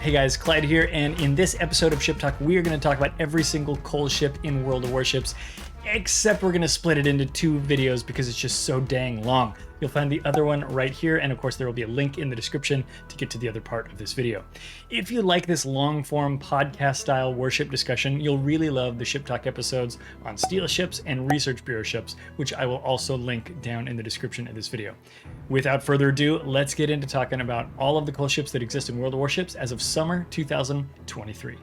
Hey guys, Clyde here, and in this episode of Ship Talk, we are going to talk about every single coal ship in World of Warships, except we're going to split it into two videos because it's just so dang long. You'll find the other one right here, and of course there will be a link in the description to get to the other part of this video. If you like this long-form podcast-style warship discussion, you'll really love the Ship Talk episodes on steel ships and research bureau ships, which I will also link down in the description of this video. Without further ado, let's get into talking about all of the coal ships that exist in World of Warships as of summer 2023.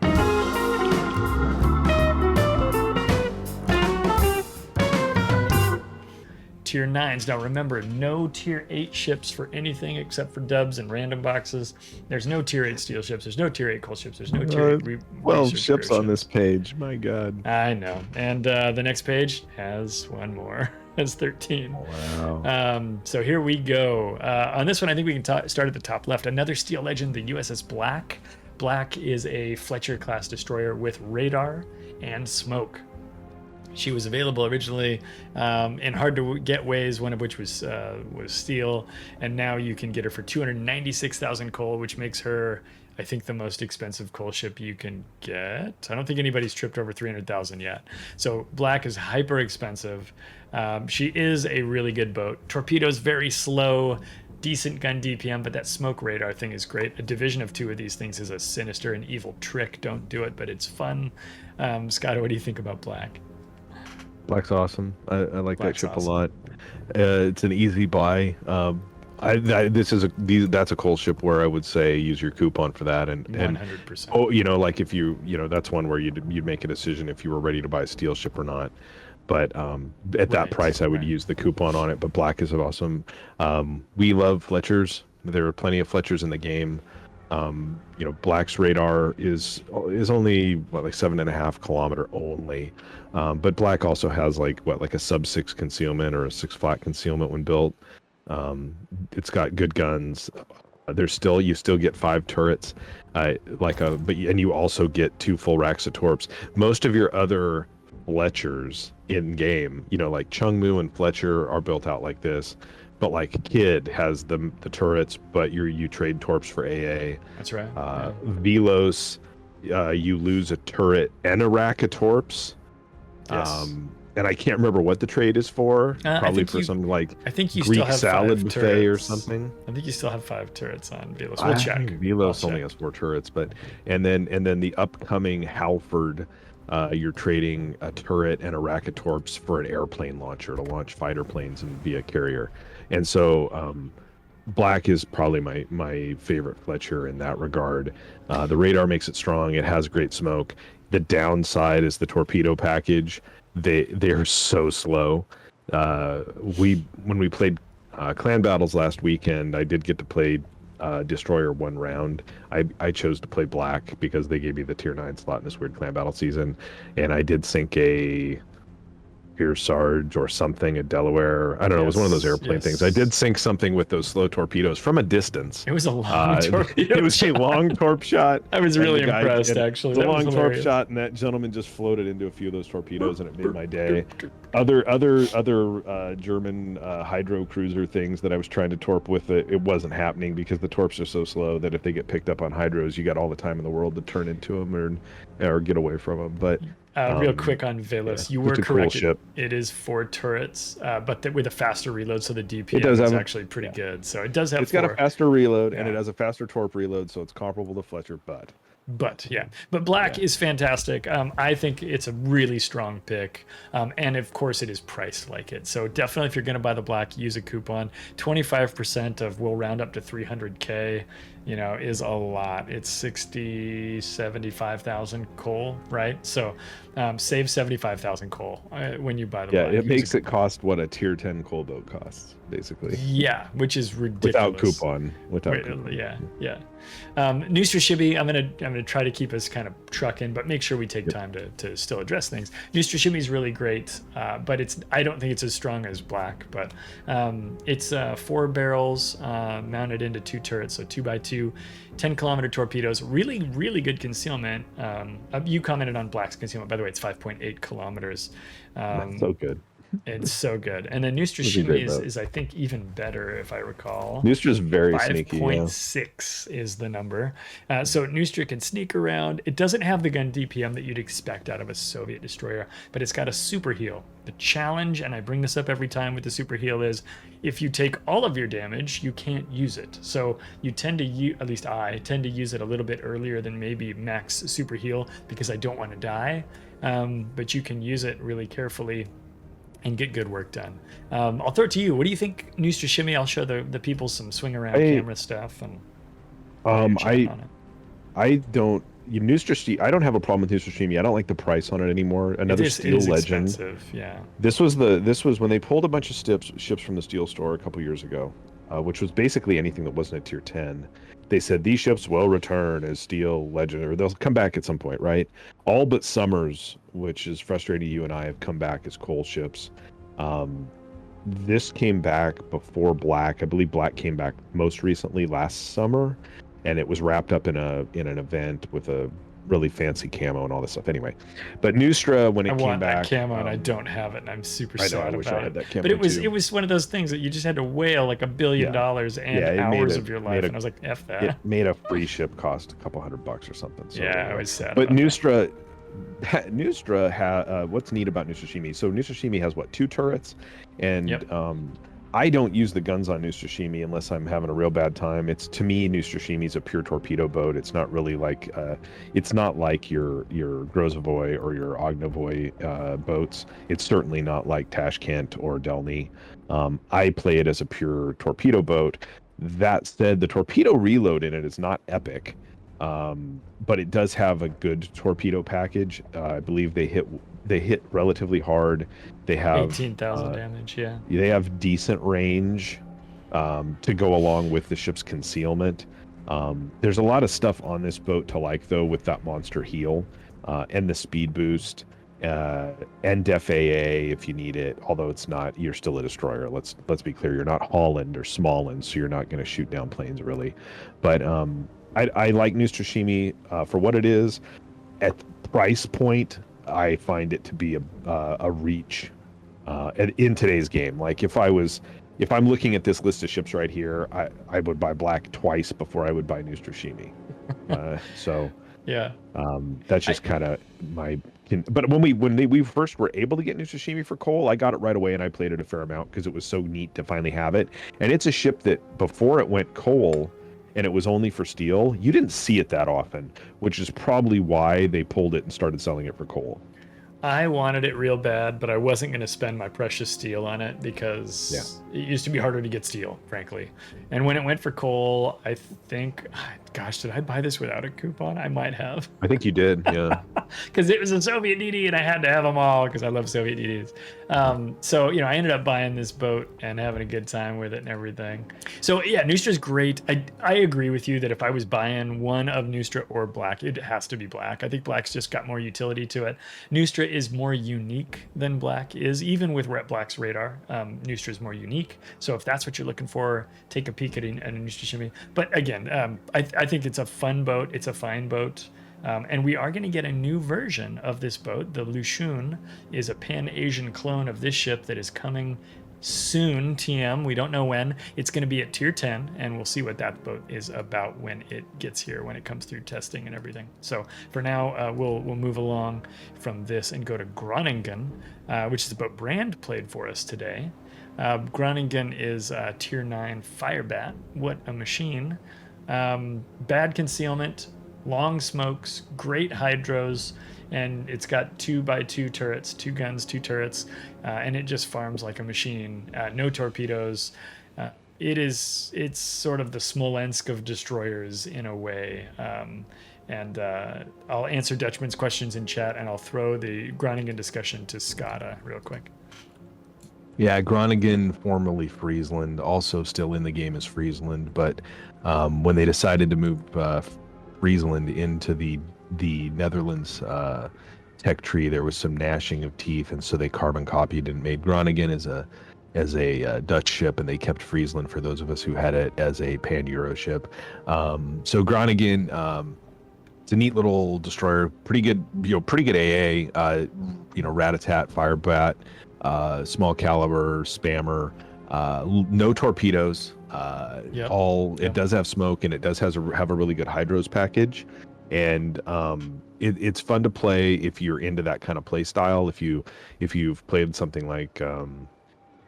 Tier 9s. Now remember, no Tier 8 ships for anything except for dubs and random boxes. There's no Tier 8 steel ships. There's no Tier 8 coal ships. There's no Tier 8 12 ships on this page. My God. I know. And the next page has one more. Has 13. Wow. So here we go. On this one, I think we can start at the top left. Another steel legend, the USS Black. Black is a Fletcher-class destroyer with radar and smoke. She was available originally in hard-to-get ways, one of which was steel, and now you can get her for 296,000 coal, which makes her, I think, the most expensive coal ship you can get. I don't think anybody's tripped over 300,000 yet. So Black is hyper expensive. She is a really good boat. Torpedoes very slow, decent gun DPM, but that smoke radar thing is great. A division of 2 of these things is a sinister and evil trick. Don't do it, but it's fun. Scott, what do you think about Black? Black's awesome. I like Black's that ship awesome. A lot. It's an easy buy. That's a coal ship where I would say use your coupon for that, and 100%. Oh, like if that's one where you'd make a decision if you were ready to buy a steel ship or not. But at that price, I would use the coupon on it. But Black is awesome. We love Fletchers. There are plenty of Fletchers in the game. Black's radar is only like 7.5 kilometer only, but Black also has like a sub 6 concealment or a 6 flat concealment when built. It's got good guns. You still get 5 turrets, and you also get 2 full racks of torps. Most of your other Fletchers in game, like Chungmu and Fletcher are built out like this. But like Kid has the turrets, but you trade torps for AA. That's right. Velos, you lose a turret and a rack of torps. Yes. And I can't remember what the trade is for. Probably for something like I think you Greek still have salad 5 buffet turrets. or something. I think you still have 5 turrets on Velos. We'll check. Velos only has 4 turrets, and then the upcoming Halford. You're trading a turret and a rack of torps for an airplane launcher to launch fighter planes and via carrier. And so Black is probably my favorite Fletcher in that regard. The radar makes it strong. It has great smoke. The downside is the torpedo package. They're so slow. When we played clan battles last weekend, I did get to play Destroyer 1 round. I chose to play Black because they gave me the tier 9 slot in this weird clan battle season, and I did sink a Kearsarge or something at Delaware. I don't know. It was one of those airplane things. I did sink something with those slow torpedoes from a distance. It was a long torpedo. It was a long torp shot. I was really impressed, actually. It was a long torp shot, and that gentleman just floated into a few of those torpedoes, and it made my day. Other German hydro cruiser things that I was trying to torp with, it wasn't happening because the torps are so slow that if they get picked up on hydros, you got all the time in the world to turn into them or get away from them. But real quick on Velos, you were correct. Cool it is 4 turrets, but with a faster reload, so the DPM is actually pretty good. So it does have. It's got a faster reload, and it has a faster torp reload, so it's comparable to Fletcher. But Black is fantastic. I think it's a really strong pick, and of course it is priced like it. So definitely, if you're going to buy the Black, use a coupon. 25% of will round up to 300K. Is a lot. It's 75,000 coal, right? So save 75,000 coal when you buy the Black. Yeah, it makes it cost what a tier 10 coal boat costs, basically. Yeah, which is ridiculous. Without coupon. Yeah. Neustrashimy, I'm gonna try to keep us kind of trucking, but make sure we take time to still address things. Neustrashimy is really great, but I don't think it's as strong as Black. But it's 4 barrels mounted into 2 turrets, so 2x2, 10-kilometer torpedoes. Really, really good concealment. You commented on Black's concealment, by the way. It's 5.8 kilometers. That's so good. It's so good. And then It's a Neustrashimy great boat. is I think even better if I recall. Neustra's very sneaky, yeah. 5.6 is the number. So Neustra can sneak around. It doesn't have the gun DPM that you'd expect out of a Soviet destroyer, but it's got a super heal. The challenge, and I bring this up every time with the super heal, is if you take all of your damage, you can't use it. So you tend to at least I tend to use it a little bit earlier than maybe max super heal because I don't want to die. But you can use it really carefully and get good work done. I'll throw it to you. What do you think, Neustrashimy? I'll show the people some swing around camera stuff and I don't Neustrashimy. I don't have a problem with Neustrashimy. I don't like the price on it anymore. Another Steel Legend. Expensive, yeah. This was when they pulled a bunch of ships from the Steel Store a couple years ago, which was basically anything that wasn't a tier 10. They said these ships will return as Steel Legend, or they'll come back at some point, right? All but Summers, which is frustrating you and I, have come back as coal ships. This came back before Black. I believe Black came back most recently last summer, and it was wrapped up in an event with a really fancy camo and all this stuff. Anyway, but Neustra, when it came back, that camo and I don't have it, and I'm super sad I wish I had that camo but it too. was one of those things that you just had to whale like $1 billion and hours of your life, and I was like, F that. It made a free ship cost a couple $100 or something. So, yeah, I was sad. But Neustra what's neat about Neustrashimy? So Neustrashimy has what, 2 turrets, and I don't use the guns on Neustrashimy unless I'm having a real bad time. To me, Neustrashimy is a pure torpedo boat. It's not really like it's not like your Grozovoy or your Ognavoy boats. It's certainly not like Tashkent or Delny. I play it as a pure torpedo boat. That said, the torpedo reload in it is not epic, but it does have a good torpedo package. I believe they hit relatively hard. They have 18,000 damage. Yeah. They have decent range to go along with the ship's concealment. There's a lot of stuff on this boat to like, though, with that monster heal and the speed boost and Def AA if you need it. Although it's not, you're still a destroyer. Let's be clear, you're not Holland or Smallland, so you're not going to shoot down planes really. But I like Neustrashimy for what it is. At price point, I find it to be a reach in today's game. Like if I'm looking at this list of ships right here, I would buy Black twice before I would buy Neustrashimy. So yeah, that's just kind of my. But when we first were able to get Neustrashimy for coal, I got it right away and I played it a fair amount because it was so neat to finally have it. And it's a ship that before it went coal, and it was only for steel, you didn't see it that often, which is probably why they pulled it and started selling it for coal. I wanted it real bad, but I wasn't going to spend my precious steel on it because it used to be harder to get steel, frankly. And when it went for coal, I think, gosh, did I buy this without a coupon? I might have. I think you did, yeah. Because it was a Soviet DD and I had to have them all because I love Soviet DDs. So, I ended up buying this boat and having a good time with it and everything. So, yeah, Neustra's great. I agree with you that if I was buying one of Neustra or Black, it has to be Black. I think Black's just got more utility to it. Neustra is more unique than Black is, even with Black's radar. Neustra is more unique. So if that's what you're looking for, take a peek at a Neustrashimy. But again, I think it's a fun boat. It's a fine boat. And we are going to get a new version of this boat. The Lushun is a Pan-Asian clone of this ship that is coming soon, TM. We don't know when. It's going to be at tier 10, and we'll see what that boat is about when it gets here, when it comes through testing and everything. So for now, we'll move along from this and go to Groningen, which is the boat Brand played for us today. Groningen is tier 9 Firebat. What a machine. Bad concealment, long smokes, great hydros, and it's got 2x2 turrets, 2 guns, 2 turrets, and it just farms like a machine. No torpedoes. It's sort of the Smolensk of destroyers in a way. And I'll answer Dutchman's questions in chat, and I'll throw the Groningen discussion to Skada real quick. Yeah, Groningen, formerly Friesland, also still in the game as Friesland, but when they decided to move Friesland into the Netherlands tech tree, there was some gnashing of teeth, and so they carbon copied and made Groningen as a Dutch ship, and they kept Friesland for those of us who had it as a pan-Euro ship. So Groningen, it's a neat little destroyer, pretty good AA, Rat-a-tat, Firebat, small caliber, spammer, no torpedoes. Yep. It Yep. does have smoke, and it does have a really good hydros package, and it's fun to play if you're into that kind of play style. If you've played something like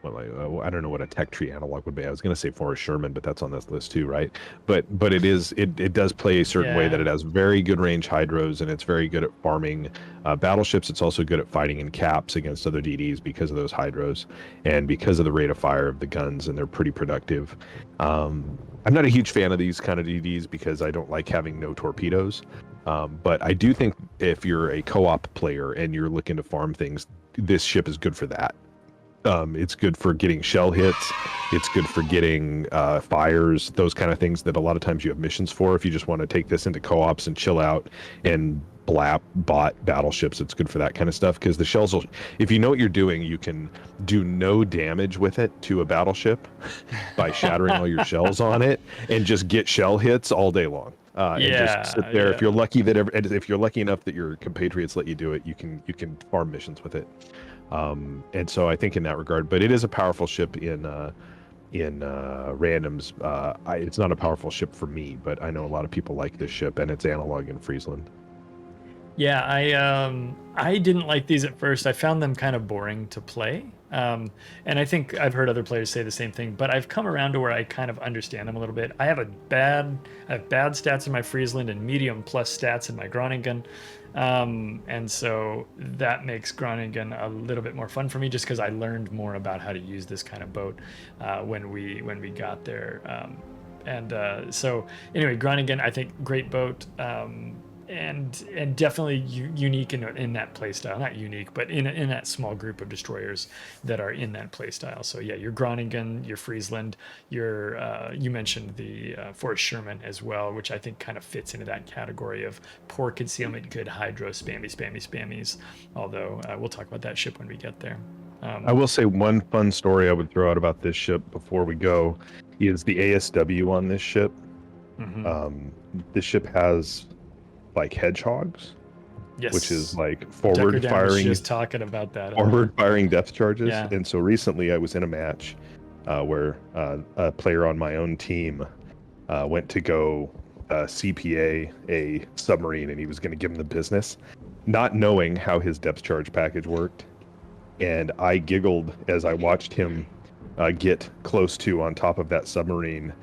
I don't know what a tech tree analog would be. I was going to say Forrest Sherman, but that's on this list too, right? But it does play a certain way that it has very good range hydros, and it's very good at farming battleships. It's also good at fighting in caps against other DDs because of those hydros and because of the rate of fire of the guns, and they're pretty productive. I'm not a huge fan of these kind of DDs because I don't like having no torpedoes. But I do think if you're a co-op player and you're looking to farm things, this ship is good for that. It's good for getting shell hits. It's good for getting fires, those kind of things that a lot of times you have missions for. If you just want to take this into co-ops and chill out and bot battleships, it's good for that kind of stuff, because the shells will, if you know what you're doing, you can do no damage with it to a battleship by shattering all your shells on it and just get shell hits all day long. And just sit there. If you're lucky if you're lucky enough that your compatriots let you do it, you can farm missions with it. And so I think in that regard, but it is a powerful ship in randoms. It's not a powerful ship for me, but I know a lot of people like this ship, and it's analog in Friesland. Yeah, I didn't like these at first. I found them kind of boring to play. And I think I've heard other players say the same thing, but I've come around to where I kind of understand them a little bit. I have bad stats in my Friesland and medium plus stats in my Groningen. And so that makes Groningen a little bit more fun for me, just because I learned more about how to use this kind of boat when we got there. So anyway, Groningen, I think great boat. And definitely unique in that playstyle. Not unique, but in that small group of destroyers that are in that playstyle. So yeah, your Groningen, your Friesland, you mentioned the Forrest Sherman as well, which I think kind of fits into that category of poor concealment, good hydro, spammies. Although we'll talk about that ship when we get there. I will say one fun story I would throw out about this ship before we go is the ASW on this ship. Mm-hmm. This ship has like hedgehogs, yes, which is like forward firing. Just talking about that. Forward firing depth charges. Yeah. And so recently I was in a match where a player on my own team went to go CPA a submarine, and he was going to give him the business, not knowing how his depth charge package worked. And I giggled as I watched him get close to on top of that submarine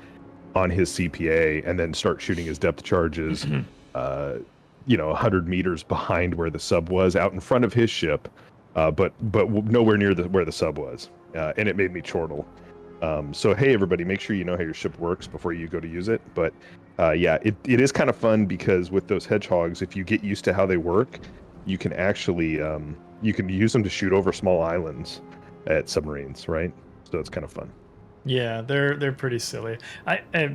on his CPA, and then start shooting his depth charges. 100 meters behind where the sub was, out in front of his ship, but nowhere near where the sub was, and it made me chortle. So hey, everybody, make sure you know how your ship works before you go to use it. But it is kind of fun, because with those hedgehogs, if you get used to how they work, you can actually you can use them to shoot over small islands at submarines, right? So it's kind of fun. Yeah, they're pretty silly.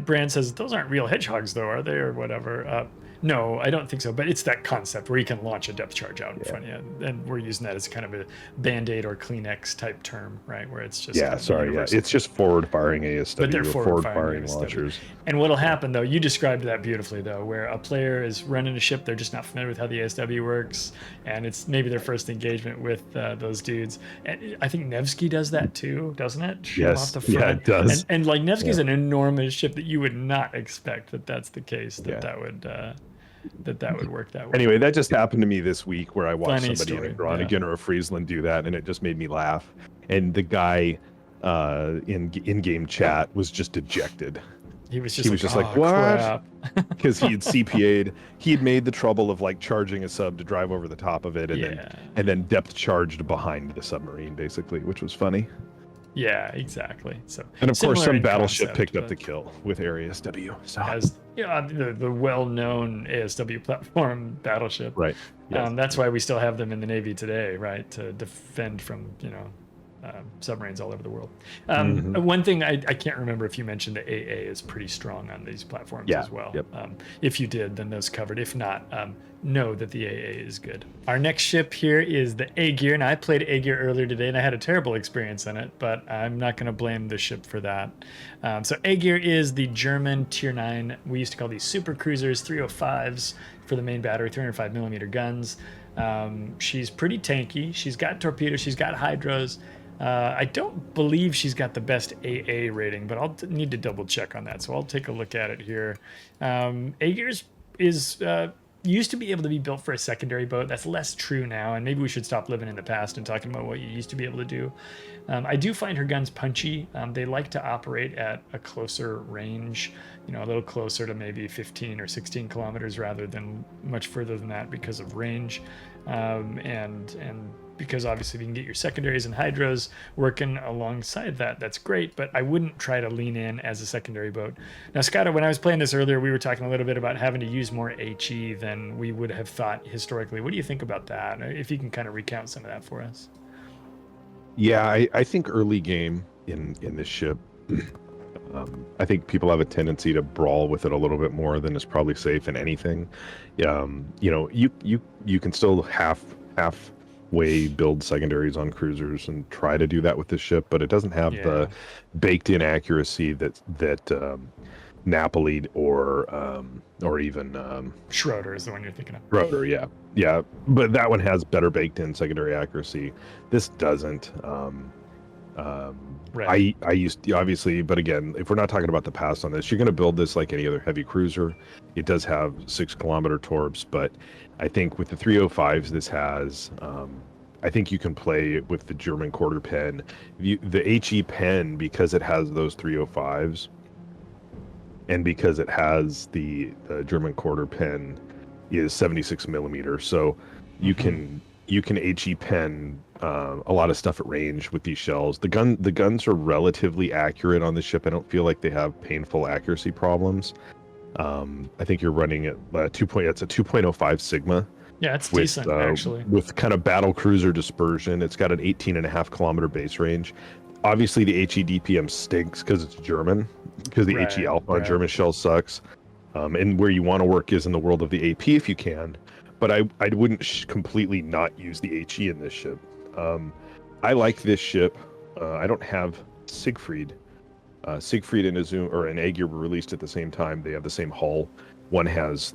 Brand says those aren't real hedgehogs though, are they, or whatever? No, I don't think so. But it's that concept where you can launch a depth charge out in front of you, and we're using that as kind of a Band-Aid or Kleenex type term, right? Where it's just it's just forward firing ASW, but they're forward firing launchers. And what'll happen though, you described that beautifully though, where a player is running a ship, they're just not familiar with how the ASW works, and it's maybe their first engagement with those dudes. And I think Nevsky does that too, doesn't it? Shoot yes, off the front. Yeah, it does. And like Nevsky's an enormous ship that you would not expect that's the case, that would work that way. Anyway, that just happened to me this week, where I watched somebody in a Groningen or a Friesland do that, and it just made me laugh. And the guy in-game chat was just dejected. He was just like, what? Because he had CPA'd. He had made the trouble of like charging a sub to drive over the top of it, and then depth charged behind the submarine, basically, which was funny. Yeah, exactly. So, and of course, some battleship picked up the kill with ASW. So, as the well-known ASW platform battleship, right? Yes. That's why we still have them in the Navy today, right? To defend from submarines all over the world. One thing I can't remember if you mentioned, the AA is pretty strong on these platforms as well. Yep. If you did, then those covered. If not, know that the AA is good. Our next ship here is the Agir, and I played Agir earlier today, and I had a terrible experience in it, but I'm not going to blame the ship for that. So Agir is the German Tier 9. We used to call these super cruisers, 305s for the main battery, 305 millimeter guns. She's pretty tanky. She's got torpedoes. She's got hydros. I don't believe she's got the best AA rating, but I'll need to double check on that. So I'll take a look at it here. Agir's is used to be able to be built for a secondary boat. That's less true now, and maybe we should stop living in the past and talking about what you used to be able to do. I do find her guns punchy. They like to operate at a closer range, a little closer to maybe 15 or 16 kilometers rather than much further than that because of range, and because obviously if you can get your secondaries and hydros working alongside that, that's great, but I wouldn't try to lean in as a secondary boat. Now, Skada, when I was playing this earlier, we were talking a little bit about having to use more HE than we would have thought historically. What do you think about that? If you can kind of recount some of that for us. Yeah, I think early game in this ship, I think people have a tendency to brawl with it a little bit more than is probably safe in anything. You can still halfway build secondaries on cruisers and try to do that with this ship, but it doesn't have the baked-in accuracy that Napoli or even Schroeder is the one you're thinking of. Schroeder, yeah, but that one has better baked-in secondary accuracy. This doesn't. Right. I used to, obviously, but again, if we're not talking about the past on this, you're going to build this like any other heavy cruiser. It does have 6-kilometer torps, but I think with the 305s, this has. I think you can play with the German quarter pen, the HE pen, because it has those 305s, and because it has the German quarter pen is 76 millimeters, so you can HE pen a lot of stuff at range with these shells. The guns are relatively accurate on the ship. I don't feel like they have painful accuracy problems. I think you're running at it's a 2.05 Sigma. Yeah, it's decent actually. With kind of battle cruiser dispersion. It's got an 18.5 kilometer base range. Obviously, the HE DPM stinks because it's German, because the HE Alpha on German shell sucks. And where you want to work is in the world of the AP if you can. But I wouldn't completely not use the HE in this ship. I like this ship. I don't have Siegfried. Siegfried and Azuma or an Agir were released at the same time. They have the same hull. One has,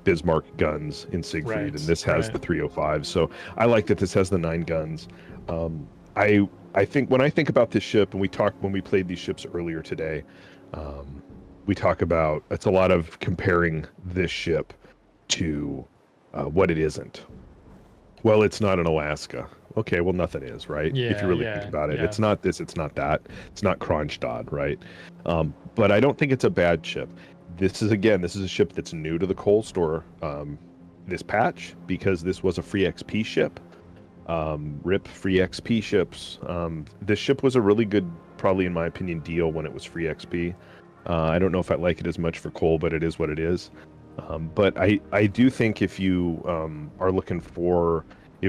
Bismarck guns in Siegfried, and this has the 305. So I like that this has the 9 guns. I think when I think about this ship, and when we played these ships earlier today, we talk about it's a lot of comparing this ship to what it isn't. Well, it's not an Alaska. Okay, well, nothing is, right? Yeah, if you really think about it. It's not this, it's not that. It's not Kronstadt, right? But I don't think it's a bad ship. This is a ship that's new to the coal store this patch, because this was a free XP ship. RIP free XP ships. This ship was a really good, probably in my opinion, deal when it was free XP. I don't know if I like it as much for coal, but it is what it is. But I do think if you are looking for,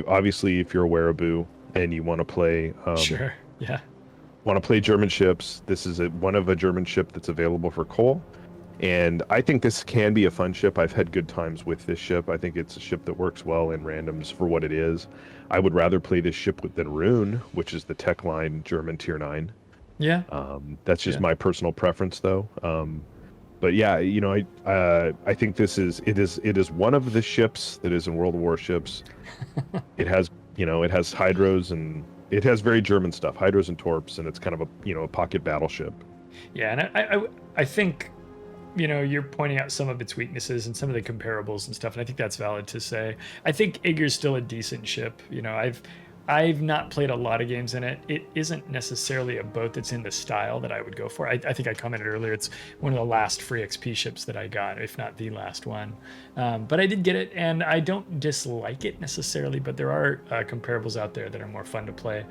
obviously if you're a Wehraboo and you want to play, sure, yeah, want to play German ships, this is one of a German ship that's available for coal. And I think this can be a fun ship. I've had good times with this ship. I think it's a ship that works well in randoms for what it is. I would rather play this ship than Rune, which is the Tech Line German Tier 9. Yeah. That's just my personal preference, though. But yeah, I think it is one of the ships that is in World of Warships. It has hydros, and it has very German stuff, hydros and torps, and it's kind of a pocket battleship. Yeah, and I think you're pointing out some of its weaknesses and some of the comparables and stuff, and I think that's valid to say. I think Agir's still a decent ship. I've not played a lot of games in it. It isn't necessarily a boat that's in the style that I would go for. I think I commented earlier, it's one of the last free XP ships that I got, if not the last one. But I did get it, and I don't dislike it necessarily, but there are comparables out there that are more fun to play.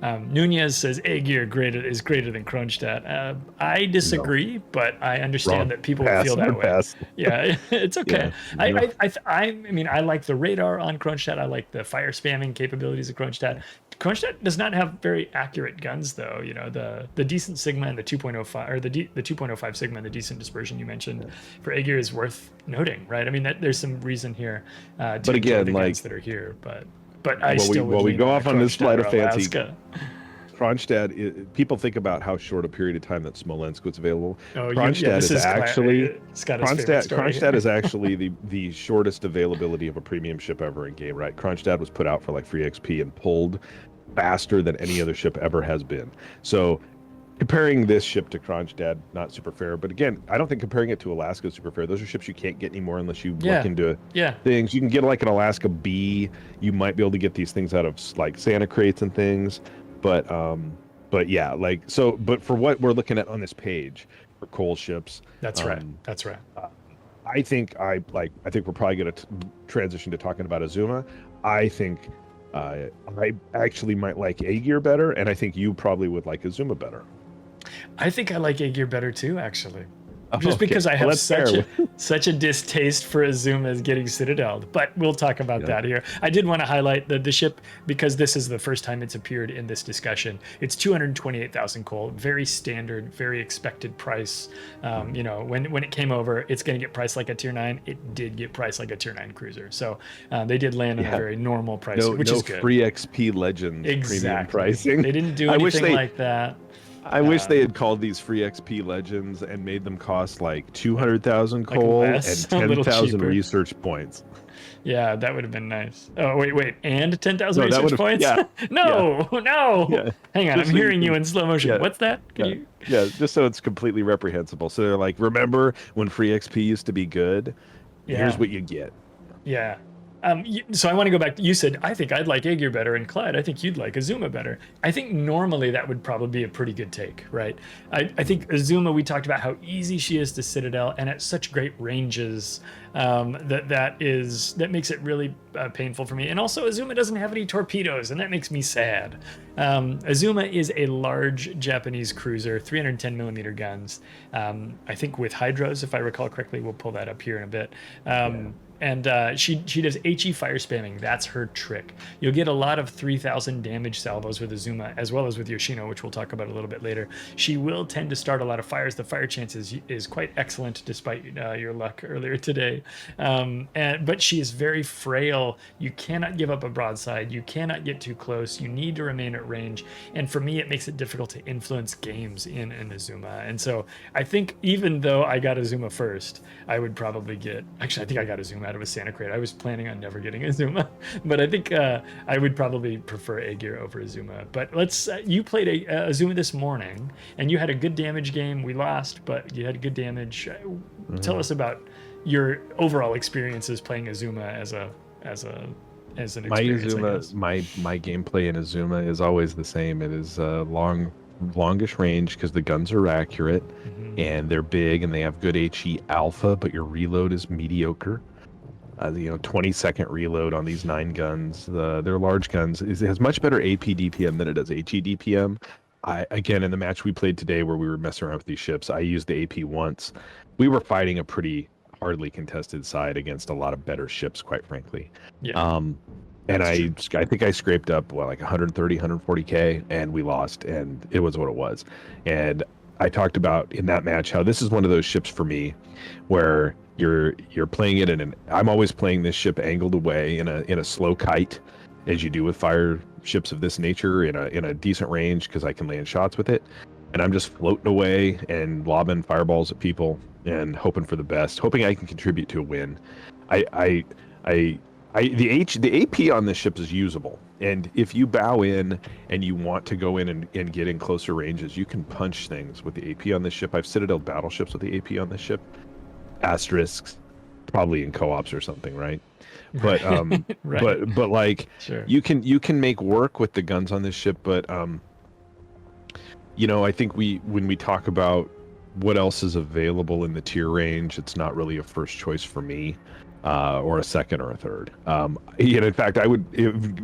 Nunez says Agir is greater than Kronstadt. I disagree, but I understand that people feel that way. Yeah, it's okay. Yeah. I mean, I like the radar on Kronstadt. I like the fire spamming capabilities of Kronstadt. Kronstadt does not have very accurate guns, though. The decent Sigma and the 2.05, or the 2.05 Sigma and the decent dispersion you mentioned for Agir is worth noting, right? I mean, there's some reason here to enjoy the guns that are here, but I still would we go off on this flight of fancy. people think about how short a period of time that Smolensk was available. Oh, Kronstadt this is actually Scottish favorite story. Kronstadt is actually the shortest availability of a premium ship ever in game, right? Kronstadt was put out for like free XP and pulled faster than any other ship ever has been. So comparing this ship to Kronstadt, not super fair. But again, I don't think comparing it to Alaska is super fair. Those are ships you can't get anymore unless you look into things. You can get like an Alaska B. You might be able to get these things out of like Santa crates and things. But yeah, like so. But for what we're looking at on this page for coal ships, that's right. That's right. I think we're probably going to transition to talking about Azuma. I think I actually might like Agir better, and I think you probably would like Azuma better. I think I like Agir better too, actually. Just because I have such a distaste for Azuma's getting citadeled. But we'll talk about that here. I did want to highlight the ship because this is the first time it's appeared in this discussion. It's 228,000 coal, very standard, very expected price. You know, when it came over, it's going to get priced like a tier 9. It did get priced like a tier 9 cruiser. So they did land on a very normal price, which is good. No free XP Legends premium pricing. They didn't do anything like that. I wish they had called these free XP Legends and made them cost like 200,000 coal and 10,000 research points. Yeah, that would have been nice. Oh, wait. And 10,000 research points? Yeah. No. Yeah. Hang on, I'm hearing you in slow motion. Yeah. What's that? Yeah, just so it's completely reprehensible. So they're like, remember when free XP used to be good? Yeah. Here's what you get. Yeah. So I want to go back. You said, I think I'd like Agir better, and Clyde, I think you'd like Azuma better. I think normally that would probably be a pretty good take, right? I think Azuma, we talked about how easy she is to citadel and at such great ranges that makes it really painful for me. And also Azuma doesn't have any torpedoes, and that makes me sad. Azuma is a large Japanese cruiser, 310 millimeter guns. I think with hydros, if I recall correctly, we'll pull that up here in a bit. And she does HE fire spamming. That's her trick. You'll get a lot of 3,000 damage salvos with Azuma, as well as with Yoshino, which we'll talk about a little bit later. She will tend to start a lot of fires. The fire chance is quite excellent, despite your luck earlier today. But she is very frail. You cannot give up a broadside. You cannot get too close. You need to remain at range. And for me, it makes it difficult to influence games in Azuma. And so I think even though I got Azuma first, I would probably I think I got Azuma out of a Santa crate. I was planning on never getting Azuma, but I think I would probably prefer Agir over Azuma. But you played Azuma this morning, and you had a good damage game. We lost, but you had good damage. Tell us about your overall experiences playing Azuma as an experience. My gameplay in Azuma is always the same. It is longish range because the guns are accurate and they're big and they have good HE alpha, but your reload is mediocre. 20-second reload on these 9 guns. They're large guns. It has much better AP DPM than it does HE DPM. Again, in the match we played today where we were messing around with these ships, I used the AP once. We were fighting a pretty hardly contested side against a lot of better ships, quite frankly. Yeah. And I think I scraped up like 130, 140K, and we lost, and it was what it was. And I talked about in that match how this is one of those ships for me where you're playing it I'm always playing this ship angled away in a slow kite, as you do with fire ships of this nature, in a decent range because I can land shots with it. And I'm just floating away and lobbing fireballs at people and hoping for the best, hoping I can contribute to a win. The AP on this ship is usable, and if you bow in and you want to go in and get in closer ranges, you can punch things with the AP on this ship. I've citadel battleships with the AP on this ship. Asterisks, probably in co-ops or something, right? But right. but like sure. you can make work with the guns on this ship. But I think when we talk about what else is available in the tier range, it's not really a first choice for me. Or a second or a third. In fact, I would,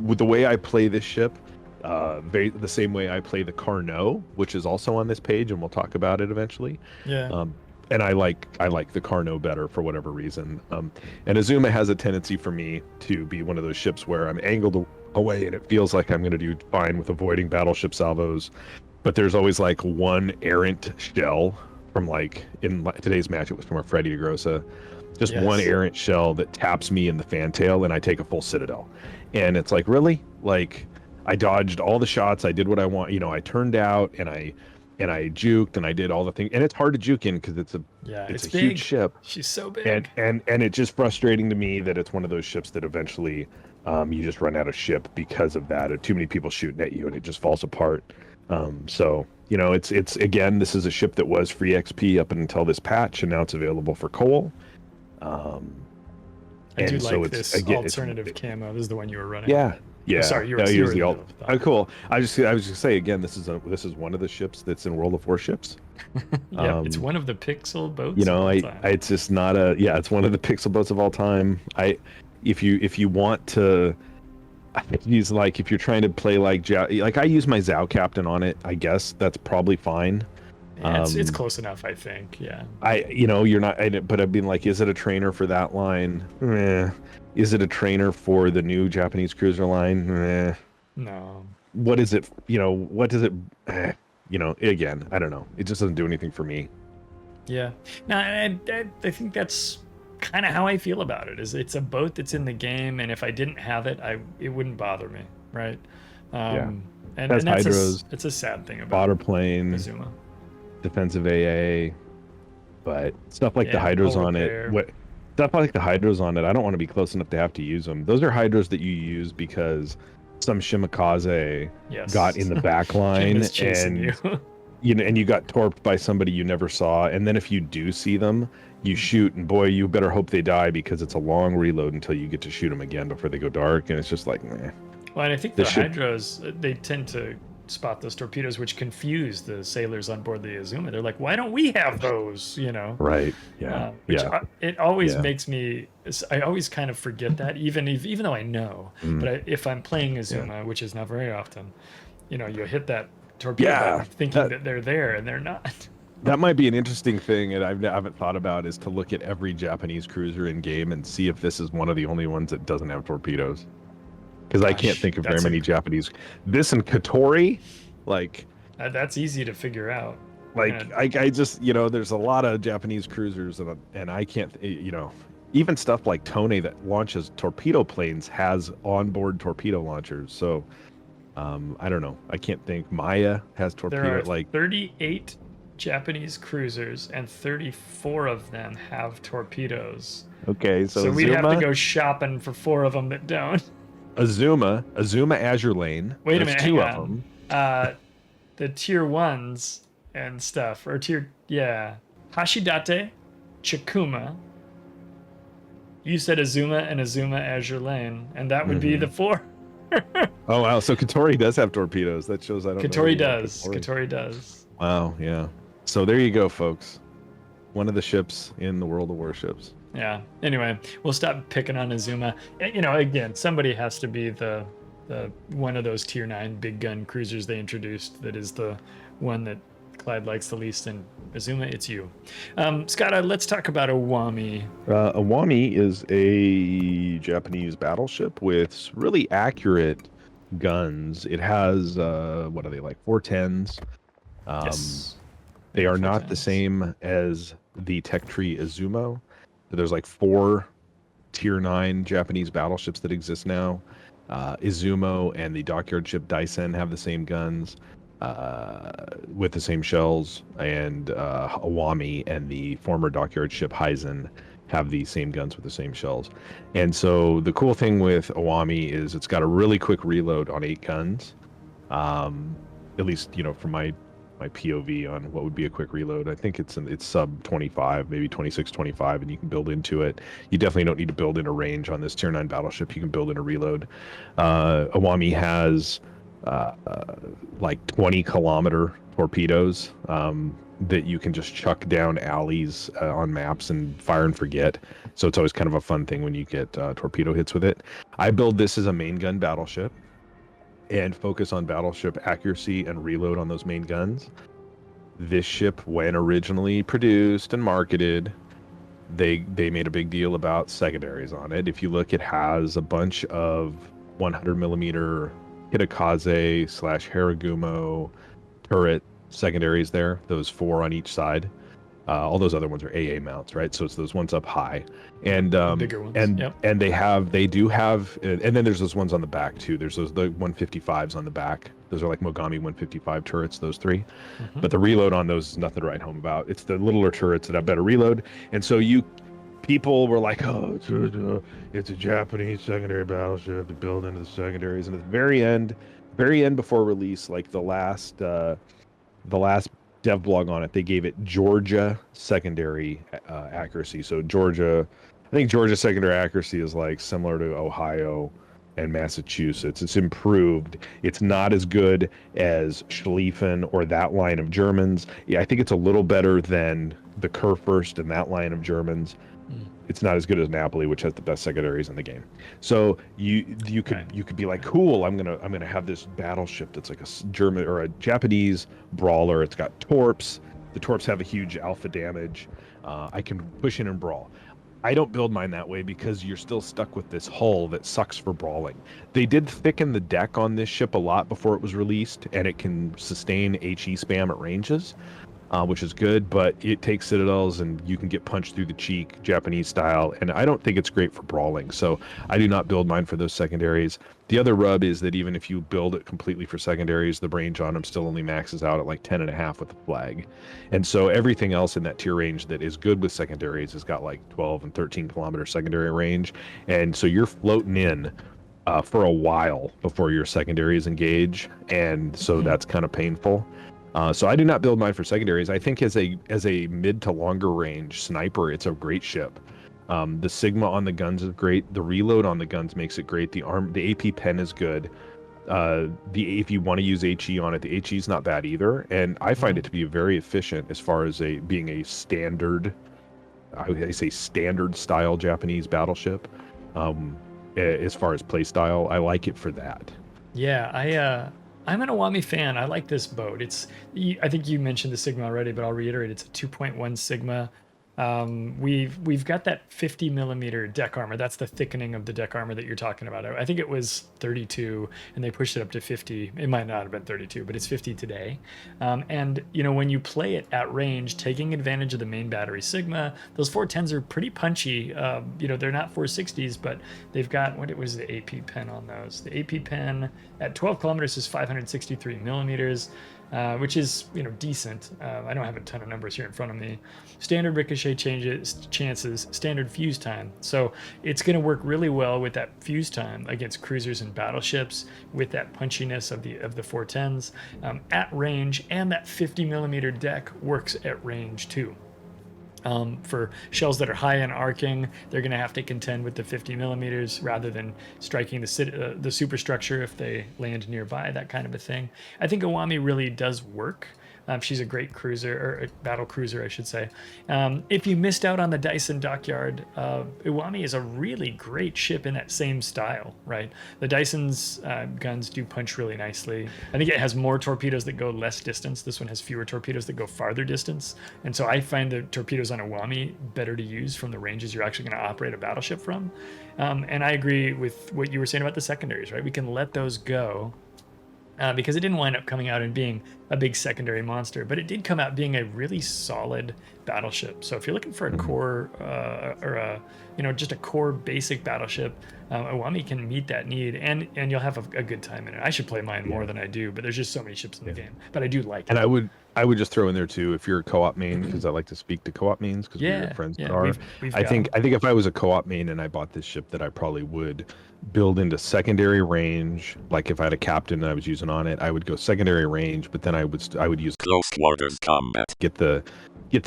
with the way I play this ship, the same way I play the Carnot, which is also on this page, and we'll talk about it eventually. Yeah. And I like the Carnot better for whatever reason. And Azuma has a tendency for me to be one of those ships where I'm angled away, and it feels like I'm going to do fine with avoiding battleship salvos, but there's always like one errant shell from in today's match, it was from a Freddy DeGrossa. Just one errant shell that taps me in the fantail, and I take a full citadel. And it's like, really? I dodged all the shots. I did what I want. You know, I turned out and I juked and I did all the things. And it's hard to juke in because it's it's a big. huge ship. She's so And big. it's just frustrating to me that it's one of those ships that eventually you just run out of ship because of that. Or too many people shooting at you and it just falls apart. So you know, it's again, this is a ship that was free XP up until this patch, and now it's available for coal. I do And so like it's this again, alternative camo. This is the one you were running. yeah, yeah. Oh, sorry, you were, No, you here's were in the the alt. middle of the Oh, cool. I was just gonna say again, this is one of the ships that's in World of Warships. Yep, it's one of the pixel boats. You know, of all I time. it's just not a yeah. It's one of the pixel boats of all time. If you want to, I use like if you're trying to play like I use my Zhao Captain on it. I guess that's probably fine. Yeah, it's close enough, I think. Yeah. You know, you're not. But I've been like, is it a trainer for that line? Is it a trainer for the new Japanese cruiser line? No. What is it? You know, what does it? You know, again, I don't know. It just doesn't do anything for me. Yeah. No, I think that's kind of how I feel about it. Is it's a boat that's in the game, and if I didn't have it, it wouldn't bother me, right? Yeah. And Has that's hydros, it's a sad thing about spotter plane, Azuma. defensive AA, but stuff like the hydros Polo on pair. it. Stuff like the hydros on it? I don't want to be close enough to have to use them. Those are hydros that you use because some shimikaze got in the back line is chasing and you. you know, and you got torped by somebody you never saw. And then if you do see them, you shoot, and boy, you better hope they die because it's a long reload until you get to shoot them again before they go dark. And it's just like, meh. Well, and I think the hydros, they tend to spot those torpedoes, which confuse the sailors on board the Azuma. They're like, why don't we have those? You know? Right. Yeah. It always makes me. I always kind of forget that, even though I know. But if I'm playing Azuma, which is not very often, you know, you hit that torpedo button thinking that they're there and they're not. That might be an interesting thing, and I haven't thought about, is to look at every Japanese cruiser in game and see if this is one of the only ones that doesn't have torpedoes. Because I can't think of very many Japanese. This and Katori, like that's easy to figure out. Like I just, you know, there's a lot of Japanese cruisers, and I can't, you know, even stuff like Tone that launches torpedo planes has onboard torpedo launchers. So I don't know. I can't think. Maya has torpedo. There are like 38 Japanese cruisers, and 34 of them have torpedoes. Okay, so we'd have to go shopping for 4 of them that don't. Azuma Azure Lane. Wait a minute, two hang of on. them. The tier 1s and stuff, or Hashidate, Chikuma. You said Azuma and Azuma Azure Lane, and that would be the 4. Oh wow, so Katori does have torpedoes. That shows I don't know. Katori does. Wow, yeah. So there you go, folks. One of the ships in the World of Warships. Yeah. Anyway, we'll stop picking on Azuma. You know, again, somebody has to be the one of those tier 9 big gun cruisers they introduced that is the one that Clyde likes the least. And Azuma, it's you. Skada, let's talk about Iwami. Iwami is a Japanese battleship with really accurate guns. It has what are they, like 410s? Yes. They are not the same as the Tech Tree Izumo. So there's like 4 tier 9 Japanese battleships that exist now. Izumo and the dockyard ship Daisen have the same guns with the same shells, and Iwami and the former dockyard ship Heisen have the same guns with the same shells. And so the cool thing with Iwami is it's got a really quick reload on 8 guns. At least, you know, from my POV on what would be a quick reload. I think it's sub 25, maybe 26, 25, and you can build into it. You definitely don't need to build in a range on this tier 9 battleship. You can build in a reload. Iwami has like 20-kilometer torpedoes that you can just chuck down alleys on maps and fire and forget. So it's always kind of a fun thing when you get torpedo hits with it. I build this as a main gun battleship and focus on battleship accuracy and reload on those main guns. This ship, when originally produced and marketed, they made a big deal about secondaries on it. If you look, it has a bunch of 100 millimeter Hitakaze / Haragumo turret secondaries there, those 4 on each side. All those other ones are AA mounts, right? So it's those ones up high, and The bigger ones. Yep. and they do have, and then there's those ones on the back too. There's the 155s on the back. Those are like Mogami 155 turrets. Those three, but the reload on those is nothing to write home about. It's the littler turrets that have better reload, and so people were like, oh, it's a Japanese secondary battleship to build into the secondaries, and at the very end before release, like the last dev blog on it, they gave it Georgia secondary accuracy. So I think Georgia secondary accuracy is like similar to Ohio and Massachusetts. It's improved. It's not as good as Schlieffen or that line of Germans. Yeah, I think it's a little better than the Kurfurst and that line of Germans. It's not as good as Napoli, which has the best secondaries in the game. So you could be like, cool, I'm gonna have this battleship that's like a German or a Japanese brawler. It's got torps. The torps have a huge alpha damage. I can push in and brawl. I don't build mine that way because you're still stuck with this hull that sucks for brawling. They did thicken the deck on this ship a lot before it was released, and it can sustain HE spam at ranges. Which is good, but it takes citadels and you can get punched through the cheek, Japanese style, and I don't think it's great for brawling, so I do not build mine for those secondaries. The other rub is that even if you build it completely for secondaries, the range on them still only maxes out at like 10.5 with the flag. And so everything else in that tier range that is good with secondaries has got like 12 and 13 kilometer secondary range, and so you're floating in for a while before your secondaries engage, and so that's kind of painful. So I do not build mine for secondaries. I think as a mid to longer range sniper, it's a great ship. The Sigma on the guns is great. The reload on the guns makes it great. The AP pen is good. If you want to use HE on it, the HE is not bad either. And I find it to be very efficient as far as being a standard, I would say standard style Japanese battleship. As far as play style, I like it for that. Yeah, I'm an Iwami fan. I like this boat. I think you mentioned the Sigma already, but I'll reiterate. It's a 2.1 Sigma. We've got that 50 millimeter deck armor. That's the thickening of the deck armor that you're talking about. I think it was 32 and they pushed it up to 50. It might not have been 32, but it's 50 today. And when you play it at range, taking advantage of the main battery Sigma, those 410s are pretty punchy. They're not 460s, but they've got, what was the AP pen on those? The AP pen at 12 kilometers is 563 millimeters. Which is decent. I don't have a ton of numbers here in front of me. Standard ricochet chances, standard fuse time. So it's going to work really well with that fuse time against cruisers and battleships, with that punchiness of the 410s at range, and that 50 millimeter deck works at range too. For shells that are high in arcing, they're going to have to contend with the 50 millimeters rather than striking the superstructure if they land nearby, that kind of a thing. I think Iwami really does work. She's a great cruiser, or a battle cruiser, I should say. If you missed out on the Dyson Dockyard, Iwami is a really great ship in that same style, right? The Dyson's guns do punch really nicely. I think it has more torpedoes that go less distance. This one has fewer torpedoes that go farther distance. And so I find the torpedoes on Iwami better to use from the ranges you're actually going to operate a battleship from. And I agree with what you were saying about the secondaries, right? We can let those go. Because it didn't wind up coming out and being a big secondary monster, but it did come out being a really solid battleship. So if you're looking for a core just a core basic battleship, Iwami can meet that need, and you'll have a good time in it. I should play mine more than I do, but there's just so many ships in the game. But I do like it. And I would just throw in there too, if you're a co-op main, because I like to speak to co-op mains because we're friends that are. I think if I was a co-op main and I bought this ship, that I probably would build into secondary range. Like if I had a captain and I was using on it, I would go secondary range, but then I would use close quarters combat. Get the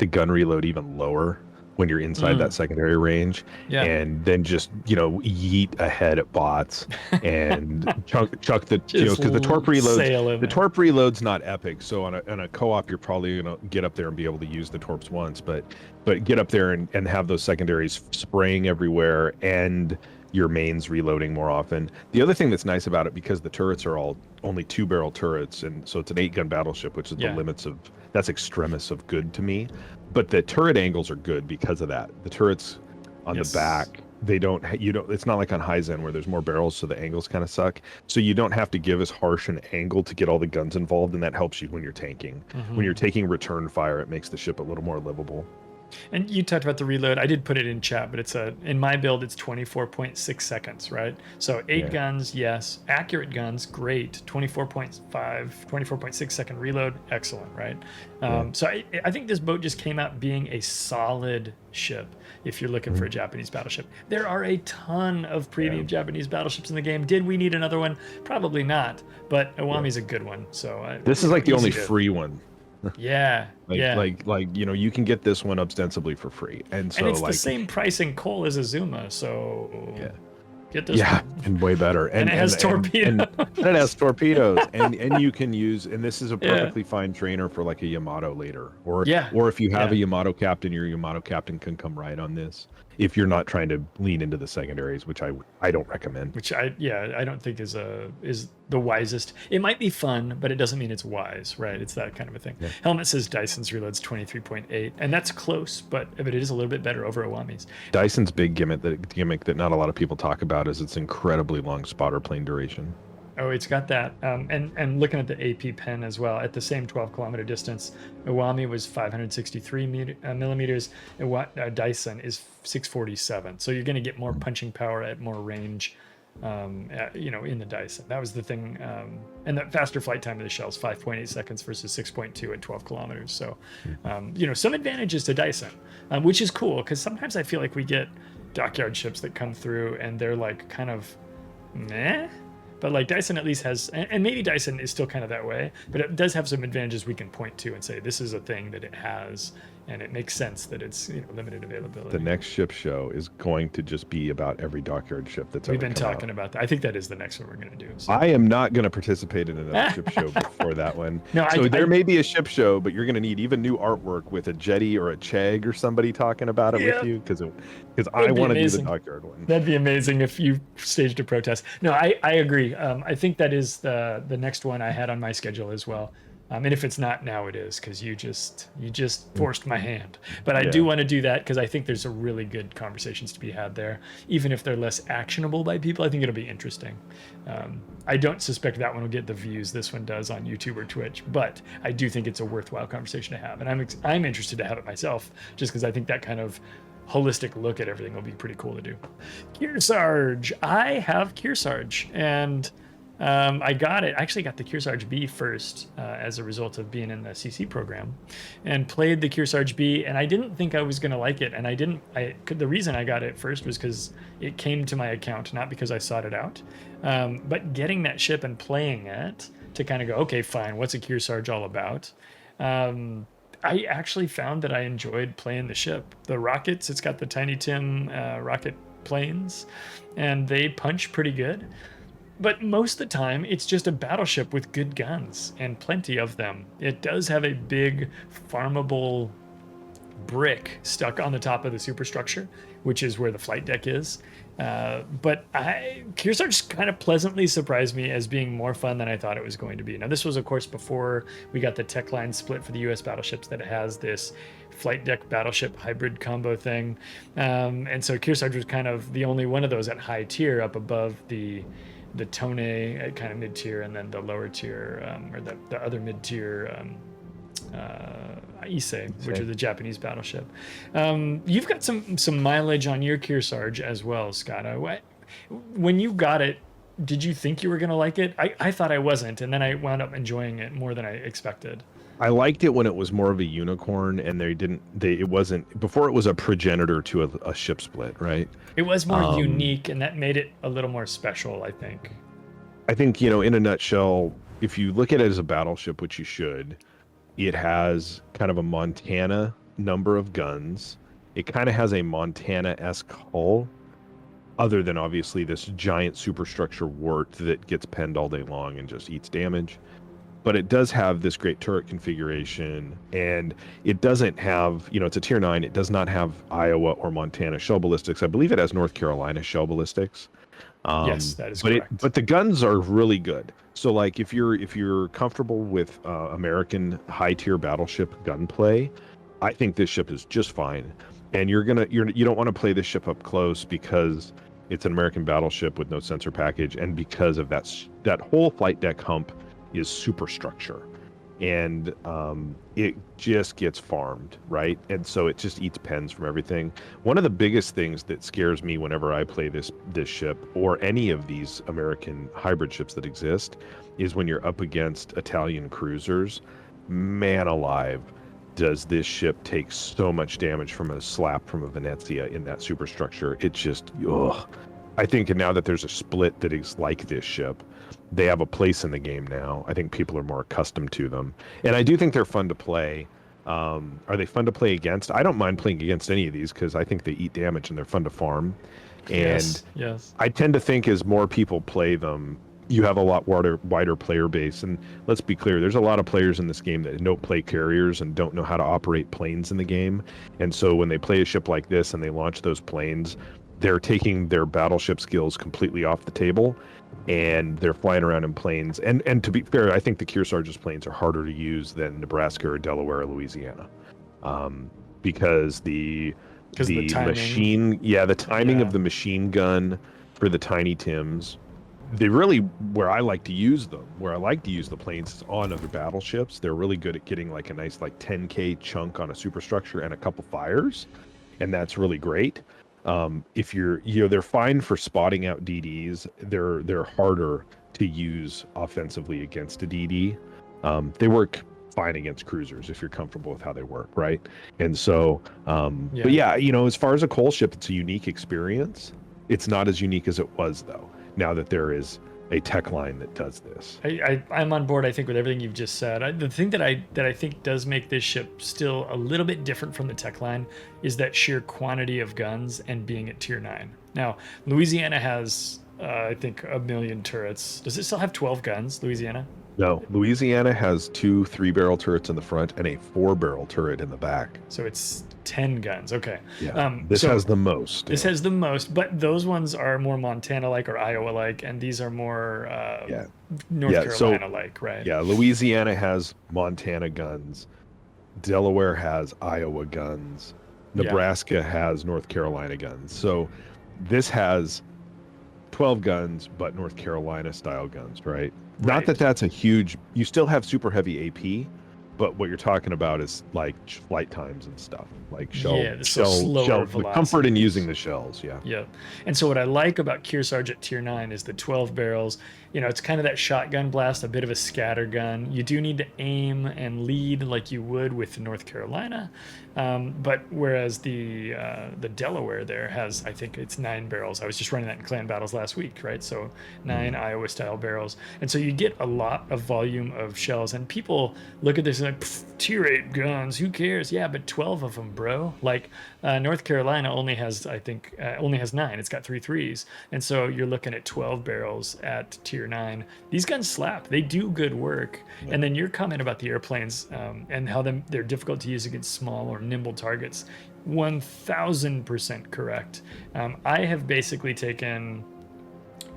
gun reload even lower when you're inside that secondary range, and then just yeet ahead at bots and chuck the because the torp reload's not epic. So on a co-op, you're probably gonna get up there and be able to use the torps once, but get up there and have those secondaries spraying everywhere and your mains reloading more often. The other thing that's nice about it, because the turrets are all only 2-barrel turrets, and so it's an 8-gun battleship, which is the limits of, that's extremis of good to me. But the turret angles are good because of that. The turrets on the back they don't you don't it's not like on Heizen where there's more barrels, so the angles kind of suck, so you don't have to give as harsh an angle to get all the guns involved, and that helps you when you're tanking. When you're taking return fire, it makes the ship a little more livable. And you talked about the reload. I did put it in chat, but in my build, it's 24.6 seconds, right? So 8 guns, yes. Accurate guns, great. 24.6 second reload, excellent, right? So I think this boat just came out being a solid ship if you're looking for a Japanese battleship. There are a ton of premium Japanese battleships in the game. Did we need another one? Probably not, but Iwami's a good one. So this is like the only free one. Yeah, like you can get this one ostensibly for free, and so it's the same price in coal as Azuma, so get this one. And way better, and it has torpedoes, and it has torpedoes, and you can use, and this is a perfectly fine trainer for like a Yamato later, or if you have a Yamato captain, your Yamato captain can come right on this if you're not trying to lean into the secondaries, which I don't recommend. Which I don't think is the wisest. It might be fun, but it doesn't mean it's wise, right? It's that kind of a thing. Helmet says Dyson's reload's 23.8, and that's close, but it is a little bit better over Iwami's. Dyson's big gimmick that not a lot of people talk about is its incredibly long spotter plane duration. Oh, it's got that. And looking at the AP pen as well, at the same 12-kilometer distance, Iwami was 563 millimeters. Dyson is 647. So you're going to get more punching power at more range, in the Dyson. That was the thing. And the faster flight time of the shell is 5.8 seconds versus 6.2 at 12 kilometers. So, some advantages to Dyson, which is cool because sometimes I feel like we get dockyard ships that come through and they're like kind of meh. But like Dyson at least has, and maybe Dyson is still kind of that way, but it does have some advantages we can point to and say this is a thing that it has, and it makes sense that it's limited availability. The next ship show is going to just be about every dockyard ship that's We've been talking about that. I think that is the next one we're going to do. So. I am not going to participate in another ship show before that one. No, so there may be a ship show, but you're going to need even new artwork with a Jetty or a Chegg or somebody talking about it with you, because I want to do the dockyard one. That'd be amazing if you staged a protest. No, I agree. I think that is the next one I had on my schedule as well. And if it's not now, it is, because you just forced my hand. But I do want to do that because I think there's a really good conversations to be had there. Even if they're less actionable by people, I think it'll be interesting. I don't suspect that one will get the views this one does on YouTube or Twitch, but I do think it's a worthwhile conversation to have. And I'm interested to have it myself, just because I think that kind of holistic look at everything will be pretty cool to do. Kearsarge. I have Kearsarge, and I got it. I actually got the Kearsarge B first as a result of being in the CC program, and played the Kearsarge B, and I didn't think I was going to like it, and the reason I got it first was because it came to my account, not because I sought it out. But getting that ship and playing it to kind of go, okay, fine, what's a Kearsarge all about? I actually found that I enjoyed playing the ship. The rockets, it's got the Tiny Tim rocket planes, and they punch pretty good. But most of the time, it's just a battleship with good guns, and plenty of them. It does have a big farmable brick stuck on the top of the superstructure, which is where the flight deck is. But Kearsarge kind of pleasantly surprised me as being more fun than I thought it was going to be. Now, this was, of course, before we got the tech line split for the U.S. battleships that has this flight deck battleship hybrid combo thing. And so Kearsarge was kind of the only one of those at high tier, up above the Tone at kind of mid-tier, and then the lower tier, or the other mid-tier Issei, which is the Japanese battleship. You've got some mileage on your Kearsarge as well, Skada. When you got it, did you think you were going to like it? I thought I wasn't, and then I wound up enjoying it more than I expected. I liked it when it was more of a unicorn, and it wasn't, before it was a progenitor to a ship split, right? It was more unique, and that made it a little more special, I think. I think, in a nutshell, if you look at it as a battleship, which you should, it has kind of a Montana number of guns. It kind of has a Montana-esque hull, other than obviously this giant superstructure wart that gets penned all day long and just eats damage. But it does have this great turret configuration, and it doesn't have, it's a tier 9. It does not have Iowa or Montana shell ballistics. I believe it has North Carolina shell ballistics. Yes, that is correct. But the guns are really good. So like if you're comfortable with American high tier battleship gunplay, I think this ship is just fine. and you don't want to play this ship up close because it's an American battleship with no sensor package, and because of that whole flight deck hump is superstructure, and it just gets farmed, right? And so it just eats pens from everything. One of the biggest things that scares me whenever I play this ship or any of these American hybrid ships that exist is when you're up against Italian cruisers. Man alive, does this ship take so much damage from a slap from a Venezia in that superstructure. It just, ugh. I think now that there's a split that is like this ship, they have a place in the game now. I think people are more accustomed to them. And I do think they're fun to play. Are they fun to play against? I don't mind playing against any of these because I think they eat damage and they're fun to farm. And yes. I tend to think as more people play them, you have a lot wider player base. And let's be clear, there's a lot of players in this game that don't play carriers and don't know how to operate planes in the game. And so when they play a ship like this and they launch those planes, they're taking their battleship skills completely off the table, and they're flying around in planes. And to be fair, I think the Kearsarge's planes are harder to use than Nebraska or Delaware or Louisiana, because the timing. The timing of the machine gun for the Tiny Tims. They really, where I like to use the planes is on other battleships. They're really good at getting like a nice like 10K chunk on a superstructure and a couple fires, and that's really great. If they're fine for spotting out DDs. They're harder to use offensively against a DD. They work fine against cruisers if you're comfortable with how they work, right? And so, but yeah, as far as a coal ship, it's a unique experience. It's not as unique as it was though, now that there is a tech line that does this. I'm on board, I think, with everything you've just said. The thing that I think does make this ship still a little bit different from the tech line is that sheer quantity of guns and being at tier 9. Now, Louisiana has, I think, 1 million turrets. Does it still have 12 guns, Louisiana? No, Louisiana has 2 3-barrel turrets in the front and a 4-barrel turret in the back. So it's 10 guns. Okay. Yeah. This has the most. This has the most, but those ones are more Montana-like or Iowa-like, and these are more North Carolina-like, right? Yeah, Louisiana has Montana guns. Delaware has Iowa guns. Nebraska has North Carolina guns. So this has 12 guns, but North Carolina-style guns, right? Not that that's a huge... You still have super heavy AP, but what you're talking about is like flight times and stuff, like the comfort in using the shells. Yeah. And so what I like about Kearsarge at tier 9 is the 12 barrels. It's kind of that shotgun blast, a bit of a scatter gun. You do need to aim and lead like you would with North Carolina, but whereas the Delaware there has, I think it's 9 barrels. I was just running that in clan battles last week, right? So 9 Iowa style barrels, and so you get a lot of volume of shells. And people look at this and like, tier 8 guns, who cares? Yeah, but 12 of them, bro. Like North Carolina only has, I think, only has 9. It's got 3 3s, and so you're looking at 12 barrels at tier 9. These guns slap. They do good work. And then your comment about the airplanes and how they're difficult to use against small or nimble targets, 1000% correct. I have basically taken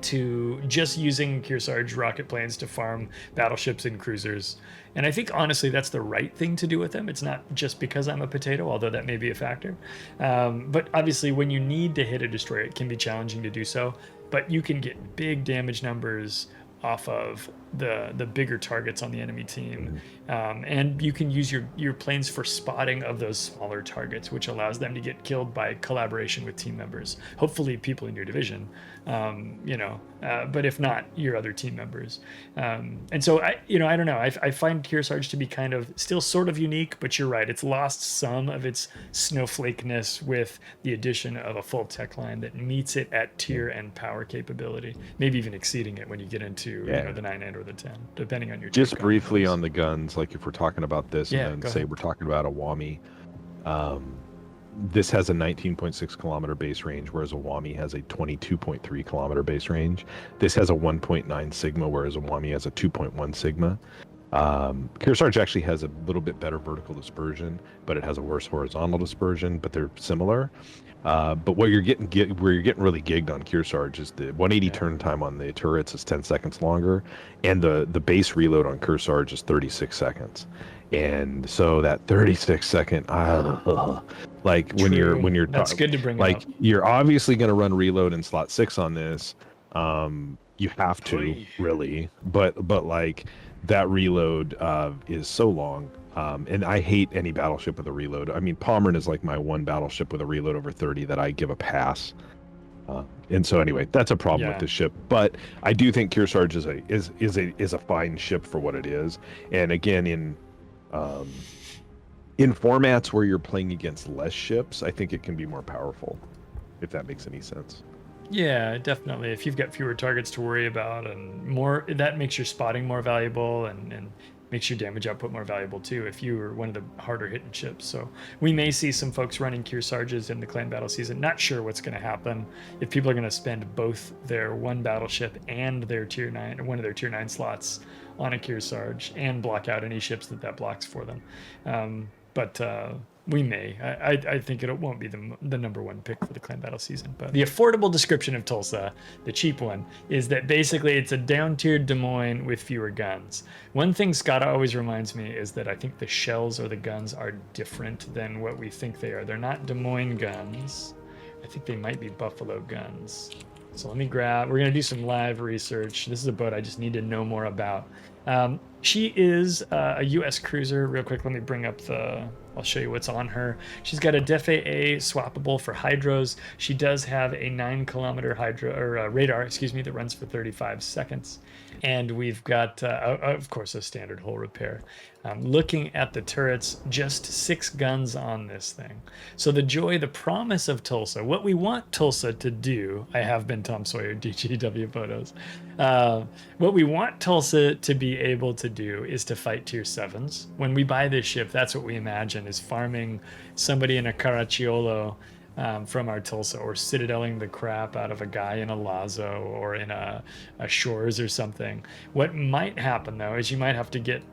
to just using Kearsarge rocket planes to farm battleships and cruisers. And I think, honestly, that's the right thing to do with them. It's not just because I'm a potato, although that may be a factor. But obviously, when you need to hit a destroyer, it can be challenging to do so. But you can get big damage numbers off of the bigger targets on the enemy team, and you can use your planes for spotting of those smaller targets, which allows them to get killed by collaboration with team members, hopefully people in your division, but if not, your other team members. And so I don't know, I find Kearsarge to be kind of still sort of unique, but you're right, it's lost some of its snowflakeness with the addition of a full tech line that meets it at tier and power capability, maybe even exceeding it when you get into the 9 and or the 10, depending on your just briefly on the guns, like if we're talking about this and then say ahead. We're talking about Iwami, this has a 19.6 kilometer base range, whereas Iwami has a 22.3 kilometer base range. This has a 1.9 sigma, whereas Iwami has a 2.1 sigma. Kearsarge actually has a little bit better vertical dispersion, but it has a worse horizontal dispersion, but they're similar. But where you're getting really gigged on Kearsarge is the 180 turn time on the turrets is 10 seconds longer, and the base reload on Kearsarge is 36 seconds. And so that 36 second, Like True. when you're That's good to bring like up. you're obviously going to run reload in slot 6 on this. You have to really, but like that reload is so long. And I hate any battleship with a reload. I mean, Pommern is like my one battleship with a reload over 30 that I give a pass. And so anyway, that's a problem with Yeah. this ship. But I do think Kearsarge is a fine ship for what it is. And again, in formats where you're playing against less ships, I think it can be more powerful, if that makes any sense. Yeah, definitely. If you've got fewer targets to worry about and more, that makes your spotting more valuable and makes your damage output more valuable too if you are one of the harder hitting ships. So we may see some folks running Kearsarges in the clan battle season. Not sure what's going to happen if people are going to spend both their one battleship and their tier 9 or one of their tier 9 slots on a Kearsarge and block out any ships that blocks for them. But we may. I think it won't be the number one pick for the clan battle season. But the affordable description of Tulsa, the cheap one, is that basically it's a down-tiered Des Moines with fewer guns. One thing Skada always reminds me is that I think the shells or the guns are different than what we think they are. They're not Des Moines guns. I think they might be Buffalo guns. So let me we're going to do some live research. This is a boat I just need to know more about. She is a U.S. cruiser. Real quick, let me bring up I'll show you what's on her. She's got a DEF-A swappable for hydros. She does have a 9-kilometer radar, that runs for 35 seconds. And we've got, of course, a standard hull repair. Looking at the turrets, just 6 guns on this thing. So the promise of Tulsa, what we want Tulsa to do, I have been Tom Sawyer, DGW photos. What we want Tulsa to be able to do is to fight tier 7s. When we buy this ship, that's what we imagine is farming somebody in a Caracciolo from our Tulsa, or citadeling the crap out of a guy in a Lazo or in a Shores or something. What might happen though is you might have to get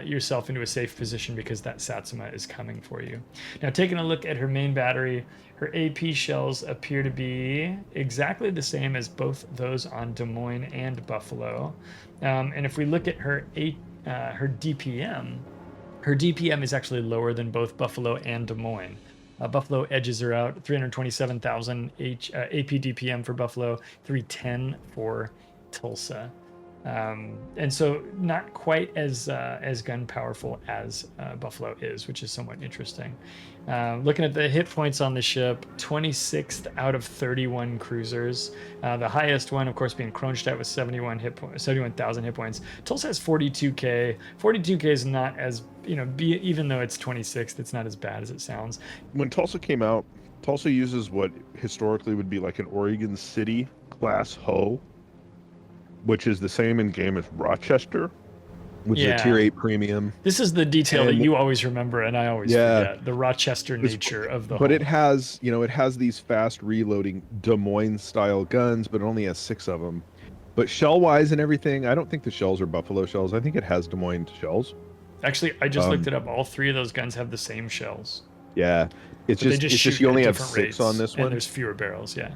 yourself into a safe position because that Satsuma is coming for you. Now, taking a look at her main battery, her AP shells appear to be exactly the same as both those on Des Moines and Buffalo. And if we look at her DPM, her DPM is actually lower than both Buffalo and Des Moines. Buffalo edges her out, 327,000 AP DPM for Buffalo, 310 for Tulsa. And so not quite as gun powerful as Buffalo is, which is somewhat interesting. Looking at the hit points on the ship, 26th out of 31 cruisers. The highest one, of course, being Kronstadt with 71,000 hit points. Tulsa has 42k. 42k is not as, even though it's 26th, it's not as bad as it sounds. When Tulsa came out, Tulsa uses what historically would be like an Oregon City class hull, which is the same in game as Rochester, which is a tier 8 premium. This is the detail that you always remember, and I always forget, the Rochester nature of the But hull. it has, it has these fast reloading Des Moines style guns, but it only has 6 of them. But shell wise and everything, I don't think the shells are Buffalo shells. I think it has Des Moines shells. Actually, I just looked it up. All 3 of those guns have the same shells. Yeah, it's just you only have 6 on this one. And there's fewer barrels. Yeah.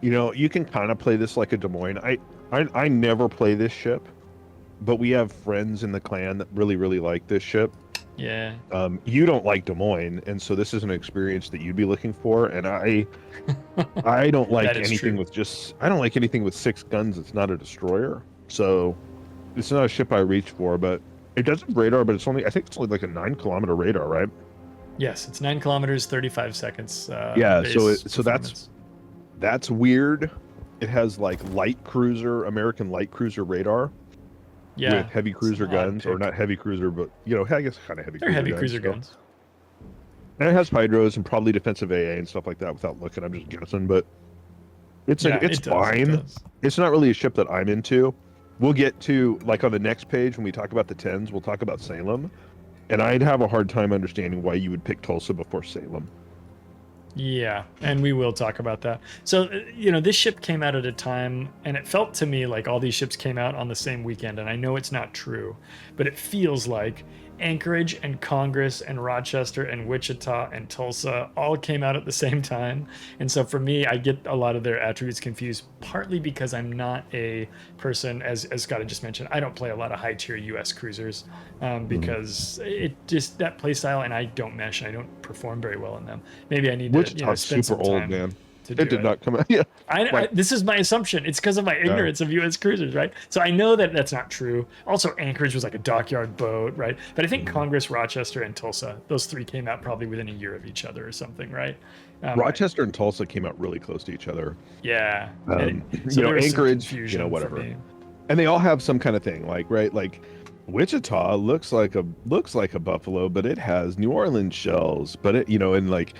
You can kind of play this like a Des Moines. I never play this ship, but we have friends in the clan that really, really like this ship. Yeah. You don't like Des Moines, and so this is an experience that you'd be looking for. And I don't like anything I don't like anything with 6 guns. It's not a destroyer, so it's not a ship I reach for. But it does have radar, but I think it's only like a 9-kilometer radar, right? Yes, it's 9 kilometers, 35 seconds. Yeah, so that's weird. It has like American light cruiser radar. Yeah, with heavy cruiser guns, or not heavy cruiser, but I guess kind of heavy. They're heavy cruiser guns. And it has hydros and probably defensive AA and stuff like that. Without looking, I'm just guessing, but it's fine. It's not really a ship that I'm into. We'll get to, like, on the next page when we talk about the 10s, we'll talk about Salem, and I'd have a hard time understanding why you would pick Tulsa before Salem. Yeah, and we will talk about that. So, this ship came out at a time, and it felt to me like all these ships came out on the same weekend, and I know it's not true, but it feels like Anchorage and Congress and Rochester and Wichita and Tulsa all came out at the same time. And so for me, I get a lot of their attributes confused, partly because I'm not a person, as Scott just mentioned, I don't play a lot of high tier US cruisers because it just, that play style, and I don't mesh, and I don't perform very well in them. Maybe I need to spend super some old, time. man. It did not come out. Yeah, this is my assumption. It's because of my ignorance of U.S. cruisers, right? So I know that that's not true. Also, Anchorage was like a dockyard boat, right? But I think Congress, Rochester, and Tulsa, those three came out probably within a year of each other or something, right? Rochester and Tulsa came out really close to each other. Yeah. So Anchorage, whatever. And they all have some kind of thing, like Wichita looks like a buffalo, but it has New Orleans shells. But it, and like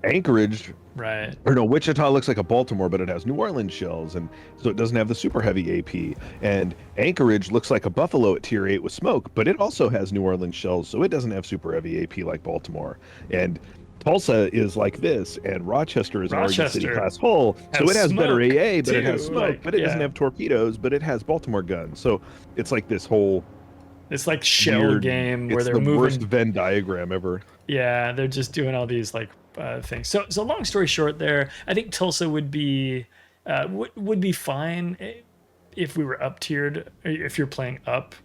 Anchorage, right? Or no, Wichita looks like a Baltimore, but it has New Orleans shells, and so it doesn't have the super heavy AP. And Anchorage looks like a Buffalo at tier 8 with smoke, but it also has New Orleans shells, so it doesn't have super heavy AP like Baltimore. And Tulsa is like this, and Rochester is an Oregon City class hull, so it has better AA, but it has smoke, but it doesn't have torpedoes, but it has Baltimore guns. So it's like this whole, it's like shell weird game where they're the moving. Worst Venn diagram ever. Yeah, they're just doing all these like things. So long story short, there, I think Tulsa would be fine if we were up tiered. If you're playing up,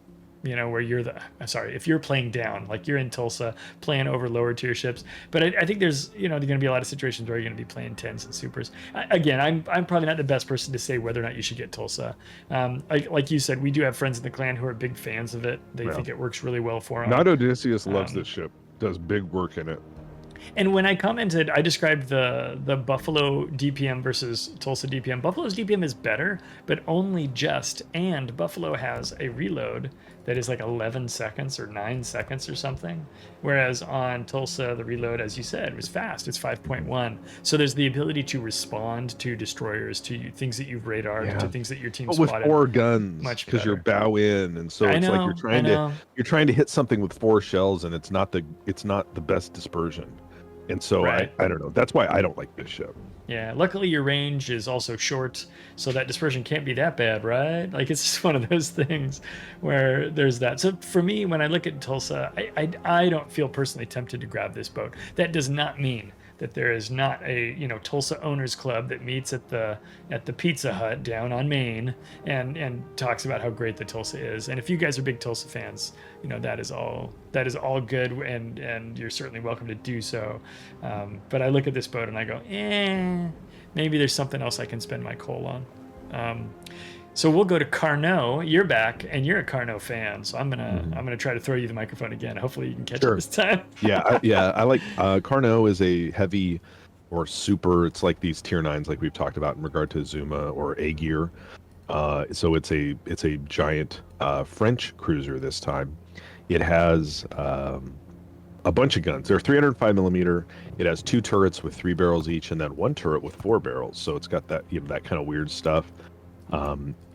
where you're if you're playing down, like you're in Tulsa playing over lower tier ships. But I think there's going to be a lot of situations where you're going to be playing 10s and supers. Again, I'm probably not the best person to say whether or not you should get Tulsa. Like you said, we do have friends in the clan who are big fans of it. They think it works really well for them. Not Odysseus loves this ship. Does big work in it. And when I commented, I described the Buffalo DPM versus Tulsa DPM. Buffalo's DPM is better, but only just. And Buffalo has a reload that is like 11 seconds or 9 seconds or something. Whereas on Tulsa, the reload, as you said, was fast. It's 5.1. So there's the ability to respond to destroyers, to things that you've radared, to things that your team spotted. With 4 guns, much because you're bow in, and so it's like you're trying to hit something with 4 shells, and it's not the best dispersion. And so I don't know. That's why I don't like this ship. Yeah, luckily your range is also short, so that dispersion can't be that bad, right? Like, it's just one of those things where there's that. So for me, when I look at Tulsa, I don't feel personally tempted to grab this boat. That does not mean that there is not a Tulsa Owners Club that meets at the Pizza Hut down on Main and talks about how great the Tulsa is. And if you guys are big Tulsa fans, that is all good, and you're certainly welcome to do so. But I look at this boat and I go, maybe there's something else I can spend my coal on. So we'll go to Carnot. You're back, and you're a Carnot fan. So I'm gonna try to throw you the microphone again. Hopefully you can catch it this time. I like Carnot is a heavy or super. It's like these tier 9s, like we've talked about in regard to Azuma or Agir. So it's a giant French cruiser this time. It has a bunch of guns. They're 305 millimeter. It has 2 turrets with 3 barrels each, and then 1 turret with 4 barrels. So it's got that that kind of weird stuff.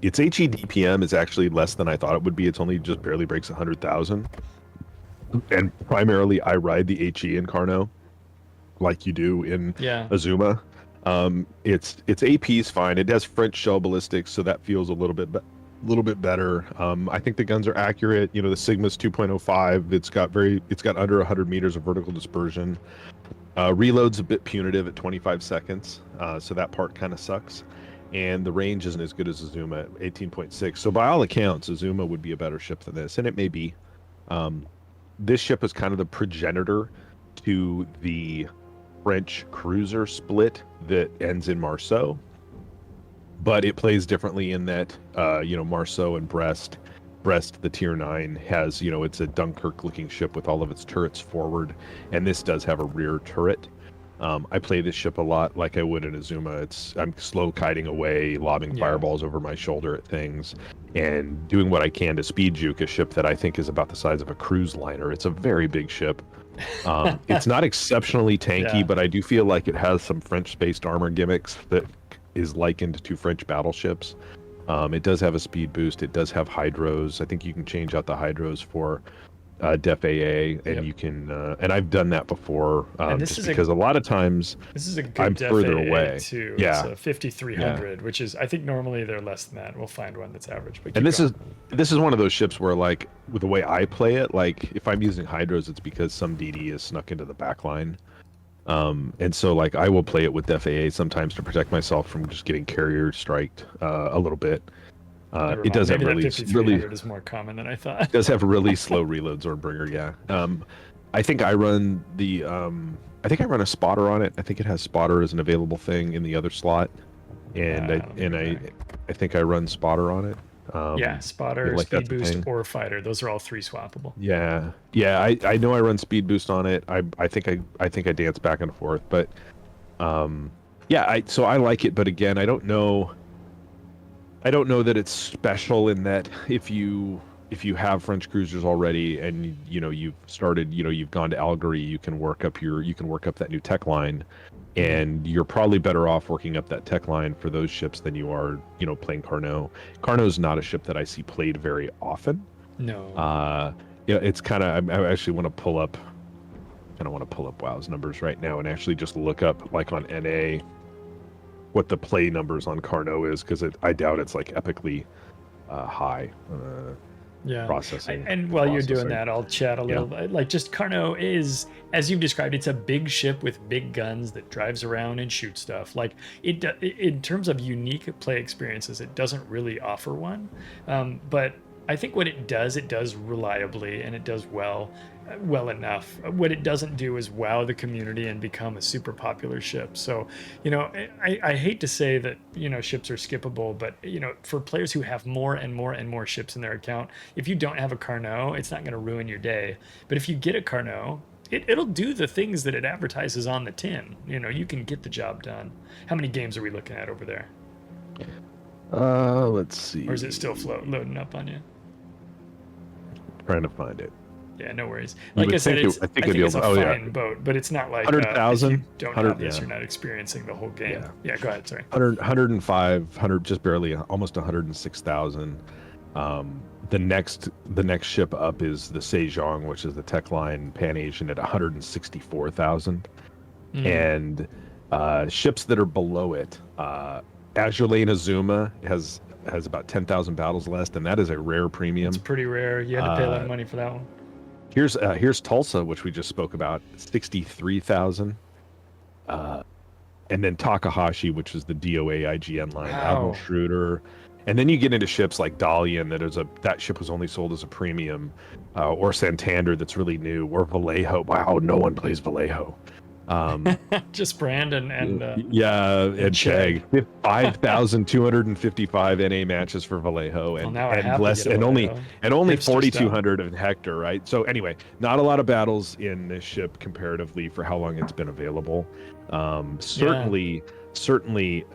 Its HE DPM is actually less than I thought it would be. It's only just barely breaks 100,000. And primarily, I ride the HE in Carnot, like you do in Azuma. Its AP is fine. It has French shell ballistics, so that feels a little bit better. I think the guns are accurate. The Sigma's 2.05. It's got under 100 meters of vertical dispersion. Reload's a bit punitive at 25 seconds, so that part kind of sucks. And the range isn't as good as Azuma at 18.6. So by all accounts, Azuma would be a better ship than this, and it may be. This ship is kind of the progenitor to the French cruiser split that ends in Marceau. But it plays differently in that, Marceau and Brest, the tier 9, has, it's a Dunkirk-looking ship with all of its turrets forward, and this does have a rear turret. I play this ship a lot like I would in Azuma. I'm slow kiting away, lobbing fireballs over my shoulder at things, and doing what I can to speed juke a ship that I think is about the size of a cruise liner. It's a very big ship. It's not exceptionally tanky, but I do feel like it has some French-based armor gimmicks that is likened to French battleships. It does have a speed boost. It does have hydros. I think you can change out the hydros for Def AA, and Yep. you can. And I've done that before, And this just is because a lot of times this is a good I'm def further AA away. too. Yeah. It's a 5300, which is, I think normally they're less than that. We'll find one that's average. But And keep going. this is one of those ships where, like, with the way I play it, like if I'm using hydros, it's because some DD is snuck into the back line. And so, like, I will play it with FAA sometimes to protect myself from just getting carrier striked a little bit. Never It mind. does have Maybe that really 5300 is more common than I thought. does have really slow reloads, Zornbringer. Yeah. I think I run the I think I run a spotter on it. I think it has spotter as an available thing in the other slot, and I think I run spotter on it. Yeah, spotter, like speed that's a boost, thing. or fighter. Those are all 3 swappable. Yeah, I know I run speed boost on it. I think I dance back and forth, but yeah, so I like it. But again, I don't know that it's special in that if you have French cruisers already and you've started, you've gone to Algerie, you can work up that new tech line, and you're probably better off working up that tech line for those ships than you are playing Carnot. Carnot's not a ship that I see played very often. No. Yeah, it's kind of, I actually want to pull up WoW's numbers right now and actually just look up, like, on NA what the play numbers on Carnot is, because I doubt it's like epically high. Yeah. Processing. And while you're doing that, I'll chat a little bit. Like, just Carnot is, as you've described, it's a big ship with big guns that drives around and shoots stuff. Like, in terms of unique play experiences, it doesn't really offer one. But I think what it does reliably, and it does well enough. What it doesn't do is wow the community and become a super popular ship. So, I hate to say that, ships are skippable, but, for players who have more and more and more ships in their account, if you don't have a Carnot, it's not going to ruin your day. But if you get a Carnot, it'll do the things that it advertises on the tin. You can get the job done. How many games are we looking at over there? Let's see. Or is it still loading up on you? Trying to find it. Yeah, no worries. Like I said, I think it's a fine boat, but it's not like 100,000. If you don't have this, you're not experiencing the whole game. Yeah, go ahead. Sorry. 105, just barely, almost 106,000. The next ship up is the Sejong, which is the tech line Pan Asian at 164,000. And ships that are below it, Azure Lane Azuma has about 10,000 battles less, and that is a rare premium. It's pretty rare. You had to pay a lot of money for that one. Here's Tulsa, which we just spoke about, 63,000. And then Takahashi, which is the DOA IGN line, Admiral Schroeder. And then you get into ships like Dalian, that ship was only sold as a premium, or Santander, that's really new, or Vallejo. Wow, no one plays Vallejo. Just Brandon and Chag. 5,255 NA matches for Vallejo, and only 4,200 of Hector, right? So anyway, not a lot of battles in this ship comparatively for how long it's been available. Certainly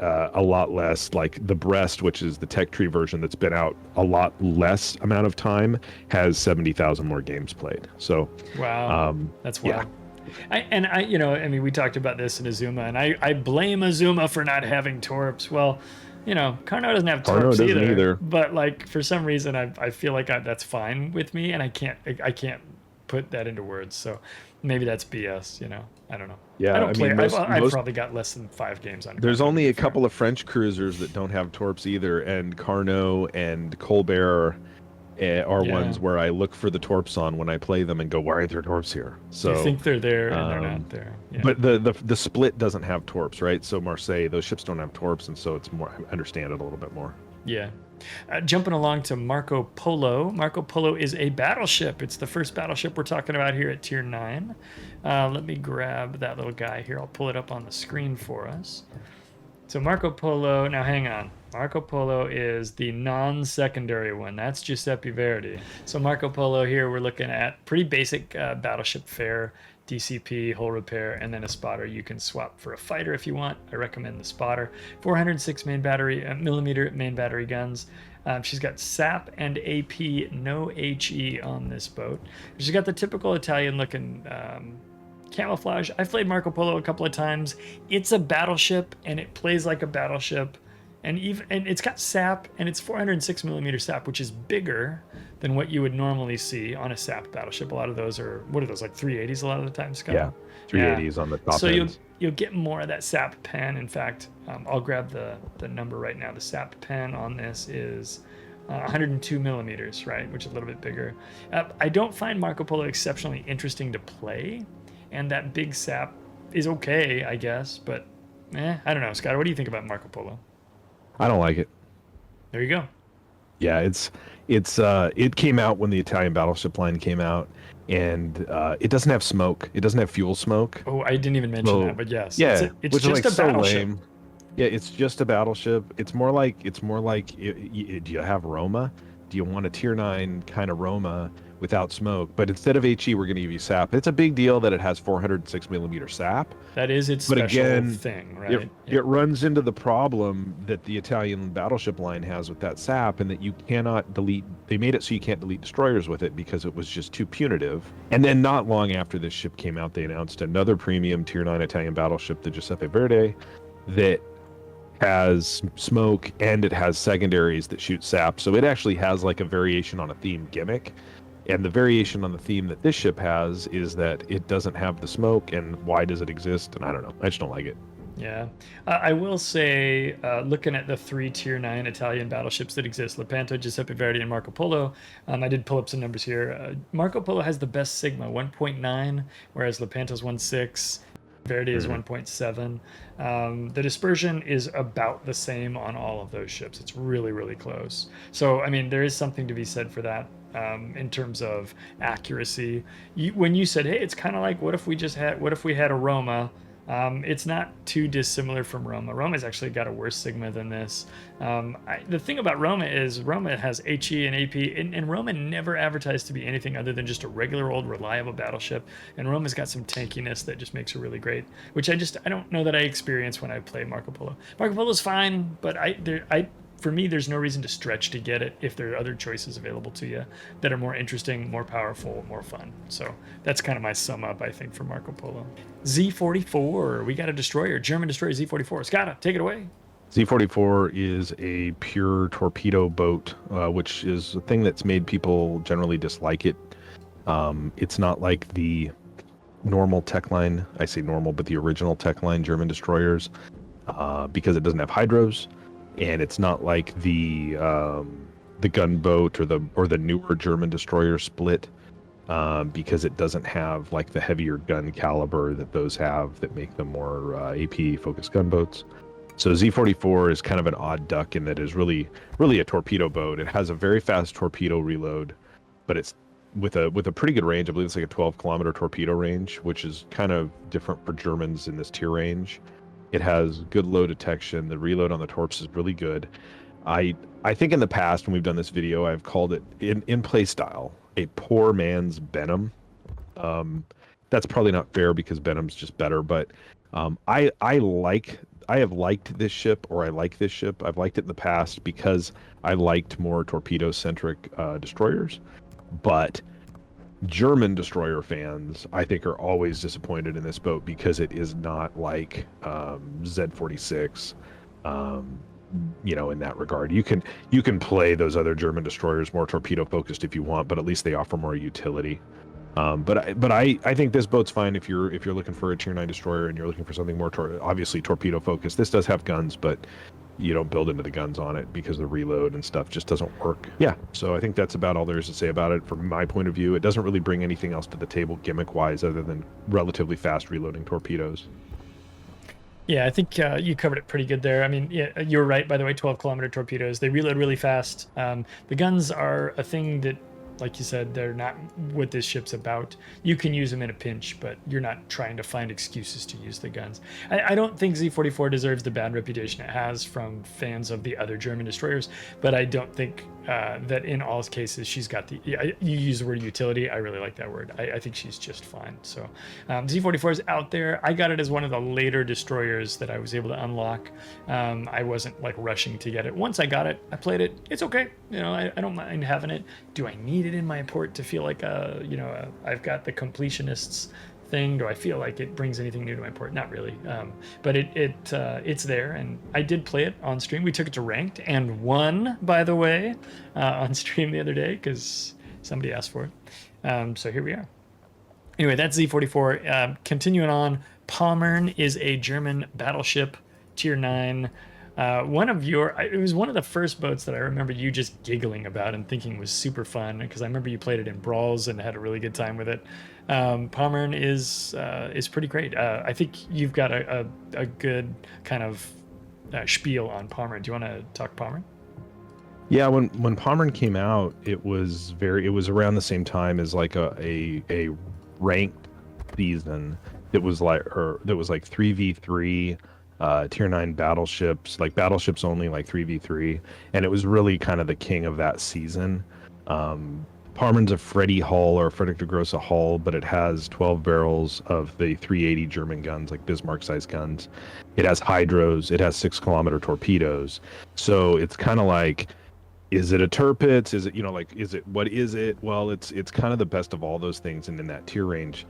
a lot less. Like the Brest, which is the tech tree version that's been out a lot less amount of time, has 70,000 more games played. So wow, that's wild. We talked about this in Azuma, and I blame Azuma for not having torps. Well, Carnot doesn't have torps either. But, like, for some reason, I feel like that's fine with me, and I can't put that into words. So maybe that's BS. I don't know. Yeah, I don't play. I've probably got less than 5 games on. There's only a couple of French cruisers that don't have torps either, and Carnot and Colbert are ones where I look for the torps on when I play them and go, why aren't there torps here? So you think they're there and they're not there. Yeah. But the split doesn't have torps, right? So Marseille, those ships don't have torps, and so it's more, I understand it a little bit more. Yeah. Jumping along to Marco Polo. Marco Polo is a battleship. It's the first battleship we're talking about here at Tier 9. Let me grab that little guy here. I'll pull it up on the screen for us. So Marco Polo, now hang on. Marco Polo is the non-secondary one. That's Giuseppe Verdi. So Marco Polo here, we're looking at pretty basic battleship fare, DCP, hull repair, and then a spotter. You can swap for a fighter if you want. I recommend the spotter. 406 millimeter main battery guns. She's got SAP and AP, no HE on this boat. She's got the typical Italian-looking camouflage. I've played Marco Polo a couple of times. It's a battleship, and it plays like a battleship. And it's got SAP, and it's 406 millimeter SAP, which is bigger than what you would normally see on a SAP battleship. A lot of those are, what are those, like 380s a lot of the time, Scott? Yeah, 380s on the top so ends. you'll get more of that SAP pen. In fact, I'll grab the number right now. The SAP pen on this is 102 millimeters, right, which is a little bit bigger. I don't find Marco Polo exceptionally interesting to play, and that big SAP is okay, I guess, but I don't know. Scott, what do you think about Marco Polo? I don't like it. There you go. Yeah, it came out when the Italian battleship line came out, and it doesn't have smoke. It doesn't have fuel smoke. Oh, I didn't even mention that, but yes. Yeah, it's which just is like a so battleship. lame. Yeah, it's just a battleship. It's more like do you have Roma? Do you want a tier 9 kind of Roma without smoke? But instead of HE, we're going to give you SAP. It's a big deal that it has 406 millimeter SAP. That is its But special again, thing, right? It runs into the problem that the Italian battleship line has with that SAP, and that you cannot delete. They made it so you can't delete destroyers with it because it was just too punitive. And then not long after this ship came out, they announced another premium tier 9 Italian battleship, the Giuseppe Verde, that has smoke and it has secondaries that shoot SAP. So it actually has like a variation on a theme gimmick. And the variation on the theme that this ship has is that it doesn't have the smoke. And why does it exist? And I don't know. I just don't like it. Yeah. I will say, looking at the 3 tier 9 Italian battleships that exist, Lepanto, Giuseppe Verdi, and Marco Polo, I did pull up some numbers here. Marco Polo has the best Sigma, 1.9, whereas Lepanto's 1.6. Verdi is 1.7. The dispersion is about the same on all of those ships. It's really, really close. So, I mean, there is something to be said for that in terms of accuracy. When you said, hey, it's kind of like, what if we had a Roma? It's not too dissimilar from Roma. Roma's actually got a worse Sigma than this. The thing about Roma is Roma has HE and AP, and Roma never advertised to be anything other than just a regular old reliable battleship. And Roma's got some tankiness that just makes her really great, which I don't know that I experience when I play Marco Polo. Marco Polo's fine, but for me, there's no reason to stretch to get it if there are other choices available to you that are more interesting, more powerful, more fun. So that's kind of my sum up, I think, for Marco Polo. Z44, we got a destroyer, German destroyer Z44. Skada, take it away. Z44 is a pure torpedo boat, which is a thing that's made people generally dislike it. It's not like the normal tech line. I say normal, but the original tech line German destroyers, because it doesn't have hydros. And it's not like the gunboat or the newer German destroyer split, because it doesn't have like the heavier gun caliber that those have that make them more AP focused gunboats. So Z44 is kind of an odd duck in that it is really a torpedo boat. It has a very fast torpedo reload, but it's with a pretty good range. I believe it's like a 12-kilometer torpedo range, which is kind of different for Germans in this tier range. It has good low detection. The reload on the torps is really good. I think in the past when we've done this video, I've called it in play style a poor man's Benham. That's probably not fair because Benham's just better, but I have liked this ship, or I like this ship. I've liked it in the past because I liked more torpedo-centric destroyers, but German destroyer fans, I think, are always disappointed in this boat because it is not like Z46, in that regard. You can play those other German destroyers more torpedo focused if you want, but at least they offer more utility. But I think this boat's fine if you're looking for a tier 9 destroyer and you're looking for something more obviously torpedo focused. This does have guns, but you don't build into the guns on it because the reload and stuff just doesn't work. Yeah, so I think that's about all there is to say about it from my point of view. It doesn't really bring anything else to the table gimmick-wise other than relatively fast reloading torpedoes. Yeah, I think you covered it pretty good there. I mean, yeah, you're right, by the way, 12-kilometer torpedoes. They reload really fast. The guns are a thing that, like you said, they're not what this ship's about. You can use them in a pinch, but you're not trying to find excuses to use the guns. I don't think Z44 deserves the bad reputation it has from fans of the other German destroyers, but I don't think that in all cases she's got the... You use the word utility. I really like that word. I think she's just fine. So Z44 is out there. I got it as one of the later destroyers that I was able to unlock. I wasn't like rushing to get it. Once I got it, I played it. It's okay. I don't mind having it. Do I need it in my port to feel like I've got the completionist's thing? Do I feel like it brings anything new to my port? Not really. But it's there, and I did play it on stream. We took it to ranked and won, by the way, on stream the other day because somebody asked for it. So here we are. Anyway, that's Z44. Continuing on, Pommern is a German battleship, tier 9. It was one of the first boats that I remember you just giggling about and thinking was super fun, because I remember you played it in brawls and had a really good time with it. Pommern is pretty great. I think you've got a good kind of spiel on Pommern. Do you want to talk Pommern? Yeah, when Pommern came out, it was around the same time as like a ranked season. That was like 3v3 tier 9 battleships, like battleships only, like 3v3, and it was really kind of the king of that season. Pommern's a Freddy hull, or Frederick de Grosse hull, but it has 12 barrels of the 380 German guns, like Bismarck sized guns. It has hydros, it has 6-kilometer torpedoes. So it's kind of like, is it a Tirpitz? Is it, what is it? Well, it's kind of the best of all those things, and in that tier range,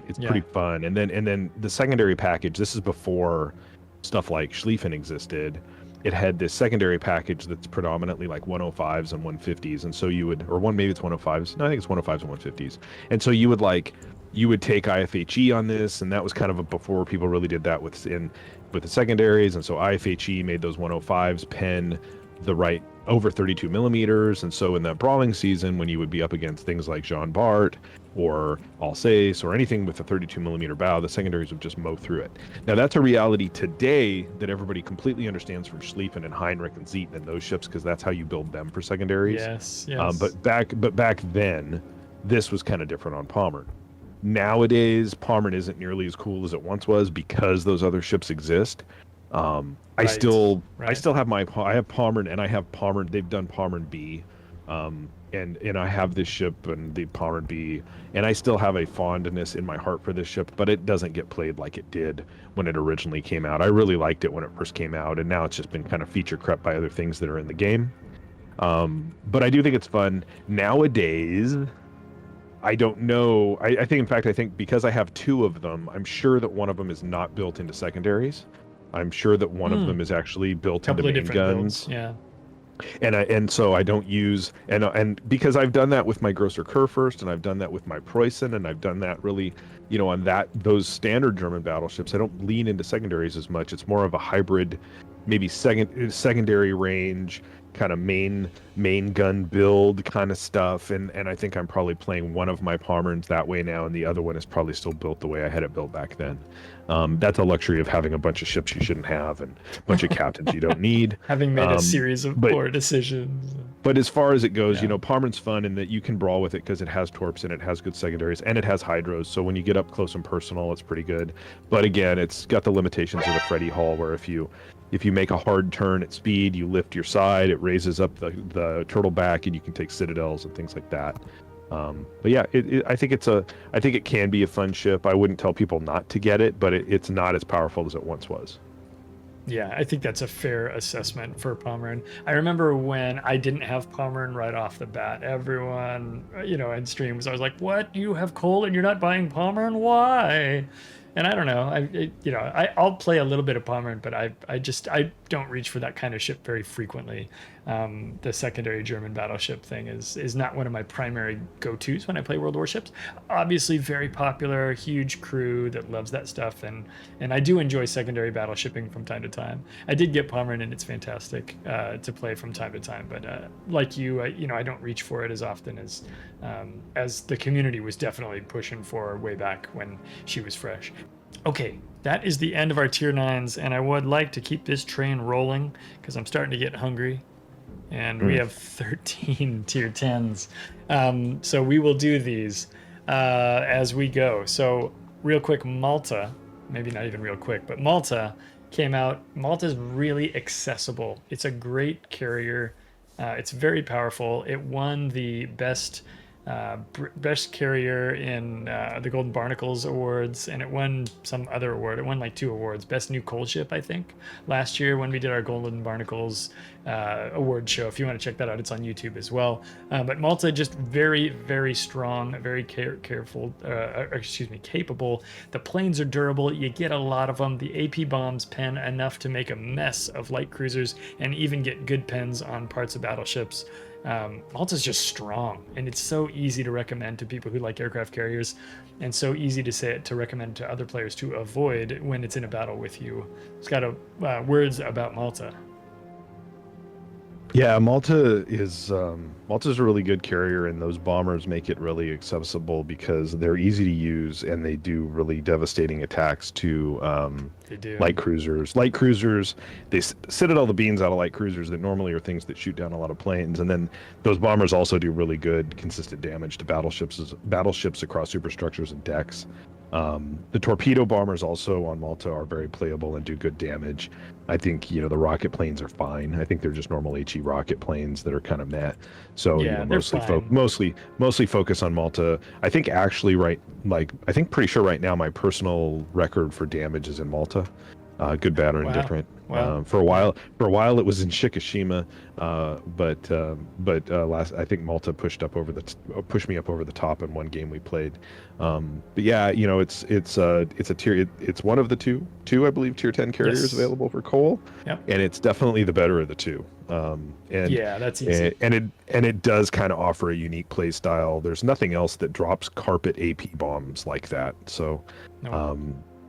it's pretty fun. And then the secondary package, this is before stuff like Schlieffen existed. It had this secondary package that's predominantly like 105s and 150s, and so you would, or maybe it's 105s. No, I think it's 105s and 150s. And so you would take IFHE on this, and that was kind of before people really did that with the secondaries. And so IFHE made those 105s pen the right over 32 millimeters, and so in that brawling season, when you would be up against things like Jean Bart or Alsace or anything with a 32 millimeter bow, the secondaries would just mow through it. Now that's a reality today that everybody completely understands from Schlieffen and Heinrich and Zieten and those ships, because that's how you build them for secondaries. Yes. But back then, this was kind of different on Pommern. Nowadays, Pommern isn't nearly as cool as it once was because those other ships exist. I still have I have Pommern, and I have Pommern. They've done Pommern B, and I have this ship and the Pommern B, and I still have a fondness in my heart for this ship, but it doesn't get played like it did when it originally came out. I really liked it when it first came out, and now it's just been kind of feature crept by other things that are in the game. But I do think it's fun nowadays. I don't know. I think because I have two of them, I'm sure that one of them is not built into secondaries. I'm sure that one of them is actually built into main guns. Builds. Yeah. And so I don't use, and because I've done that with my Grosser Kurfürst, and I've done that with my Preußen, and I've done that really, on those standard German battleships, I don't lean into secondaries as much. It's more of a hybrid, maybe secondary range, kind of main gun build kind of stuff, and I think I'm probably playing one of my Pommerns that way now, and the other one is probably still built the way I had it built back then. That's a luxury of having a bunch of ships you shouldn't have and a bunch of captains you don't need. Having made a series of poor decisions. But as far as it goes, Pommern's fun in that you can brawl with it because it has torps and it has good secondaries and it has hydros. So when you get up close and personal, it's pretty good. But again, it's got the limitations of the Freddy hull, where if you make a hard turn at speed, you lift your side, it raises up the turtle back, and you can take citadels and things like that. But yeah, I think it can be a fun ship. I wouldn't tell people not to get it, but it's not as powerful as it once was. Yeah, I think that's a fair assessment for Pommern. I remember when I didn't have Pommern right off the bat, everyone, in streams, I was like, "What? You have coal and you're not buying Pommern? Why?" And I don't know. I'll play a little bit of Pommern, but I don't reach for that kind of ship very frequently. The secondary German battleship thing is not one of my primary go-tos when I play World of Warships. Obviously, very popular, huge crew that loves that stuff, and I do enjoy secondary battleshipping from time to time. I did get Pommern, and it's fantastic to play from time to time. But like you, I don't reach for it as often as the community was definitely pushing for way back when she was fresh. Okay, that is the end of our tier 9s, and I would like to keep this train rolling because I'm starting to get hungry. And we have 13 tier 10s. So we will do these as we go. So real quick, Malta, maybe not even real quick, but Malta came out. Malta's really accessible. It's a great carrier. It's very powerful. It won the best best carrier in the Golden Barnacles Awards, and it won some other award. It won like 2 awards. Best new coal ship, I think, last year when we did our Golden Barnacles award show. If you want to check that out, it's on YouTube as well. But Malta just very, very strong, very capable. The planes are durable. You get a lot of them. The AP bombs pen enough to make a mess of light cruisers and even get good pens on parts of battleships. Malta's just strong, and it's so easy to recommend to people who like aircraft carriers, and so easy to recommend to other players to avoid when it's in a battle with you. It's got words about Malta. Yeah, Malta's a really good carrier, and those bombers make it really accessible because they're easy to use and they do really devastating attacks to light cruisers. Light cruisers, they citadel the beans out of light cruisers that normally are things that shoot down a lot of planes, and then those bombers also do really good, consistent damage to battleships across superstructures and decks. The torpedo bombers also on Malta are very playable and do good damage. I think, the rocket planes are fine. I think they're just normal HE rocket planes that are kind of meh. So mostly focus on Malta. I think actually pretty sure right now my personal record for damage is in Malta. Good, bad, or indifferent. Wow. For a while it was in Shikishima, but I think Malta pushed me up over the top in one game we played. But yeah, it's one of the two I believe tier 10 carriers available for coal. Yep. And it's definitely the better of the two. And yeah, that's easy. And it does kind of offer a unique play style. There's nothing else that drops carpet AP bombs like that. So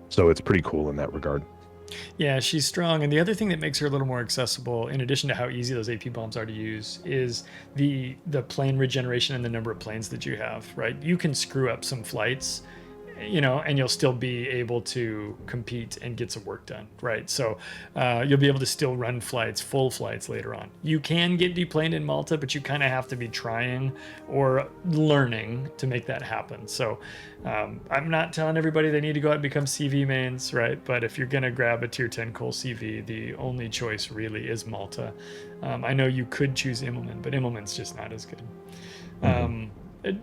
so it's pretty cool in that regard. Yeah, she's strong. And the other thing that makes her a little more accessible, in addition to how easy those AP bombs are to use, is the plane regeneration and the number of planes that you have, right? You can screw up some flights, and you'll still be able to compete and get some work done, right? So you'll be able to still run full flights later on. You can get deplaned in Malta, but you kind of have to be trying or learning to make that happen. So I'm not telling everybody they need to go out and become CV mains, right? But if you're going to grab a tier 10 coal CV, the only choice really is Malta. I know you could choose Immelmann, but Immelmann's just not as good.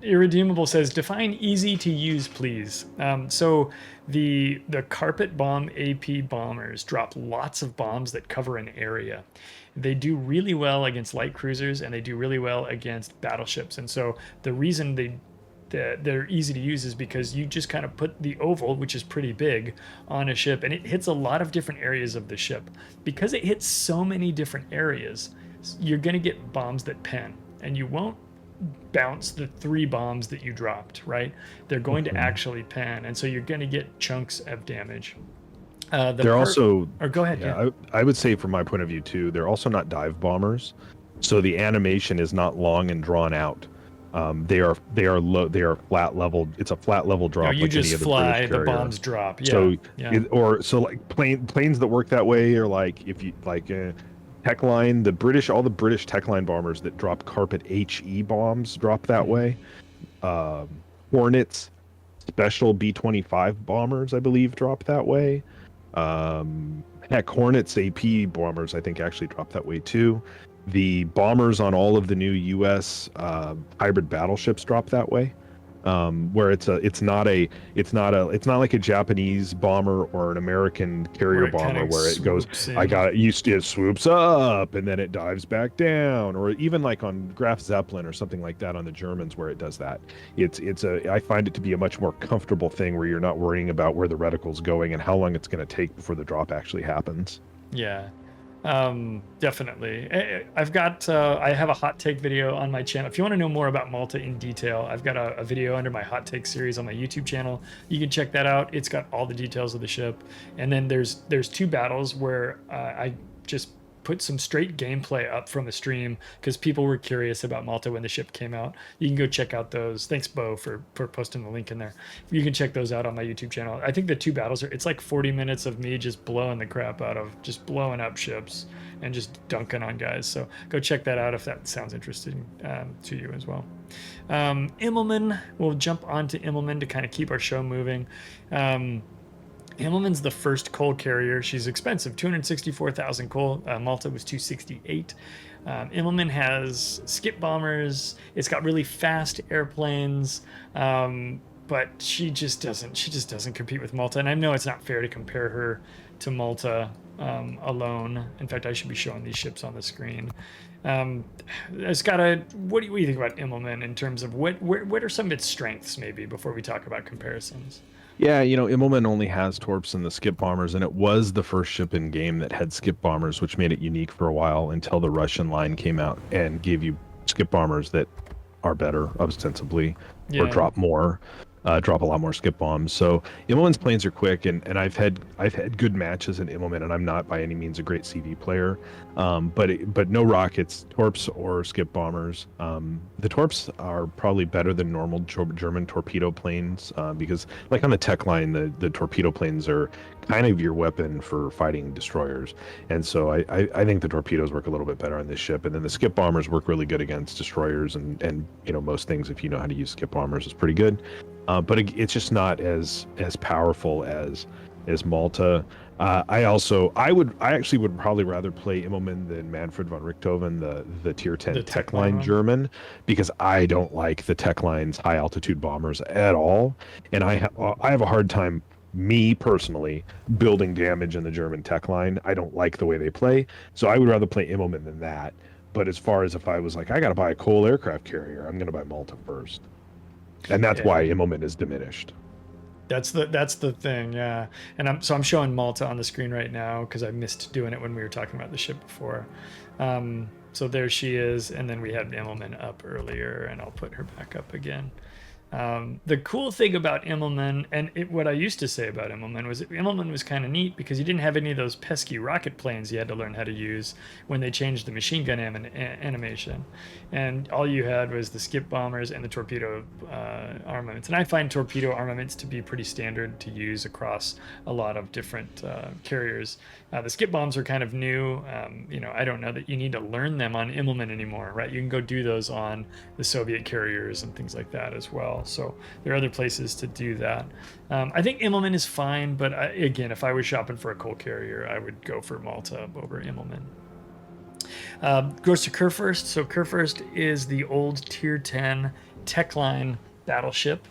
Irredeemable says, define easy to use, please. So the carpet bomb AP bombers drop lots of bombs that cover an area. They do really well against light cruisers, and they do really well against battleships. And so the reason they're easy to use is because you just kind of put the oval, which is pretty big, on a ship, and it hits a lot of different areas of the ship. Because it hits so many different areas, you're going to get bombs that pen, and you won't bounce the 3 bombs that you dropped, right? They're going to actually pen, and so you're going to get chunks of damage. Go ahead. Yeah, I would say from my point of view too, they're also not dive bombers, so the animation is not long and drawn out. They are low. They are flat level. It's a flat level drop. No, you like just any other fly. British The carrier. bombs drop. Yeah. So like planes that work that way, or like if you like. Techline, all the British Techline bombers that drop carpet HE bombs drop that way. Hornets, special B-25 bombers, I believe, drop that way. Heck, Hornets AP bombers, I think, actually drop that way too. The bombers on all of the new U.S. Hybrid battleships drop that way. Where it's not like a Japanese bomber or an American carrier bomber where it goes, it swoops up and then it dives back down, or even like on Graf Zeppelin or something like that on the Germans where it does that. I find it to be a much more comfortable thing where you're not worrying about where the reticle's going and how long it's going to take before the drop actually happens. Yeah. Definitely. I have a hot take video on my channel. If you want to know more about Malta in detail, I've got a video under my hot take series on my YouTube channel. You can check that out. It's got all the details of the ship. And then there's 2 battles where I just put some straight gameplay up from the stream because people were curious about Malta when the ship came out. You can go check out those. Thanks, Bo, for posting the link in there. You can check those out on my YouTube channel. I think the 2 battles it's like 40 minutes of me just blowing the crap out of, just blowing up ships and just dunking on guys. So go check that out if that sounds interesting to you as well. Immelmann, we'll jump on to Immelmann to kind of keep our show moving. Immelmann's the first coal carrier. She's expensive, 264,000 coal. Malta was 268. Immelmann has skip bombers. It's got really fast airplanes, but she just doesn't compete with Malta. And I know it's not fair to compare her to Malta alone. In fact, I should be showing these ships on the screen. Skada, what do you think about Immelmann in terms of what are some of its strengths, maybe, before we talk about comparisons? Yeah, Immelmann only has torps and the skip bombers, and it was the first ship in game that had skip bombers, which made it unique for a while until the Russian line came out and gave you skip bombers that are better, ostensibly, or drop a lot more skip bombs. So Immelmann's planes are quick, and I've had good matches in Immelmann, and I'm not by any means a great CV player, but no rockets, torps or skip bombers. The torps are probably better than normal German torpedo planes, because like on the tech line, the torpedo planes are kind of your weapon for fighting destroyers, and so I think the torpedoes work a little bit better on this ship, and then the skip bombers work really good against destroyers, and most things, if you know how to use skip bombers, is pretty good. But it's just not as powerful as Malta. I actually would probably rather play Immelmann than Manfred von Richthofen, the Tier 10 tech line German, because I don't like the tech line's high altitude bombers at all, and I have a hard time, me personally, building damage in the German tech line. I don't like the way they play, so I would rather play Immelmann than that. But as far as if I was like, I got to buy a coal aircraft carrier, I'm going to buy Malta first. And that's why Immelmann is diminished. That's the thing, yeah. And I'm showing Malta on the screen right now because I missed doing it when we were talking about the ship before. So there she is, and then we had Immelmann up earlier, and I'll put her back up again. The cool thing about Immelmann, and what I used to say about Immelmann, was that Immelmann was kind of neat because you didn't have any of those pesky rocket planes you had to learn how to use when they changed the machine gun animation. And all you had was the skip bombers and the torpedo armaments. And I find torpedo armaments to be pretty standard to use across a lot of different carriers. The skip bombs are kind of new. I don't know that you need to learn them on Immelmann anymore, right? You can go do those on the Soviet carriers and things like that as well. So there are other places to do that. I think Immelmann is fine, but again, if I was shopping for a coal carrier, I would go for Malta over Immelmann. Goes to Kurfurst. So Kurfurst is the old Tier 10 tech line battleship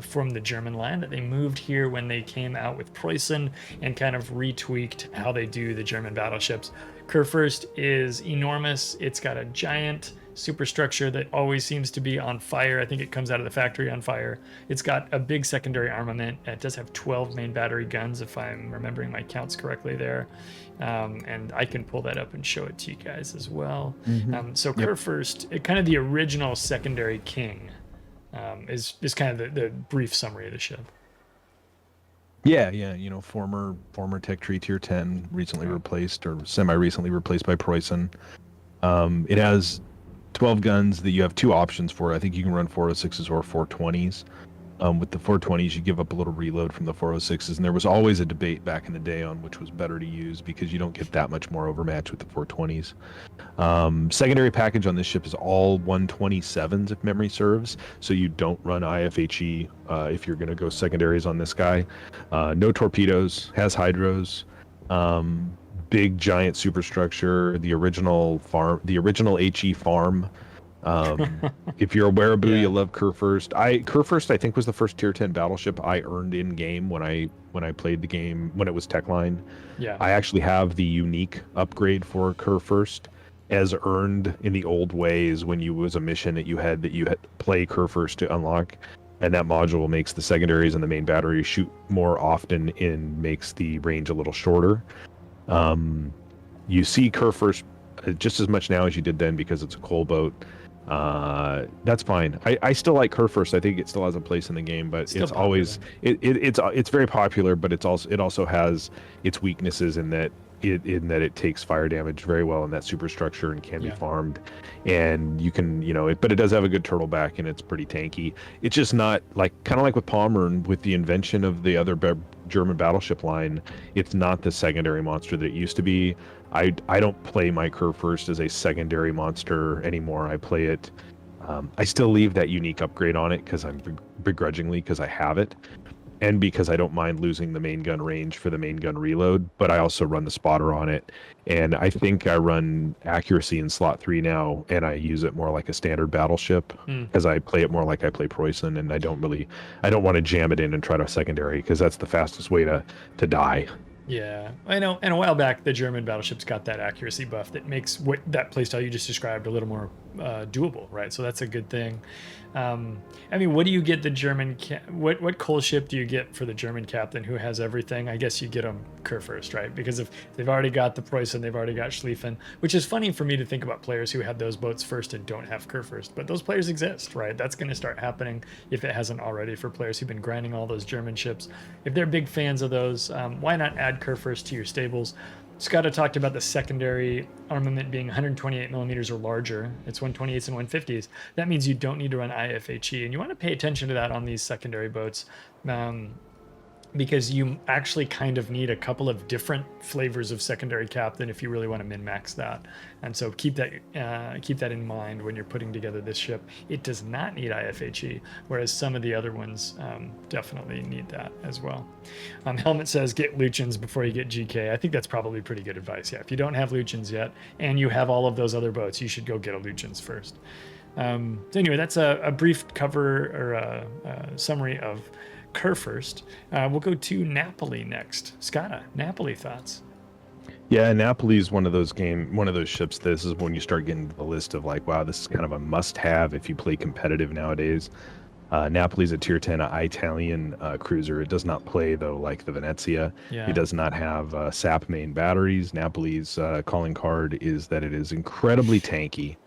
from the German line that they moved here when they came out with Preußen and kind of retweaked how they do the German battleships. Kurfürst is enormous. It's got a giant superstructure that always seems to be on fire. I think it comes out of the factory on fire. It's got a big secondary armament. It does have 12 main battery guns, if I'm remembering my counts correctly there. And I can pull that up and show it to you guys as well. So Kurfürst, kind of the original secondary king, is kind of the brief summary of the ship. Yeah, former Tech Tree Tier 10, recently replaced, or semi-recently replaced by Preußen. It has 12 guns that you have two options for. I think you can run 406s or 420s. With the 420s, you give up a little reload from the 406s, and there was always a debate back in the day on which was better to use because you don't get that much more overmatch with the 420s. Secondary package on this ship is all 127s, if memory serves, so you don't run IFHE if you're going to go secondaries on this guy. No torpedoes, has hydros, big giant superstructure, the original HE farm. If you're a wereaboo, you love Kurfürst. Kurfürst, I think, was the first Tier 10 battleship I earned in game when I played the game when it was Techline. Yeah. I actually have the unique upgrade for Kurfürst as earned in the old ways when you was a mission that you had to play Kurfürst to unlock, and that module makes the secondaries and the main battery shoot more often and makes the range a little shorter. You see Kurfürst just as much now as you did then because it's a coal boat. That's fine. I still like Kurfürst. I think it still has a place in the game, but it's always it's very popular, but it also has its weaknesses in that it takes fire damage very well in that superstructure and can be farmed, and you can but it does have a good turtle back and it's pretty tanky. It's just not kind of like with Pommern, with the invention of the other German battleship line, it's not the secondary monster that it used to be. I don't play my Kurfürst as a secondary monster anymore. I play it. I still leave that unique upgrade on it because I'm begrudgingly, because I have it. and because I don't mind losing the main gun range for the main gun reload, but I also run the spotter on it. And I think I run accuracy in slot 3 now, and I use it more like a standard battleship because I play it more like I play Preußen, and I don't want to jam it in and try to secondary because that's the fastest way to die. Yeah, I know. And a while back, the German battleships got that accuracy buff that makes what that playstyle you just described a little more doable, right? So that's a good thing. I mean, what do you get the German? What coal ship do you get for the German captain who has everything? I guess you get them Kurfürst, right? Because if they've already got the Preußen, they've already got Schlieffen, which is funny for me to think about players who have those boats first and don't have Kurfürst. But those players exist, right? That's going to start happening if it hasn't already for players who've been grinding all those German ships. If they're big fans of those, why not add Kurfürst to your stables? Skada talked about the secondary armament being 128 millimeters or larger. It's 128s and 150s. That means you don't need to run IFHE, and you want to pay attention to that on these secondary boats. Because you actually kind of need a couple of different flavors of secondary captain if you really want to min-max that. And so keep that in mind when you're putting together this ship. It does not need IFHE, whereas some of the other ones definitely need that as well. Helmet says get Luchins before you get GK. I think that's probably pretty good advice. Yeah, if you don't have Luchins yet and you have all of those other boats, you should go get a Luchins first. So anyway, that's a brief cover or a summary of Kurfürst. We'll go to Napoli next. Skada, Napoli thoughts? Yeah, Napoli is one of those ships. This is when you start getting to the list of like, wow, this is kind of a must-have if you play competitive nowadays. Napoli's a tier 10 Italian cruiser. It does not play though like the Venezia. Yeah. It does not have SAP main batteries. Napoli's calling card is that it is incredibly tanky.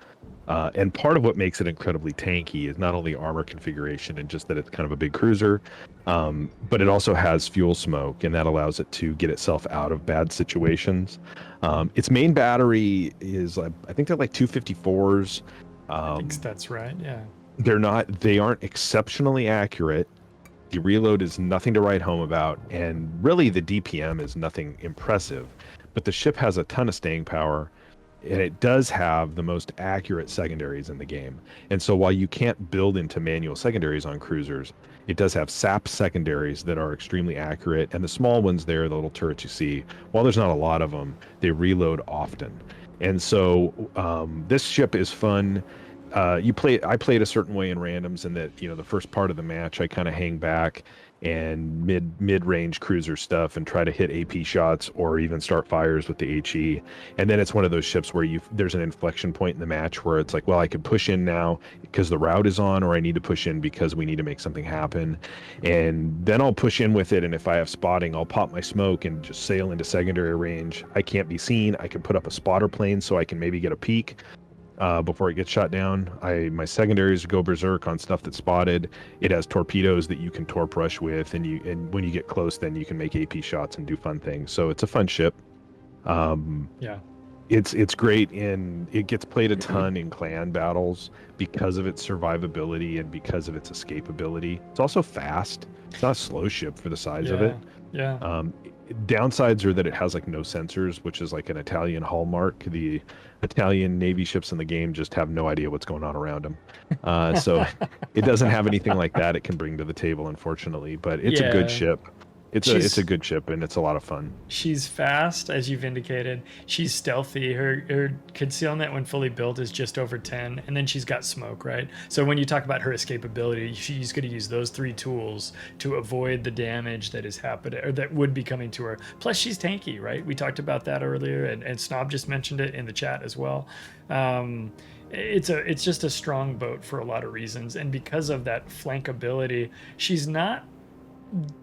And part of what makes it incredibly tanky is not only armor configuration and just that it's kind of a big cruiser, but it also has fuel smoke, and that allows it to get itself out of bad situations. Its main battery is, I think they're like 254s. I think that's right, yeah. They aren't exceptionally accurate. The reload is nothing to write home about, and really the DPM is nothing impressive, but the ship has a ton of staying power. And it does have the most accurate secondaries in the game. And so while you can't build into manual secondaries on cruisers, it does have SAP secondaries that are extremely accurate. And the small ones there, the little turrets you see, while there's not a lot of them, they reload often. And so this ship is fun. I play it a certain way in randoms, in that, the first part of the match, I kind of hang back and mid-range cruiser stuff and try to hit AP shots or even start fires with the HE. And then it's one of those ships where there's an inflection point in the match where it's like, well, I could push in now because the route is on, or I need to push in because we need to make something happen. And then I'll push in with it, and if I have spotting, I'll pop my smoke and just sail into secondary range. I can't be seen. I can put up a spotter plane so I can maybe get a peek before it gets shot down. My secondaries go berserk on stuff that's spotted. It has torpedoes that you can torp rush with, and when you get close, then you can make AP shots and do fun things. So it's a fun ship. Yeah, it's great it gets played a ton in clan battles because of its survivability and because of its escapability. It's also fast. It's not a slow ship for the size of it. Yeah. Downsides are that it has like no sensors, which is like an Italian hallmark. The Italian Navy ships in the game just have no idea what's going on around them. So it doesn't have anything like that it can bring to the table, unfortunately. But it's a good ship. It's a good ship, and it's a lot of fun. She's fast, as you've indicated. She's stealthy. Her concealment when fully built is just over 10, and then she's got smoke, right? So when you talk about her escapability, she's going to use those three tools to avoid the damage that is happening, or that would be coming to her. Plus, she's tanky, right? We talked about that earlier, and Snob just mentioned it in the chat as well. It's just a strong boat for a lot of reasons, and because of that flankability, she's not.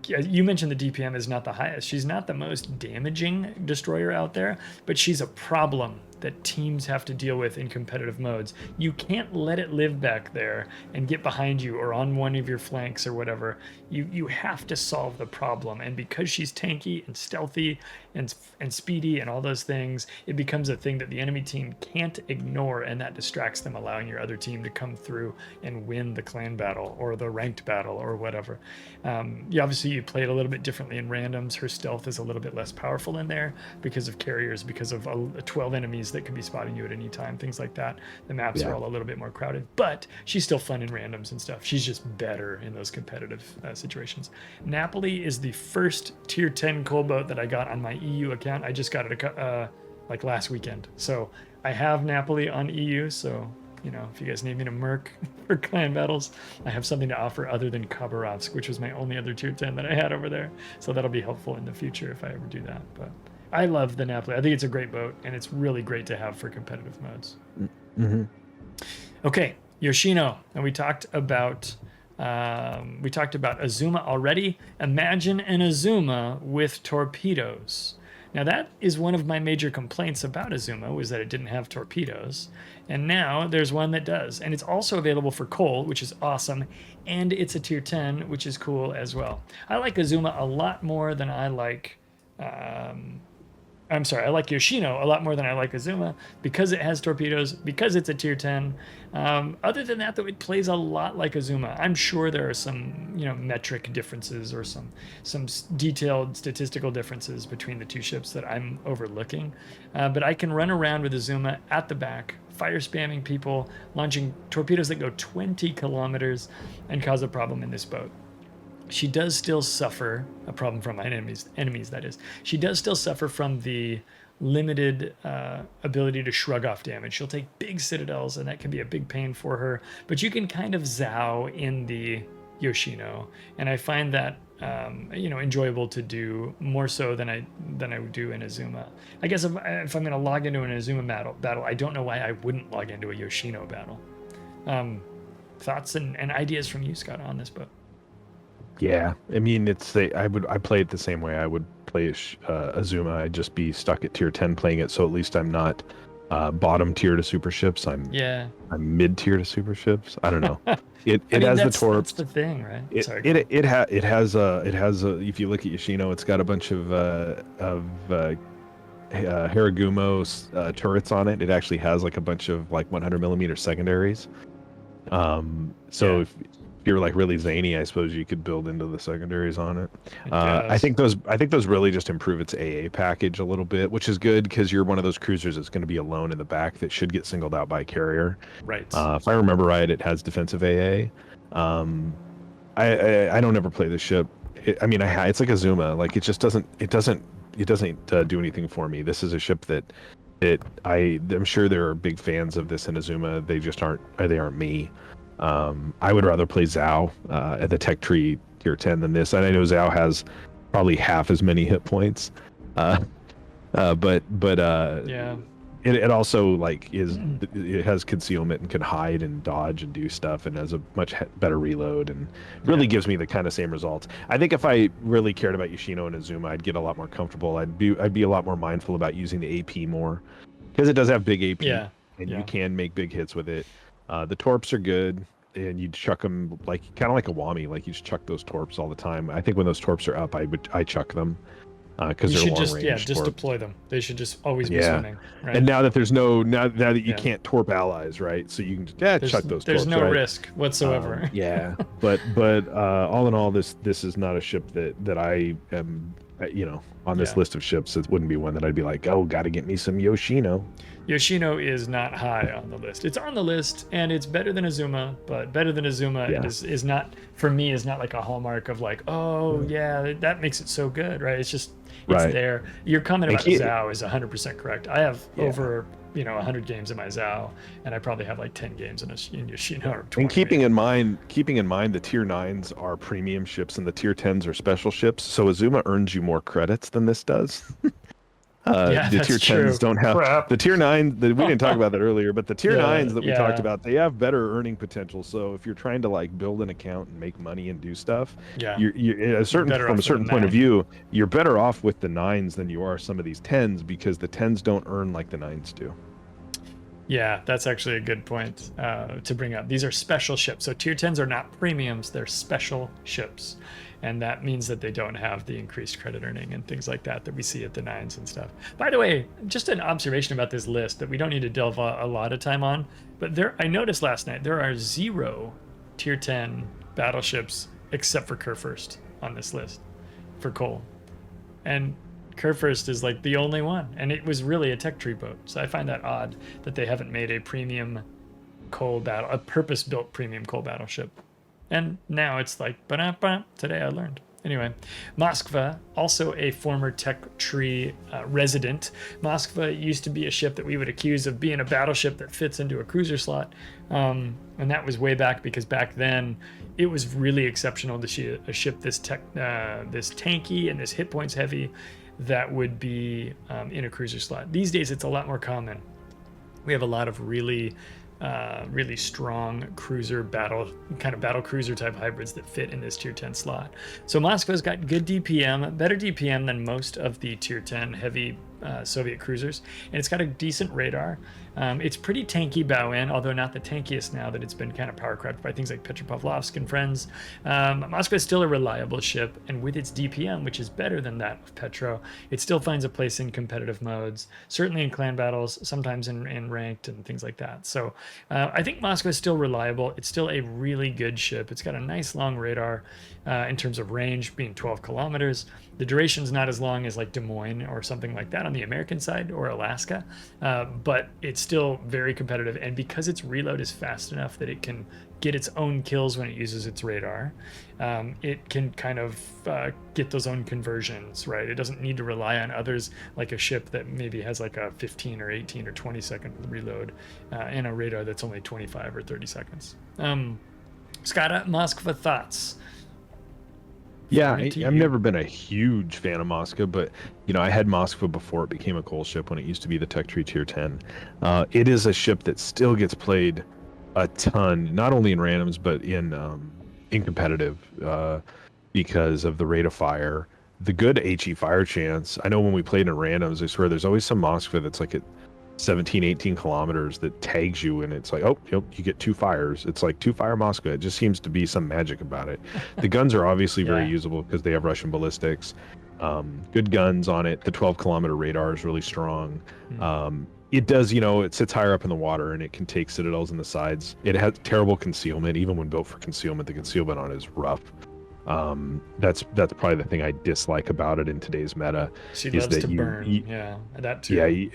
You mentioned the DPM is not the highest. She's not the most damaging destroyer out there, but she's a problem that teams have to deal with in competitive modes. You can't let it live back there and get behind you or on one of your flanks or whatever. You have to solve the problem. And because she's tanky and stealthy and speedy and all those things, it becomes a thing that the enemy team can't ignore, and that distracts them, allowing your other team to come through and win the clan battle or the ranked battle or whatever. Obviously you play it a little bit differently in randoms. Her stealth is a little bit less powerful in there because of carriers, because of 12 enemies enemies that could be spotting you at any time, things like that. The maps are all a little bit more crowded, but she's still fun in randoms and stuff. She's just better in those competitive situations. Napoli is the first tier 10 coal boat that I got on my EU account. I just got it like last weekend. So I have Napoli on EU, so if you guys need me to merc for clan battles, I have something to offer other than Khabarovsk, which was my only other tier 10 that I had over there. So that'll be helpful in the future if I ever do that. But I love the Napoli. I think it's a great boat, and it's really great to have for competitive modes. Mm-hmm. Okay, Yoshino, and we talked about Azuma already. Imagine an Azuma with torpedoes. Now that is one of my major complaints about Azuma, was that it didn't have torpedoes. And now there's one that does. And it's also available for coal, which is awesome. And it's a tier 10, which is cool as well. I like Azuma a lot more than I like... I like Yoshino a lot more than I like Azuma because it has torpedoes, because it's a tier 10. Other than that, though, it plays a lot like Azuma. I'm sure there are some, metric differences or some detailed statistical differences between the two ships that I'm overlooking. But I can run around with Azuma at the back, fire spamming people, launching torpedoes that go 20 kilometers and cause a problem in this boat. She does still suffer a problem from my enemies, that is. She does still suffer from the limited ability to shrug off damage. She'll take big citadels, and that can be a big pain for her. But you can kind of Zao in the Yoshino, and I find that enjoyable to do more so than I would do in Azuma. I guess if I'm going to log into an Azuma battle, I don't know why I wouldn't log into a Yoshino battle. Thoughts and ideas from you, Scott, on this boat? Yeah, I mean, I play it the same way I would play Azuma. I'd just be stuck at tier 10 playing it, so at least I'm not bottom tier to super ships. I'm mid tier to super ships. I don't know. It has the torps. That's the thing, right? It has if you look at Yoshino, it's got a bunch of Haragumo turrets on it. It actually has like a bunch of like 100mm secondaries. If you're like really zany, I suppose you could build into the secondaries on it. I think those really just improve its AA package a little bit, which is good because you're one of those cruisers that's going to be alone in the back that should get singled out by a carrier. Right. If I remember right, it has defensive AA. I don't ever play this ship. It's like Azuma. Like it doesn't do anything for me. This is a ship that I'm sure there are big fans of this in Azuma. They just aren't me. I would rather play Zao at the tech tree tier 10 than this. And I know Zao has probably half as many hit points. But it also like it has concealment and can hide and dodge and do stuff and has a much better reload and really gives me the kind of same results. I think if I really cared about Yoshino and Azuma, I'd get a lot more comfortable. I'd be a lot more mindful about using the AP more because it does have big AP and you can make big hits with it. The torps are good, and you chuck them kind of like Iwami. Like you just chuck those torps all the time. I think when those torps are up, I chuck them because they're long range. Just deploy them. They should just always be swimming. Right? And now that you can't torp allies, right? So you can just chuck those. There's torps, no right? risk whatsoever. But all in all, this is not a ship that I am. On this list of ships, it wouldn't be one that I'd be like, oh, got to get me some Yoshino. Yoshino is not high on the list. It's on the list, and it's better than Azuma, but better than Azuma is not, for me, is not like a hallmark of like, that makes it so good, right? It's just, it's there. Your comment about Zao is 100% correct. I have over 100 games in my Zao, and I probably have like 10 games in Yoshino. Or 20 and keeping in mind the tier 9s are premium ships and the tier 10s are special ships, so Azuma earns you more credits than this does. The tier 10s don't have the tier 9 we didn't talk about that earlier, but the tier 9s that we talked about, they have better earning potential. So if you're trying to like build an account and make money and do stuff, you're from a certain point of view, you're better off with the 9s than you are some of these 10s because the 10s don't earn like the 9s do. Yeah, that's actually a good point to bring up. These are special ships. So tier 10s are not premiums, they're special ships. And that means that they don't have the increased credit earning and things like that we see at the 9s and stuff. By the way, just an observation about this list that we don't need to delve a lot of time on, but I noticed last night there are 0 tier 10 battleships except for Kurfurst on this list for coal. And Kurfurst is like the only one, and it was really a tech tree boat. So I find that odd that they haven't made a purpose-built premium coal battleship. And now it's like, ba-da-ba, today I learned. Anyway, Moskva, also a former tech tree resident. Moskva used to be a ship that we would accuse of being a battleship that fits into a cruiser slot. And that was way back, because back then it was really exceptional to see a ship this tanky and this hit points heavy that would be in a cruiser slot. These days it's a lot more common. We have a lot of really strong cruiser battle cruiser type hybrids that fit in this tier 10 slot. So Moskva's got good DPM, better DPM than most of the tier 10 heavy Soviet cruisers, and it's got a decent radar. It's pretty tanky bow in, although not the tankiest now that it's been kind of power crept by things like Petropavlovsk and friends. Moskva is still a reliable ship, and with its DPM, which is better than that of Petro, it still finds a place in competitive modes, certainly in clan battles, sometimes in ranked and things like that. So I think Moskva is still reliable. It's still a really good ship. It's got a nice long radar in terms of range, being 12 kilometers. The duration's not as long as like Des Moines or something like that on the American side, or Alaska, but it's still very competitive. And because its reload is fast enough that it can get its own kills when it uses its radar, it can kind of get those own conversions, right? It doesn't need to rely on others like a ship that maybe has like a 15 or 18 or 20 second reload and a radar that's only 25 or 30 seconds. Skada, Moskva thoughts? Yeah, I've never been a huge fan of Moskva, but I had Moskva before it became a coal ship, when it used to be the Tech Tree Tier 10. It is a ship that still gets played a ton, not only in randoms but in competitive, because of the rate of fire, the good HE fire chance. I know when we played in randoms, I swear there's always some Moskva that's like at 17, 18 kilometers that tags you, and it's like, oh, you get 2 fires. It's like 2 fire Moskva. It just seems to be some magic about it. The guns are obviously very usable because they have Russian ballistics. Good guns on it. The 12-kilometer radar is really strong. It does, it sits higher up in the water, and it can take citadels in the sides. It has terrible concealment. Even when built for concealment, the concealment on it is rough. That's probably the thing I dislike about it in today's meta. She loves to burn. That too.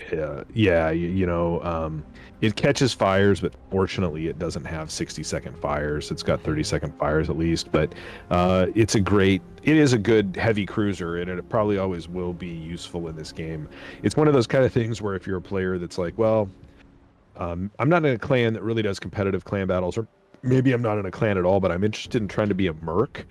It catches fires, but fortunately it doesn't have 60-second fires. It's got 30-second fires at least, but it is a good heavy cruiser, and it probably always will be useful in this game. It's one of those kind of things where if you're a player that's like, well, I'm not in a clan that really does competitive clan battles, or maybe I'm not in a clan at all, but I'm interested in trying to be a merc.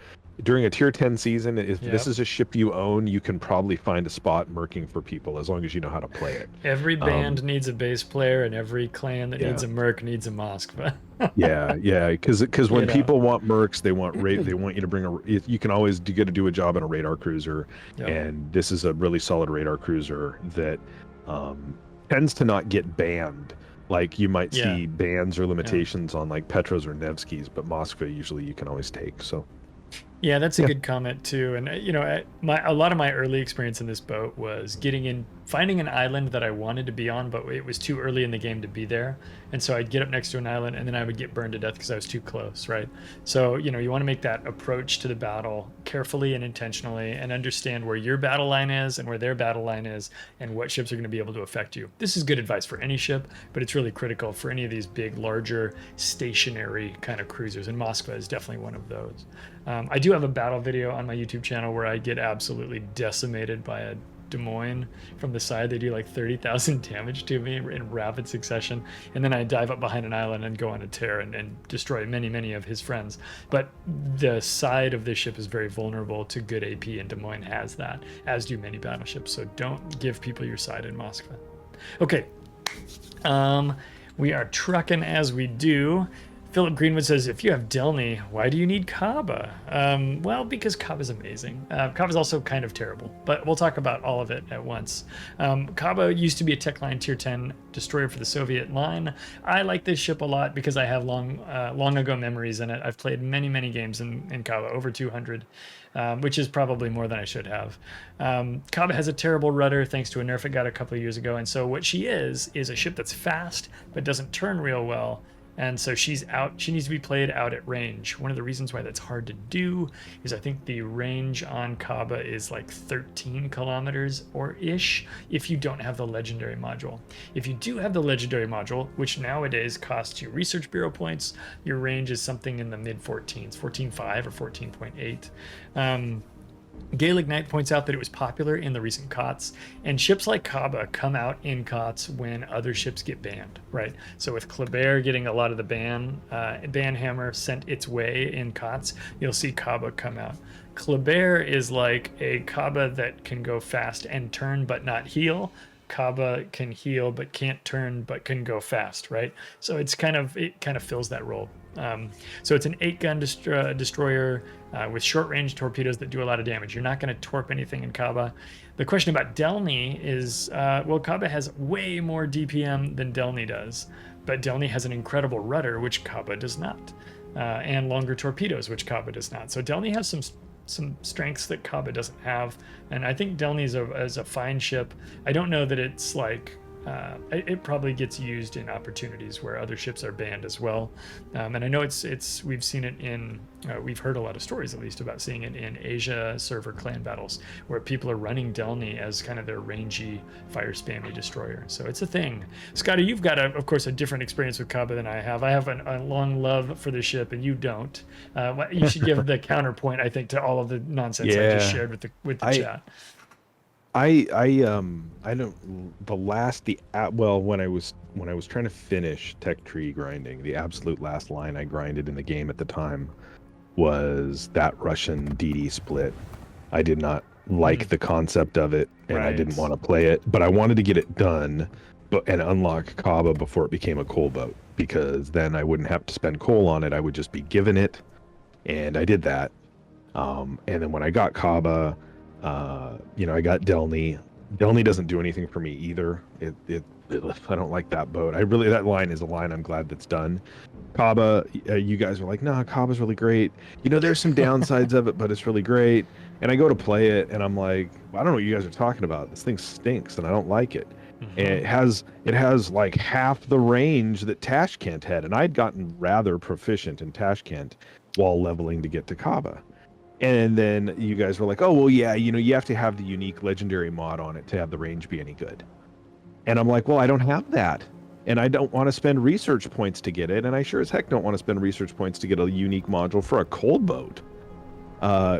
During a tier 10 season, if this is a ship you own, you can probably find a spot merking for people, as long as you know how to play it. Every band needs a bass player, and every clan that needs a merc needs a Moskva. because when people want mercs, they want you to bring you can always get to do a job in a radar cruiser, and this is a really solid radar cruiser that tends to not get banned. Like you might see bans or limitations on like Petros or Nevskis, but Moskva usually you can always take. So yeah, that's a good comment too. And a lot of my early experience in this boat was finding an island that I wanted to be on, but it was too early in the game to be there. And so I'd get up next to an island, and then I would get burned to death because I was too close, right? So, you want to make that approach to the battle carefully and intentionally, and understand where your battle line is and where their battle line is, and what ships are going to be able to affect you. This is good advice for any ship, but it's really critical for any of these big, larger, stationary kind of cruisers, and Moskva is definitely one of those. I do have a battle video on my YouTube channel where I get absolutely decimated by a Des Moines from the side. They do like 30,000 damage to me in rapid succession, and then I dive up behind an island and go on a tear and destroy many of his friends. But the side of this ship is very vulnerable to good AP, and Des Moines has that, as do many battleships. So don't give people your side in Moskva. Okay, we are trucking as we do. Philip Greenwood says, if you have Delny, why do you need Kaba? Well, because Kaba's amazing. Kaba's also kind of terrible, but we'll talk about all of it at once. Kaba used to be a Tech Line Tier 10 destroyer for the Soviet line. I like this ship a lot because I have long ago memories in it. I've played many games in Kaba, over 200, which is probably more than I should have. Kaba has a terrible rudder thanks to a nerf it got a couple of years ago, and so what she is a ship that's fast but doesn't turn real well. And so she's out. She needs to be played out at range. One of the reasons why that's hard to do is I think the range on Kaba is like 13 kilometers or ish if you don't have the legendary module. If you do have the legendary module, which nowadays costs you research bureau points, your range is something in the mid 14s, 14.5 or 14.8. Gaelic Knight points out that it was popular in the recent COTS, and ships like Kaba come out in COTS when other ships get banned, right? So with Kleber getting a lot of the ban hammer sent its way in COTS, you'll see Kaba come out. Kleber is like a Kaba that can go fast and turn but not heal. Kaba can heal but can't turn but can go fast, right? So it kind of fills that role. So it's an 8-gun destroyer with short-range torpedoes that do a lot of damage. You're not going to torp anything in Kaba. The question about Delny is, well, Kaba has way more DPM than Delny does, but Delny has an incredible rudder, which Kaba does not, and longer torpedoes, which Kaba does not. So Delny has some strengths that Kaba doesn't have, and I think Delny is a fine ship. I don't know that it's like it probably gets used in opportunities where other ships are banned as well, and I know it's we've seen it in we've heard a lot of stories at least about seeing it in Asia server clan battles where people are running Delny as kind of their rangy fire spammy destroyer. So it's a thing. Skada, you've got of course a different experience with Kaba than I have. I have a long love for the ship and you don't. You should give the counterpoint I think to all of the nonsense I just shared with the chat. I don't when I was trying to finish tech tree grinding, the absolute last line I grinded in the game at the time was that Russian DD split. I did not like the concept of it, and I didn't want to play it, but I wanted to get it done and unlock Kaba before it became a coal boat, because then I wouldn't have to spend coal on it. I would just be given it, and I did that. And then when I got Kaba, I got Delny. Delny doesn't do anything for me either. I don't like that boat. That line is a line I'm glad that's done. Kaba, you guys were like, nah, Kaba's really great. There's some downsides of it, but it's really great. And I go to play it, and I'm like, I don't know what you guys are talking about. This thing stinks, and I don't like it. Mm-hmm. And it has like half the range that Tashkent had, and I'd gotten rather proficient in Tashkent while leveling to get to Kaba. And then you guys were like, oh, well, yeah, you have to have the unique legendary mod on it to have the range be any good. And I'm like, well, I don't have that. And I don't want to spend research points to get it. And I sure as heck don't want to spend research points to get a unique module for a cold boat.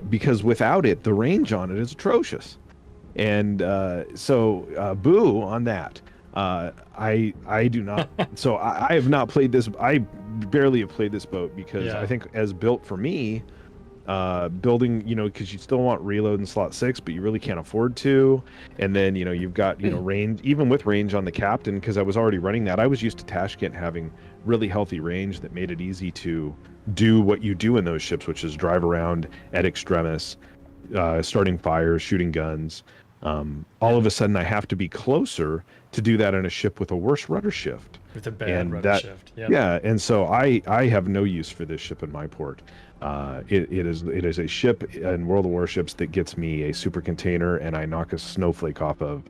Because without it, the range on it is atrocious. And so boo on that. I do not. So I have not played this. I barely have played this boat because I think as built for me, building, because you still want reload in slot 6, but you really can't afford to. And then, you've got, range, even with range on the captain, because I was already running that. I was used to Tashkent having really healthy range that made it easy to do what you do in those ships, which is drive around at extremis, starting fires, shooting guns. All of a sudden I have to be closer to do that in a ship with a worse rudder shift. With a bad rudder shift. Yep. Yeah, and so I have no use for this ship in my port. It is a ship in World of Warships that gets me a super container, and I knock a snowflake off of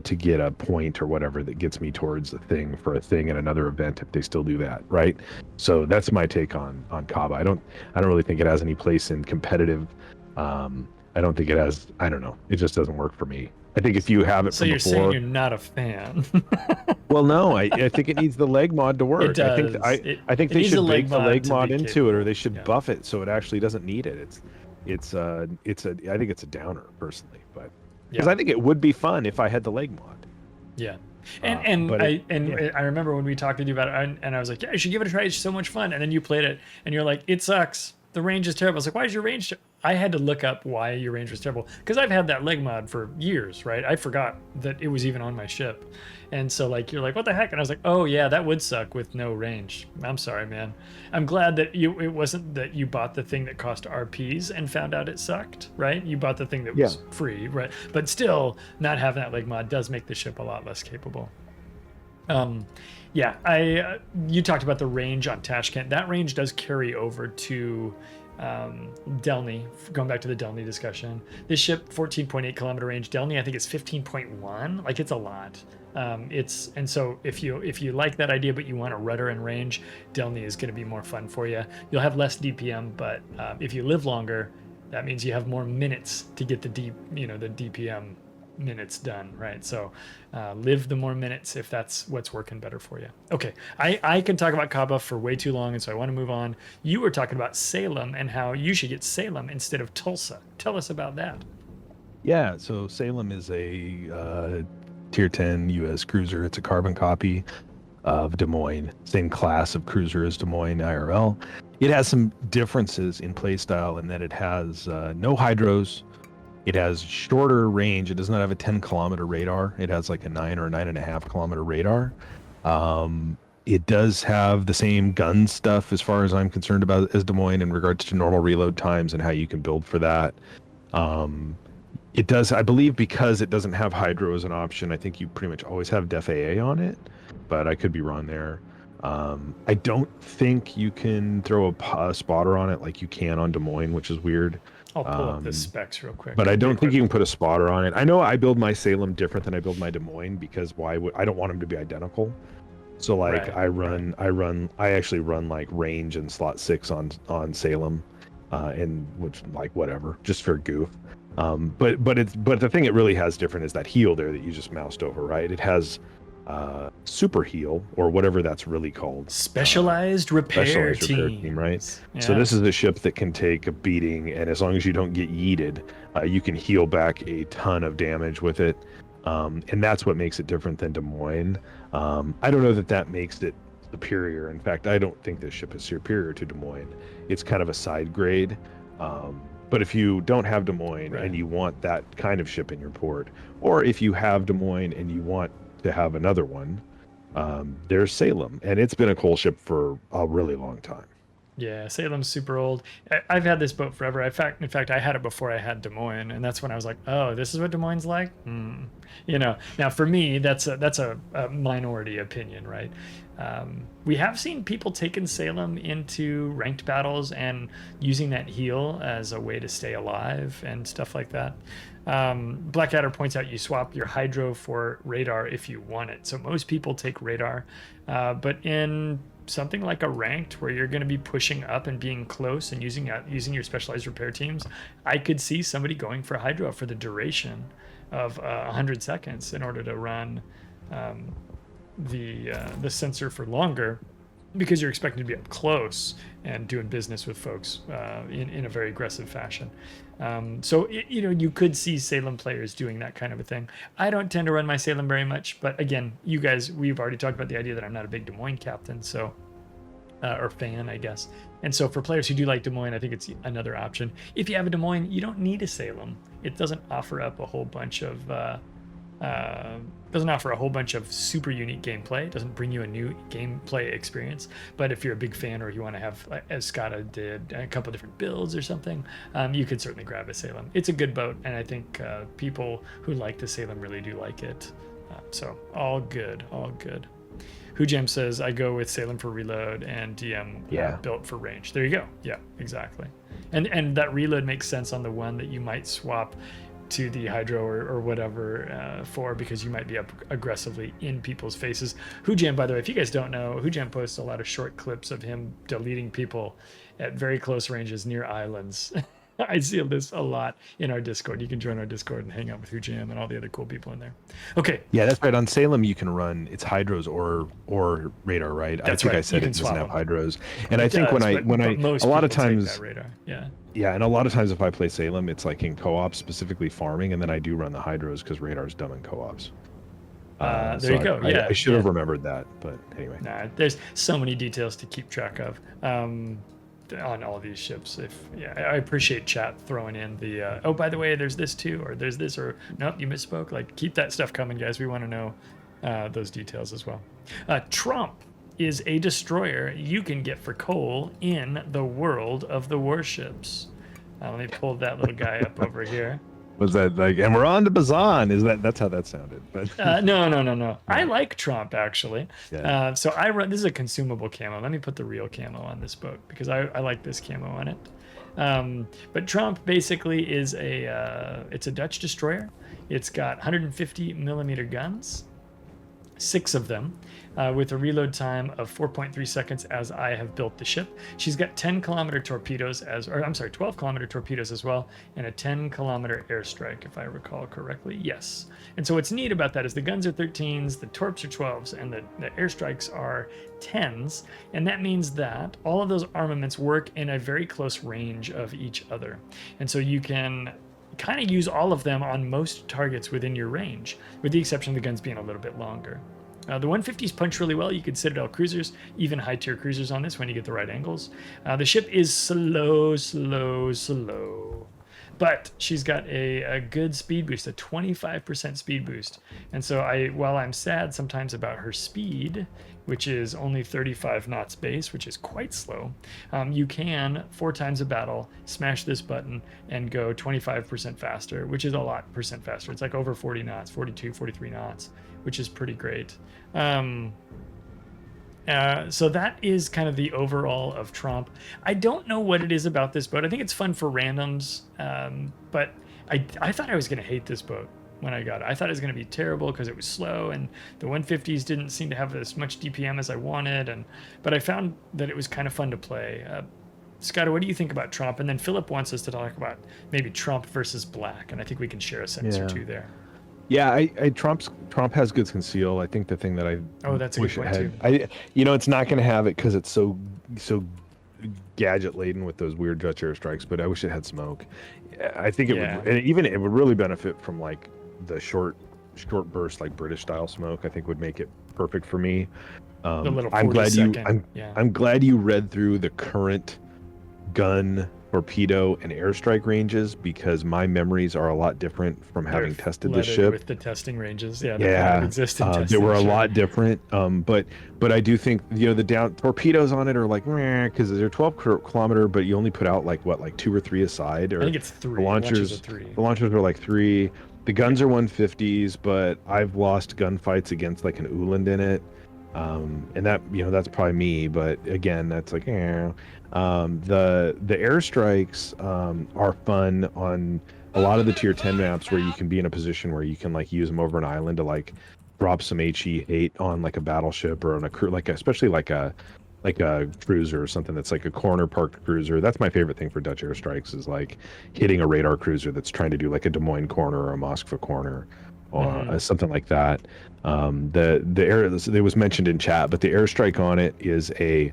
to get a point or whatever that gets me towards a thing for a thing in another event if they still do that, right? So that's my take on Kaba. I don't really think it has any place in competitive. I don't think it has. I don't know. It just doesn't work for me. I think if you have it from before. So you're saying you're not a fan? Well, no. I think it needs the leg mod to work. It does. I think they should bake the leg mod into it, or they should buff it so it actually doesn't need it. I think it's a downer personally, but because I think it would be fun if I had the leg mod. Yeah. I remember when we talked with you about it, and I was like, yeah, you should give it a try. It's so much fun. And then you played it, and you're like, it sucks. The range is terrible. I was like, why is your range? I had to look up why your range was terrible, because I've had that leg mod for years, right? I forgot that it was even on my ship. And so like, you're like, what the heck? And I was like, oh yeah, that would suck with no range. I'm sorry, man. I'm glad that it wasn't that you bought the thing that cost RPs and found out it sucked, right? You bought the thing that was free, right? But still, not having that leg mod does make the ship a lot less capable. You talked about the range on Tashkent. That range does carry over to Delny, going back to the Delny discussion, this ship 14.8 kilometer range. Delny I think is 15.1. Like it's a lot. And so if you like that idea but you want a rudder and range, Delny is going to be more fun for you. You'll have less DPM, but if you live longer, that means you have more minutes to get the DPM minutes done, right? So live the more minutes if that's what's working better for you. Okay, I can talk about Kaba for way too long, and so I want to move on. You were talking about Salem and how you should get Salem instead of Tulsa. Tell us about that. Yeah, so Salem is a Tier 10 U.S. cruiser. It's a carbon copy of Des Moines, same class of cruiser as Des Moines IRL. It has some differences in playstyle in that it has no hydros. It has shorter range. It does not have a 10-kilometer radar. It has like a 9 or 9.5-kilometer radar. It does have the same gun stuff as far as I'm concerned about as Des Moines in regards to normal reload times and how you can build for that. It does, I believe, because it doesn't have hydro as an option, I think you pretty much always have Def AA on it, but I could be wrong there. I don't think you can throw a spotter on it like you can on Des Moines, which is weird. I'll pull up the specs real quick. But I don't think you can put a spotter on it. I know I build my Salem different than I build my Des Moines because I don't want them to be identical. So like I actually run like range and slot 6 on Salem, and which like whatever, just for goof. But the thing it really has different is that heal there that you just moused over, right? It has super heal or whatever that's really called. Specialized repair team, right? Yeah. So this is a ship that can take a beating, and as long as you don't get yeeted, you can heal back a ton of damage with it. And that's what makes it different than Des Moines. I don't know that makes it superior. In fact, I don't think this ship is superior to Des Moines. It's kind of a side grade. But if you don't have Des Moines and you want that kind of ship in your port, or if you have Des Moines and you want to have another one, there's Salem, and it's been a coal ship for a really long time. Yeah, Salem's super old. I've had this boat forever. In fact, I had it before I had Des Moines, and that's when I was like, oh, this is what Des Moines is like? Now for me, that's a minority opinion, right? We have seen people taking Salem into ranked battles and using that heal as a way to stay alive and stuff like that. Blackadder points out you swap your hydro for radar if you want it. So most people take radar, but in something like a ranked where you're going to be pushing up and being close and using your specialized repair teams, I could see somebody going for hydro for the duration of 100 seconds in order to run the sensor for longer, because you're expected to be up close and doing business with folks in a very aggressive fashion. So you could see Salem players doing that kind of a thing. I don't tend to run my Salem very much, but again, you guys, we've already talked about the idea that I'm not a big Des Moines captain, so or fan, I guess. And so for players who do like Des Moines, I think it's another option. If you have a Des Moines, you don't need a Salem. It doesn't offer up a whole bunch of super unique gameplay. It doesn't bring you a new gameplay experience. But if you're a big fan, or you want to have, as Skada did, a couple different builds or something, you could certainly grab a Salem. It's a good boat, and I think people who like the Salem really do like it. So all good. Hujam says, I go with Salem for reload and DM built for range. There you go. Yeah, exactly. And that reload makes sense on the one that you might swap to the hydro or whatever for, because you might be up aggressively in people's faces. Hujam, by the way, if you guys don't know, Hujam posts a lot of short clips of him deleting people at very close ranges near islands. I see this a lot in our Discord. You can join our Discord and hang out with Hujam and all the other cool people in there. Okay. Yeah, that's right. On Salem, you can run it's hydros or radar, right? That's I think right. I said it doesn't have hydros. And I think when I most a lot of people take times that radar. Yeah. Yeah, and a lot of times if I play Salem, it's like in co-op, specifically farming, and then I do run the hydros because radar's dumb in co-ops. There you go. I should have remembered that, but anyway. Nah, there's so many details to keep track of on all these ships. I appreciate chat throwing in the oh, by the way, there's this too, or there's this, or nope, you misspoke. Like, keep that stuff coming, guys. We want to know those details as well. Tromp is a destroyer you can get for coal in the World of the Warships. Let me pull that little guy up over here. Was that like, and we're on to Bazan? That's how that sounded? But no. I like Tromp, actually. Yeah. So I run. This is a consumable camo. Let me put the real camo on this boat because I like this camo on it. But Tromp basically is it's a Dutch destroyer. It's got 150 millimeter guns, 6 of them, with a reload time of 4.3 seconds as I have built the ship. She's got 10-kilometer torpedoes 12-kilometer torpedoes as well, and a 10-kilometer airstrike, if I recall correctly. Yes. And so what's neat about that is the guns are 13s, the torps are 12s, and the airstrikes are 10s. And that means that all of those armaments work in a very close range of each other. And so you can kind of use all of them on most targets within your range, with the exception of the guns being a little bit longer. The 150s punch really well. You could Citadel cruisers, even high-tier cruisers on this when you get the right angles. The ship is slow. But she's got a good speed boost, a 25% speed boost. And so while I'm sad sometimes about her speed, which is only 35 knots base, which is quite slow, you can 4 times a battle smash this button and go 25% faster, which is a lot percent faster. It's like over 40 knots, 42, 43 knots, which is pretty great. So that is kind of the overall of Tromp. I don't know what it is about this boat. I think it's fun for randoms, but I thought I was going to hate this boat when I got it. I thought it was going to be terrible because it was slow, and the 150s didn't seem to have as much DPM as I wanted. But I found that it was kind of fun to play. Skada, what do you think about Tromp? And then Philip wants us to talk about maybe Tromp versus Black, and I think we can share a sentence or two there. Yeah, Tromp has good conceal. I think the thing that I that's a good point too. It's not going to have it because it's so gadget laden with those weird Dutch airstrikes. But I wish it had smoke. I think it would, and even it would really benefit from like the short burst, like British style smoke. I think would make it perfect for me. I'm glad you read through the current gun, torpedo, and airstrike ranges, because my memories are a lot different from having tested this ship. With the testing ranges, they were a lot different. But I do think the down torpedoes on it are like because they're 12 kilometer, but you only put out like 2 or 3 aside. Or I think it's 3. The launchers are like 3. The guns are 150s, but I've lost gunfights against like an Uland in it. And that that's probably me, but again, that's like the airstrikes are fun on a lot of the tier 10 maps where you can be in a position where you can like use them over an island to like drop some HE8 on like a battleship or on a crew, especially like a cruiser or something that's like a corner parked cruiser. That's my favorite thing for Dutch airstrikes, is like hitting a radar cruiser that's trying to do like a Des Moines corner or a Moskva corner or something like that. It was mentioned in chat, but the airstrike on it is a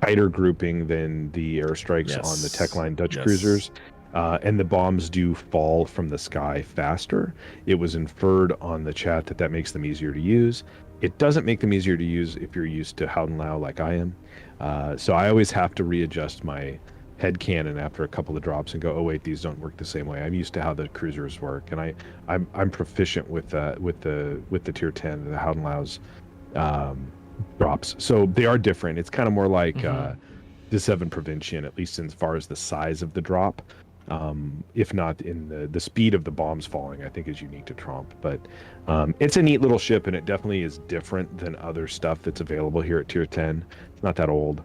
tighter grouping than the airstrikes on the Techline Dutch cruisers. And the bombs do fall from the sky faster. It was inferred on the chat that makes them easier to use. It doesn't make them easier to use if you're used to Howdenlau like I am. So I always have to readjust my head cannon after a couple of drops and go, oh wait, these don't work the same way. I'm used to how the cruisers work, and I'm proficient with the tier 10, the Howdenlau's drops. So they are different. It's kind of more like the 7 Provincian, at least as far as the size of the drop. If not in the speed of the bombs falling, I think is unique to Tromp. But it's a neat little ship, and it definitely is different than other stuff that's available here at tier 10. It's not that old.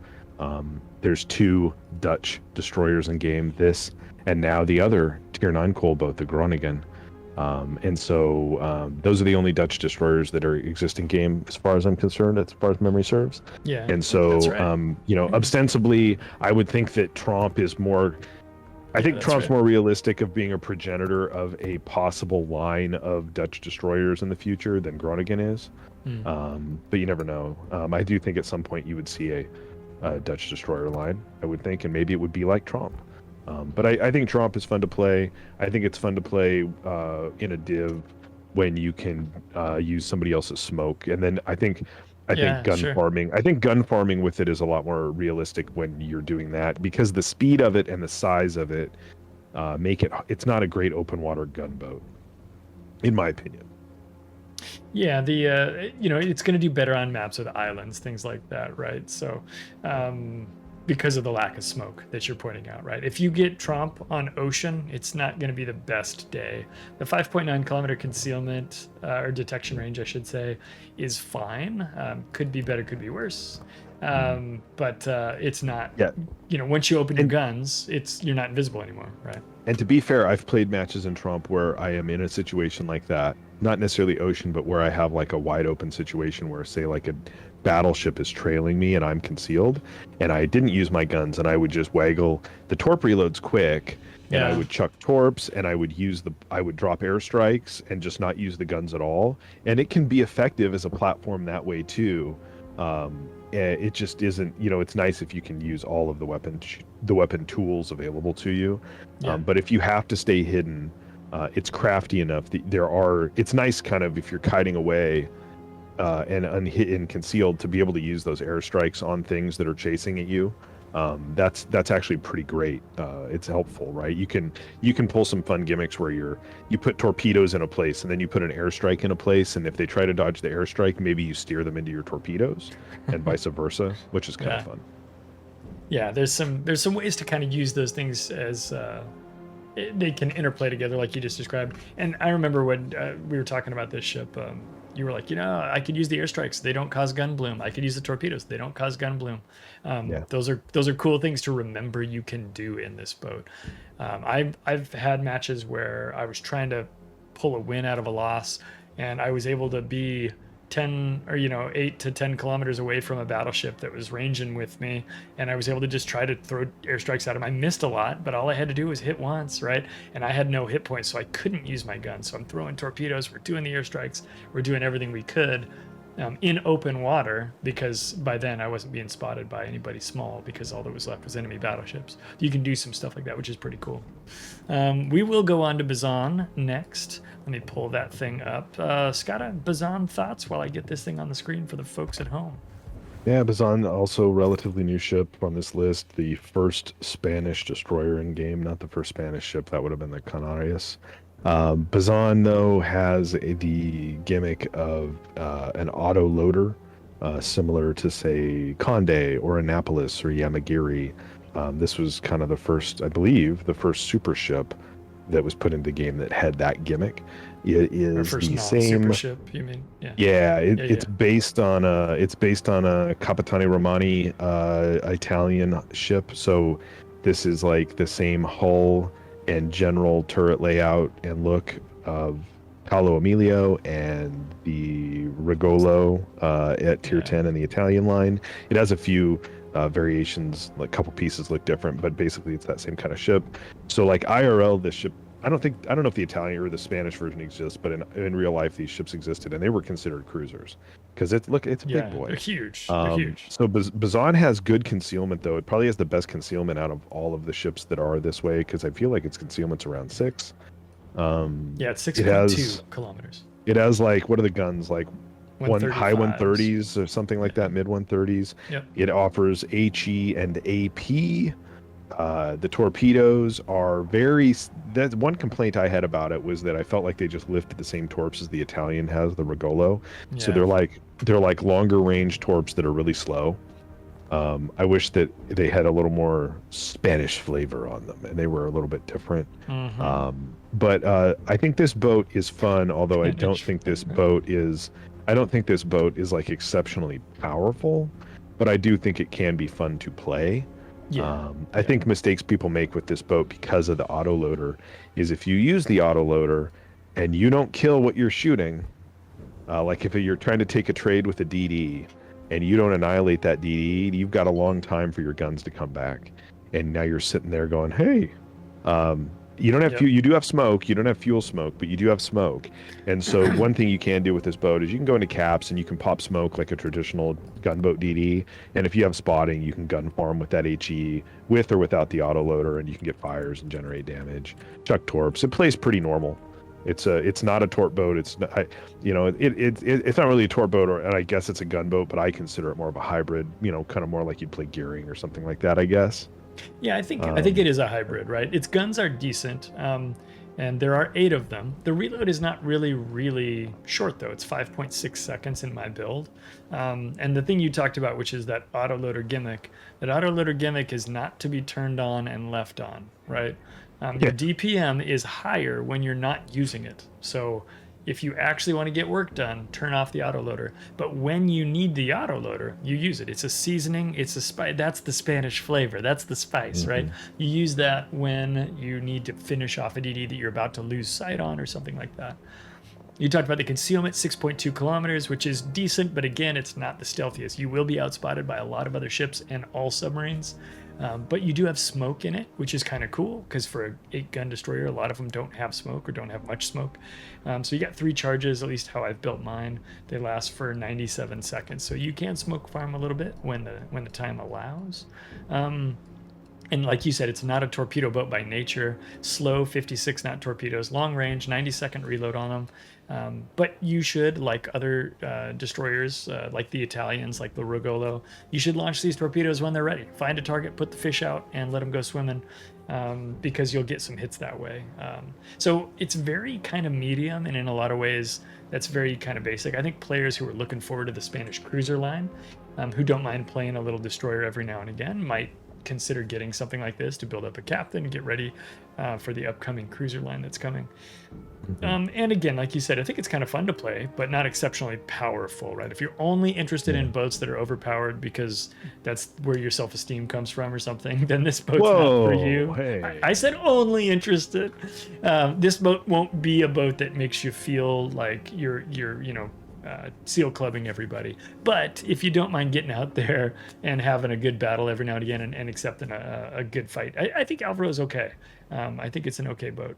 There's 2 Dutch destroyers in game, this and now the other tier 9 coal boat, the Groningen. And so those are the only Dutch destroyers that are exist in game as far as I'm concerned, as far as memory serves. Yeah. And so that's right. Ostensibly I would think that Tromp is more, I think Tromp's more realistic of being a progenitor of a possible line of Dutch destroyers in the future than Groningen is. But you never know. I do think at some point you would see a Dutch destroyer line, I would think, and maybe it would be like Tromp. But I think Tromp is fun to play. I think it's fun to play in a div when you can use somebody else's smoke. And then I think gun farming. I think gun farming with it is a lot more realistic when you're doing that, because the speed of it and the size of it make it. It's not a great open water gunboat, in my opinion. Yeah, it's going to do better on maps with islands, things like that, right? So, because of the lack of smoke that you're pointing out, right? If you get Tromp on ocean, it's not going to be the best day. The 5.9 kilometer concealment or detection range, I should say, is fine. Could be better, could be worse. But it's not. Yeah. Once you open your guns, you're not invisible anymore, right? And to be fair, I've played matches in Trump where I am in a situation like that, not necessarily ocean, but where I have like a wide open situation where, say, like a battleship is trailing me and I'm concealed, and I didn't use my guns, and I would just waggle the torp reloads quick, and I would chuck torps, and I would drop airstrikes and just not use the guns at all, and it can be effective as a platform that way too. It just isn't, it's nice if you can use all of the weapon tools available to you. But if you have to stay hidden, it's crafty enough. It's nice kind of if you're kiting away and unhidden, concealed, to be able to use those airstrikes on things that are chasing at you. That's actually pretty great. It's helpful, right? You can pull some fun gimmicks where you put torpedoes in a place and then you put an airstrike in a place, and if they try to dodge the airstrike, maybe you steer them into your torpedoes, and vice versa, which is kind of fun. Yeah, there's some ways to kind of use those things as they can interplay together, like you just described. And I remember when we were talking about this ship. You were like, I could use the airstrikes. They don't cause gun bloom. I could use the torpedoes. They don't cause gun bloom. Those are cool things to remember you can do in this boat. I've had matches where I was trying to pull a win out of a loss, and I was able to be 8 to 10 kilometers away from a battleship that was ranging with me, and I was able to just try to throw airstrikes at him. I missed a lot, but all I had to do was hit once, right? And I had no hit points, so I couldn't use my gun. So I'm throwing torpedoes, we're doing the airstrikes, we're doing everything we could in open water, because by then I wasn't being spotted by anybody small, because all that was left was enemy battleships. You can do some stuff like that, which is pretty cool. We will go on to Bazan next. Let me pull that thing up. Skada, Bazan thoughts while I get this thing on the screen for the folks at home. Yeah, Bazan, also relatively new ship on this list. The first Spanish destroyer in game, not the first Spanish ship. That would have been the Canarias. Bazan, though, has the gimmick of an auto loader, similar to, say, Conde or Annapolis or Yamagiri. This was kind of the first, I believe, the first super ship that was put into the game that had that gimmick. It is the same super ship, you mean? It's based on a Capitani Romani Italian ship. So this is like the same hull and general turret layout and look of Paolo Emilio and the Regolo at Tier 10 in the Italian line. It has a few variations, like a couple pieces look different, but basically it's that same kind of ship. So like IRL, this ship, I don't know if the Italian or the Spanish version exists, but in real life these ships existed, and they were considered cruisers because it's a big boy. They're huge. So Bazan has good concealment, though. It probably has the best concealment out of all of the ships that are this way, because I feel like its concealment's around 6. It's 6.2 kilometers. It has, like, what are the guns, like high 130s or something like that, mid 130s. Yep. It offers HE and AP. The torpedoes are that's one complaint I had about it, was that I felt like they just lifted the same torps as the Italian has, the Regolo. So they're like longer range torps that are really slow. I wish that they had a little more Spanish flavor on them, and they were a little bit different. But I think this boat is fun, although I don't think this boat is like exceptionally powerful, but I do think it can be fun to play. I think mistakes people make with this boat because of the autoloader is if you use the autoloader and you don't kill what you're shooting, like if you're trying to take a trade with a DD and you don't annihilate that DD, you've got a long time for your guns to come back. And now you're sitting there going, hey, you don't have you do have smoke. You don't have fuel smoke, but you do have smoke. And so one thing you can do with this boat is you can go into caps and you can pop smoke like a traditional gunboat DD. And if you have spotting, you can gun farm with that HE with or without the autoloader, and you can get fires and generate damage. Chuck torps. It plays pretty normal. It's not a torp boat. It's not, it's not really a torp boat, and I guess it's a gunboat, but I consider it more of a hybrid. kind of more like you'd play gearing or something like that, I guess. Yeah, I think it is a hybrid, right? Its guns are decent, and and there are 8 of them. The reload is not really short though. It's 5.6 seconds in my build. And the thing you talked about, which is that autoloader gimmick, that autoloader gimmick is not to be turned on and left on, right? Your DPM is higher when you're not using it. So if you actually want to get work done, turn off the autoloader. But when you need the autoloader, you use it. It's a seasoning. It's a spice. That's the Spanish flavor. That's the spice, right? You use that when you need to finish off a DD that you're about to lose sight on or something like that. You talked about the concealment, 6.2 kilometers, which is decent, but again, it's not the stealthiest. You will be outspotted by a lot of other ships and all submarines. But you do have smoke in it, which is kind of cool because for an 8-gun destroyer, a lot of them don't have smoke or don't have much smoke. So you got 3 charges, at least how I've built mine. They last for 97 seconds. So you can smoke farm a little bit when the time allows. And like you said, it's not a torpedo boat by nature. Slow 56 knot torpedoes, long range, 90-second reload on them. But you should, like other destroyers, like the Italians, like the Rogolo, you should launch these torpedoes when they're ready. Find a target, put the fish out, and let them go swimming, because you'll get some hits that way. So it's very kind of medium, and in a lot of ways, that's very kind of basic. I think players who are looking forward to the Spanish cruiser line, who don't mind playing a little destroyer every now and again, might consider getting something like this to build up a captain and get ready for the upcoming cruiser line that's coming. And again, like you said, I think it's kind of fun to play, but not exceptionally powerful, right? If you're only interested in boats that are overpowered because that's where your self-esteem comes from or something, then this boat's not for you. Hey. I said only interested. This boat won't be a boat that makes you feel like you're seal clubbing everybody. But if you don't mind getting out there and having a good battle every now and again and accepting a good fight, I think Alvaro's okay. I think it's an okay boat.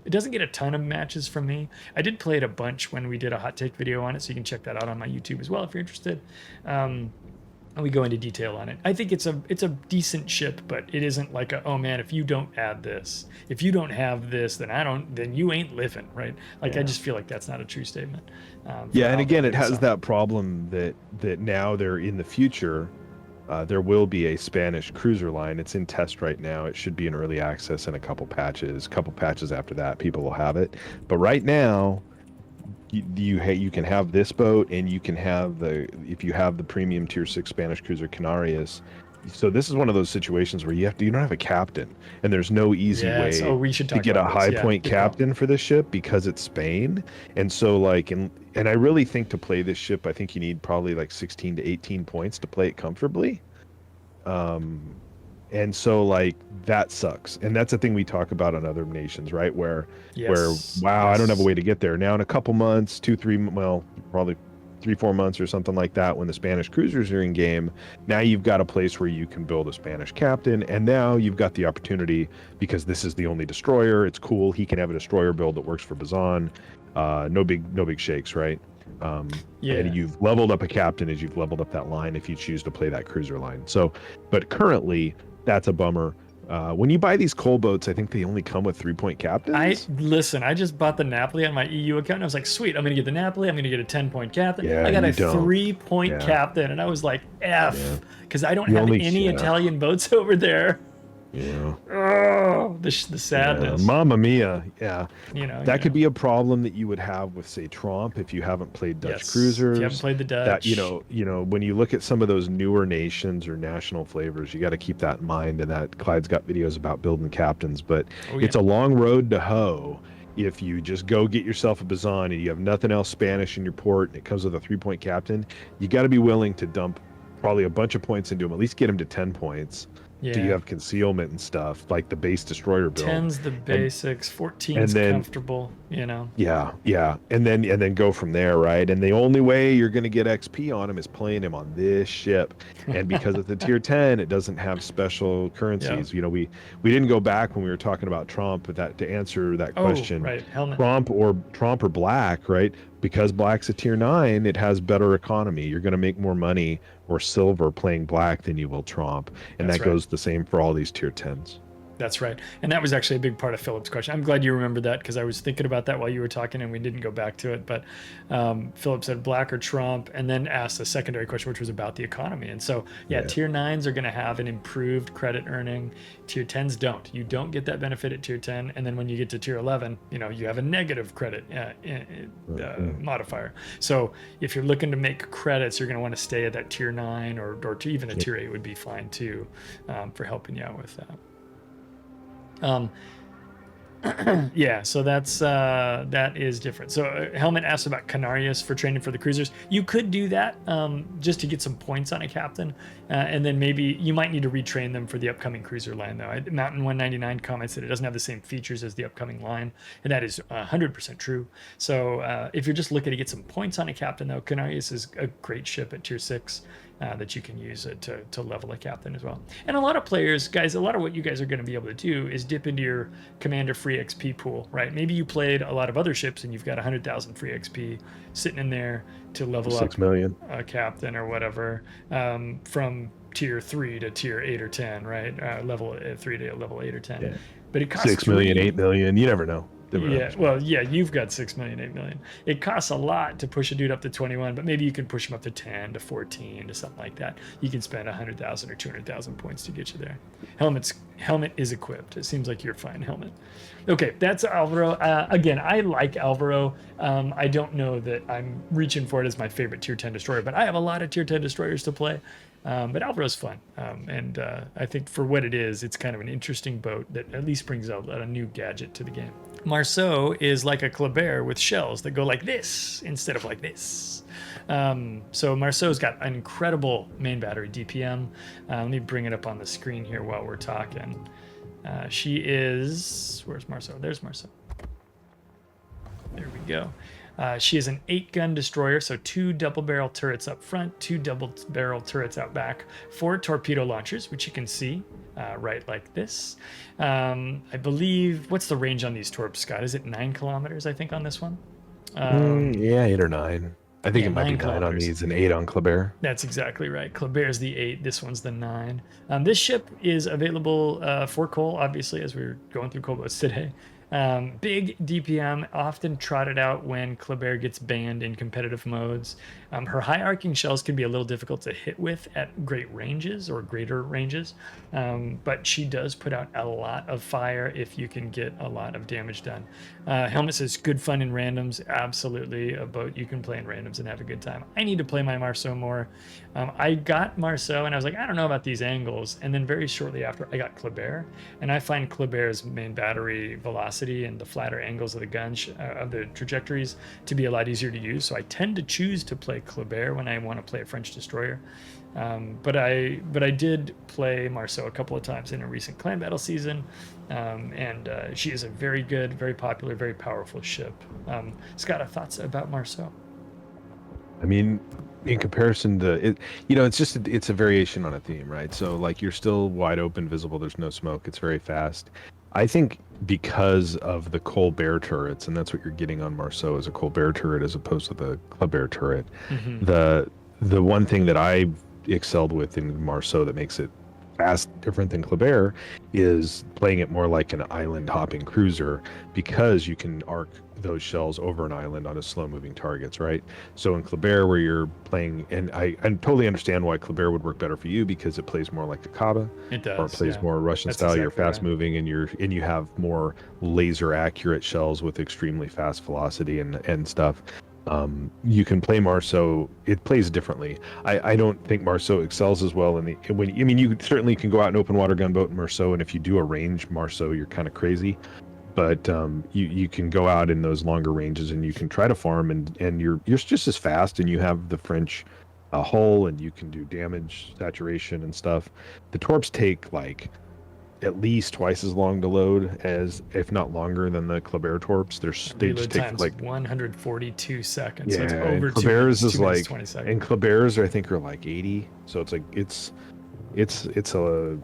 It doesn't get a ton of matches from me. I did play it a bunch when we did a hot take video on it, so you can check that out on my YouTube as well if you're interested. And we go into detail on it. I think it's a decent ship, but it isn't like oh man, if you don't add this, if you don't have this, then you ain't living, right? Like I just feel like that's not a true statement. And again, it has that problem that now they're in the future. There will be a Spanish cruiser line. It's in test right now. It should be in early access in a couple patches. After that, people will have it. But right now, you can have this boat, and you can have if you have the premium tier 6 Spanish cruiser Canarias. So this is one of those situations where you don't have a captain, and there's no easy way to get a high point captain for this ship because it's Spain. And so and I really think to play this ship, I think you need probably like 16 to 18 points to play it comfortably. And so that sucks. And that's a thing we talk about on other nations, right? Where I don't have a way to get there. Now in a couple months, probably 3-4 months or something like that, when the Spanish cruisers are in game, now you've got a place where you can build a Spanish captain, and now you've got the opportunity, because this is the only destroyer, it's cool, he can have a destroyer build that works for Bazan. No big shakes, right? And you've leveled up a captain as you've leveled up that line if you choose to play that cruiser line. So, but currently, that's a bummer. When you buy these coal boats, I think they only come with 3-point captains. I just bought the Napoli on my EU account, and I was like, sweet, I'm going to get the Napoli, I'm going to get a 10-point captain. Yeah, I got a 3-point captain, and I was like, because I don't have any Italian boats over there. Yeah. Oh, the sadness. Yeah. Mamma mia. Yeah. That could be a problem that you would have with, say, Tromp if you haven't played Dutch cruisers. If you haven't played the Dutch. That, when you look at some of those newer nations or national flavors, you got to keep that in mind. And that Clyde's got videos about building captains, but it's a long road to hoe. If you just go get yourself a Bazan and you have nothing else Spanish in your port and it comes with a 3-point captain, you got to be willing to dump probably a bunch of points into him, at least get him to 10 points. Yeah. Do you have concealment and stuff like the base destroyer build? 10's the basics, 14's comfortable, Yeah, and then go from there, right? And the only way you're going to get XP on him is playing him on this ship, and because it's the tier 10, it doesn't have special currencies. We didn't go back when we were talking about Tromp, but to answer that question, right, helmet. Tromp or Black, right? Because Black's a tier 9, it has better economy. You're going to make more money or silver playing Black than you will Tromp, and that goes the same for all these tier 10s. That's right. And that was actually a big part of Philip's question. I'm glad you remembered that because I was thinking about that while you were talking and we didn't go back to it. But Philip said Black or Tromp and then asked a secondary question, which was about the economy. And so, yeah. Tier 9s are going to have an improved credit earning. Tier 10s don't. You don't get that benefit at Tier 10. And then when you get to Tier 11, you have a negative credit modifier. So if you're looking to make credits, you're going to want to stay at that Tier 9 or to even a Tier 8 would be fine too for helping you out with that. Yeah, so that is different. So Helmet asked about Canarius for training for the cruisers. You could do that just to get some points on a captain, and then maybe you might need to retrain them for the upcoming cruiser line though. Mountain 199 comments that it doesn't have the same features as the upcoming line, and that is 100% true. So if you're just looking to get some points on a captain though, Canarius is a great ship at Tier 6. That you can use to level a captain as well. And a lot of players, guys, a lot of what you guys are going to be able to do is dip into your commander free XP pool, right? Maybe you played a lot of other ships and you've got 100,000 free XP sitting in there to level 6 up million. A captain or whatever from Tier 3 to Tier 8 or 10, right? Level 3 to level 8 or 10. Yeah. But it costs 6 million, 8 million. You never know. Yeah, well, yeah, you've got 6 million, 8 million. It costs a lot to push a dude up to 21, but maybe you can push him up to 10 to 14 to something like that. You can spend 100,000 or 200,000 points to get you there. Helmet is equipped. It seems like you're fine, Helmet. Okay, that's Alvaro. Again, I like Alvaro. I don't know that I'm reaching for it as my favorite Tier 10 destroyer, but I have a lot of Tier 10 destroyers to play. But Alvaro's fun, and I think for what it is, it's kind of an interesting boat that at least brings out a new gadget to the game. Marceau is like a Kleber with shells that go like this instead of like this. So Marceau's got an incredible main battery DPM. Let me bring it up on the screen here while we're talking. She is, where's Marceau? There's Marceau. There we go. She is an 8-gun destroyer, so 2 double-barrel turrets up front, 2 double-barrel turrets out back, 4 torpedo launchers, which you can see right like this. I believe, what's the range on these torps, Scott? Is it 9 kilometers, I think, on this one? Yeah, 8 or 9. I think it might be 9 on these and 8 on Kleber. That's exactly right. Kleber's the 8. This one's the 9. This ship is available for coal, obviously, as we're going through coal boats today. Big DPM, often trotted out when Kleber gets banned in competitive modes. Her high arcing shells can be a little difficult to hit with at great ranges or greater ranges, but she does put out a lot of fire if you can get a lot of damage done. Helmet says good fun in randoms. Absolutely a boat you can play in randoms and have a good time. I need to play my Marceau more. I got Marceau and I was like, I don't know about these angles, and then very shortly after I got Kleber, and I find Kleber's main battery velocity and the flatter angles of the gun of the trajectories to be a lot easier to use, so I tend to choose to play Kleber when I want to play a French destroyer. But I did play Marceau a couple of times in a recent clan battle season, and she is a very good, very popular, very powerful ship. Scott, thoughts about Marceau? I mean, in comparison to it, it's a variation on a theme, right? So like you're still wide open, visible. There's no smoke. It's very fast. I think because of the Colbert turrets, and that's what you're getting on Marceau is a Colbert turret as opposed to the Kleber turret. Mm-hmm. The one thing that I excelled with in Marceau that makes it fast different than Kleber is playing it more like an island hopping cruiser, because you can arc those shells over an island on a slow moving targets, right? So in Kleber, where you're playing, and I totally understand why Kleber would work better for you, because it plays more like a Kaba. It does, or it plays more Russian That's style. exactly you're fast moving, and you have more laser accurate shells with extremely fast velocity and stuff. You can play Marceau. It plays differently. I don't think Marceau excels as well you certainly can go out and open water gunboat in Marceau, and if you do a range Marceau, you're kind of crazy. But you can go out in those longer ranges and you can try to farm, and you're just as fast, and you have the French hull, and you can do damage saturation and stuff. The torps take like at least twice as long to load as, if not longer, than the Kleber torps. They just take like 142 seconds. Yeah, so it's over Kleber's 2 is minutes, like 20 seconds. And Kleber's I think are like 80. So it's like it's a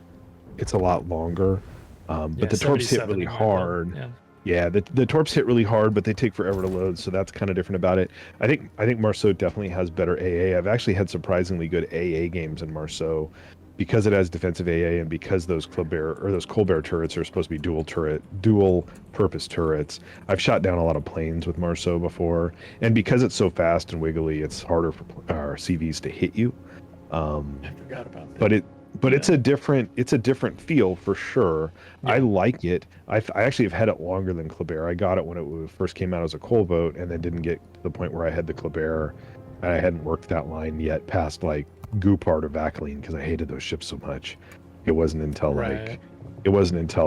lot longer. But the torps hit really hard. Yeah, the torps hit really hard, but they take forever to load, so that's kind of different about it. I think Marceau definitely has better AA. I've actually had surprisingly good AA games in Marceau. because it has defensive AA and because those Colbert turrets are supposed to be dual purpose turrets. I've shot down a lot of planes with Marceau before, and because it's so fast and wiggly, it's harder for our CVs to hit you. I forgot about that. But it's a different feel for sure. Yeah. I like it. I actually have had it longer than Kleber. I got it when it first came out as a coal boat, and then didn't get to the point where I had the Kleber, and I hadn't worked that line yet past like Goupart or Vacline because I hated those ships so much. It wasn't until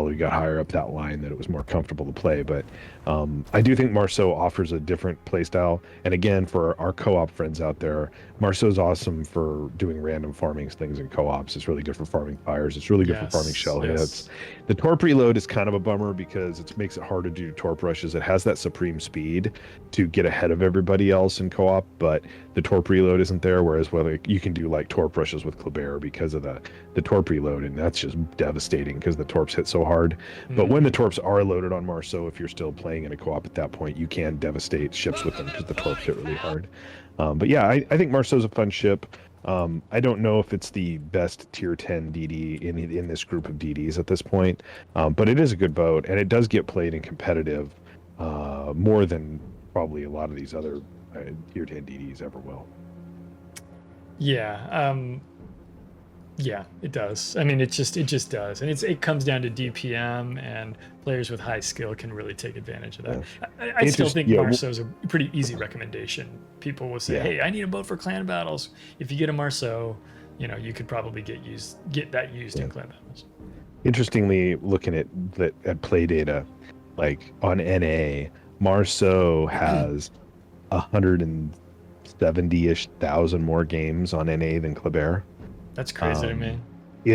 we got higher up that line that it was more comfortable to play. But I do think Marceau offers a different playstyle. And again, for our co-op friends out there, Marceau's awesome for doing random farming things in co-ops. It's really good for farming fires. It's really good for farming shell hits. The torp reload is kind of a bummer because it makes it hard to do torp rushes. It has that supreme speed to get ahead of everybody else in co-op, but the torp reload isn't there. Whereas you can do like torp rushes with Kleber because of the torp reload, and that's just devastating because the torps hit so hard. But when the torps are loaded on Marceau, if you're still playing in a co-op at that point, you can devastate ships with them because the torps hit really hard. But yeah, I think Marceau's a fun ship. I don't know if it's the best tier 10 DD in this group of DDs at this point, but it is a good boat, and it does get played in competitive more than probably a lot of these other tier 10 DDs ever will. Yeah. Yeah, it does. I mean, it just does, and it comes down to DPM, and players with high skill can really take advantage of that. Yeah. I still think Marceau's a pretty easy recommendation. People will say, "Hey, I need a boat for clan battles." If you get a Marceau, you could probably get that used in clan battles. Interestingly, looking at play data, like on NA, Marceau has 170-ish thousand more games on NA than Kleber. That's crazy to me.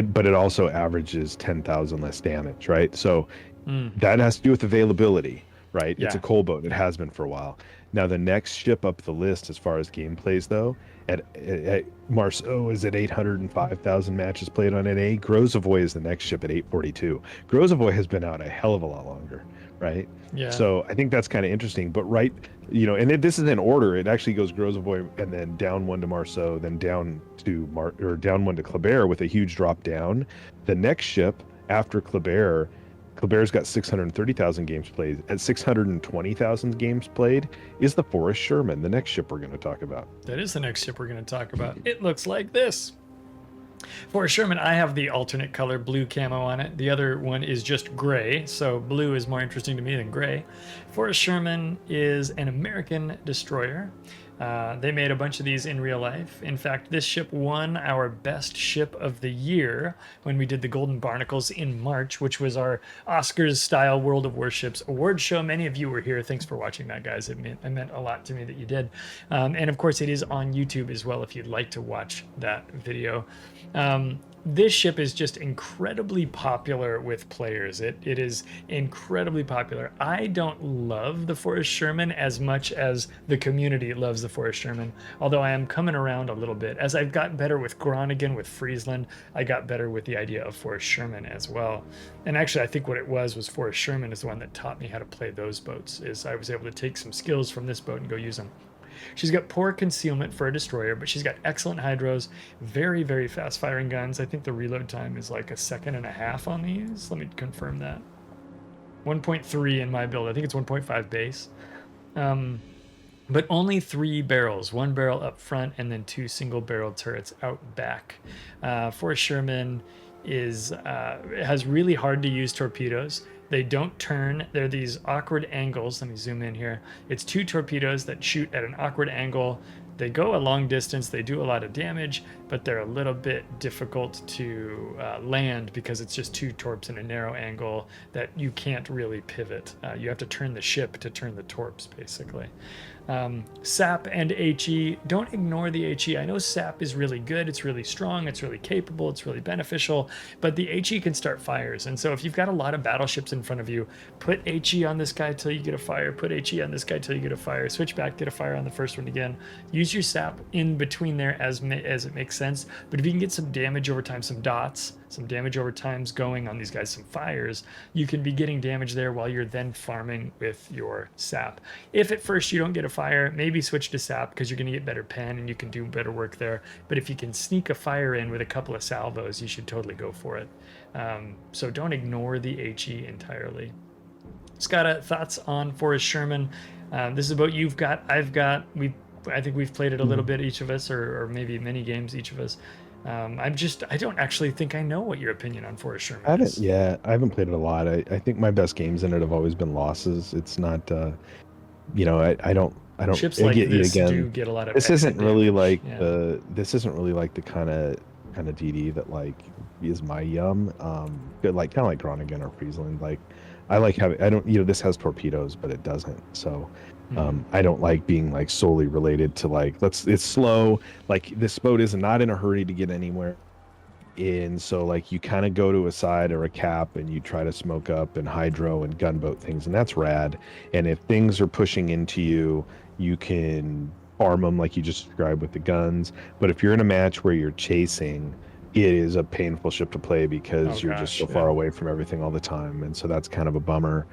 But it also averages 10,000 less damage, right? So that has to do with availability, right? Yeah. It's a coal boat. It has been for a while. Now the next ship up the list as far as gameplays though, at Marceau is at 805,000 matches played on NA. Grozavoy is the next ship at 842. Grozavoy has been out a hell of a lot longer, right? Yeah. So I think that's kind of interesting. But and this is in order. It actually goes Grozavoy and then down one to Marceau, then down one to Kleber with a huge drop down. The next ship after Kleber's got 630,000 games played. At 620,000 games played is the Forrest Sherman, the next ship we're going to talk about. That is the next ship we're going to talk about. It looks like this. Forrest Sherman, I have the alternate color blue camo on it. The other one is just gray, so blue is more interesting to me than gray. Forrest Sherman is an American destroyer. They made a bunch of these in real life. In fact, this ship won our best ship of the year when we did the Golden Barnacles in March, which was our Oscars-style World of Warships award show. Many of you were here. Thanks for watching that, guys. It meant a lot to me that you did. And of course, it is on YouTube as well if you'd like to watch that video. This ship is just incredibly popular with players. It is incredibly popular. I don't love the Forrest Sherman as much as the community loves the Forrest Sherman, although I am coming around a little bit. As I've got better with Groningen, with Friesland, I got better with the idea of Forrest Sherman as well. And actually, I think what it was Forrest Sherman is the one that taught me how to play those boats, is I was able to take some skills from this boat and go use them. She's got poor concealment for a destroyer, but she's got excellent hydros, very, very fast firing guns. I think the reload time is like 1.5 seconds on these. Let me confirm that. 1.3 in my build. I think it's 1.5 base. But only 3 barrels, 1 barrel up front and then 2 single barrel turrets out back. Forrest Sherman has really hard to use torpedoes. They don't turn. They're these awkward angles. Let me zoom in here. It's 2 torpedoes that shoot at an awkward angle. They go a long distance. They do a lot of damage, but they're a little bit difficult to land because it's just 2 torps in a narrow angle that you can't really pivot. You have to turn the ship to turn the torps, basically. SAP and HE, don't ignore the HE. I know SAP is really good, it's really strong, it's really capable, it's really beneficial, but the HE can start fires. And so if you've got a lot of battleships in front of you, put HE on this guy till you get a fire, put HE on this guy till you get a fire, switch back, get a fire on the first one again. Use your SAP in between there as it makes sense. But if you can get some damage over time, some dots, some damage over times going on these guys, some fires, you can be getting damage there while you're then farming with your sap. If at first you don't get a fire, maybe switch to sap because you're going to get better pen and you can do better work there. But if you can sneak a fire in with a couple of salvos, you should totally go for it. So don't ignore the HE entirely. Skada, thoughts on Forrest Sherman? This is about you've got, I've got. I think we've played it a little bit, each of us, or maybe many games, each of us. I don't actually think I know what your opinion on Forrest Sherman is. I haven't played it a lot. I think my best games in it have always been losses. It's not, I don't. Ships like this do get a lot of. This isn't really like yeah. this isn't really like the kind of DD that like is my yum. Like kind of like Groningen or Friesland. Like I like having. I don't. This has torpedoes, but it doesn't. So. I don't like being like solely related to like it's slow. Like this boat is not in a hurry to get anywhere. And so like you kind of go to a side or a cap and you try to smoke up and hydro and gunboat things, and that's rad. And if things are pushing into you, you can farm them like you just described with the guns. But if you're in a match where you're chasing, it is a painful ship to play because you're just so far away from everything all the time. And so that's kind of a bummer.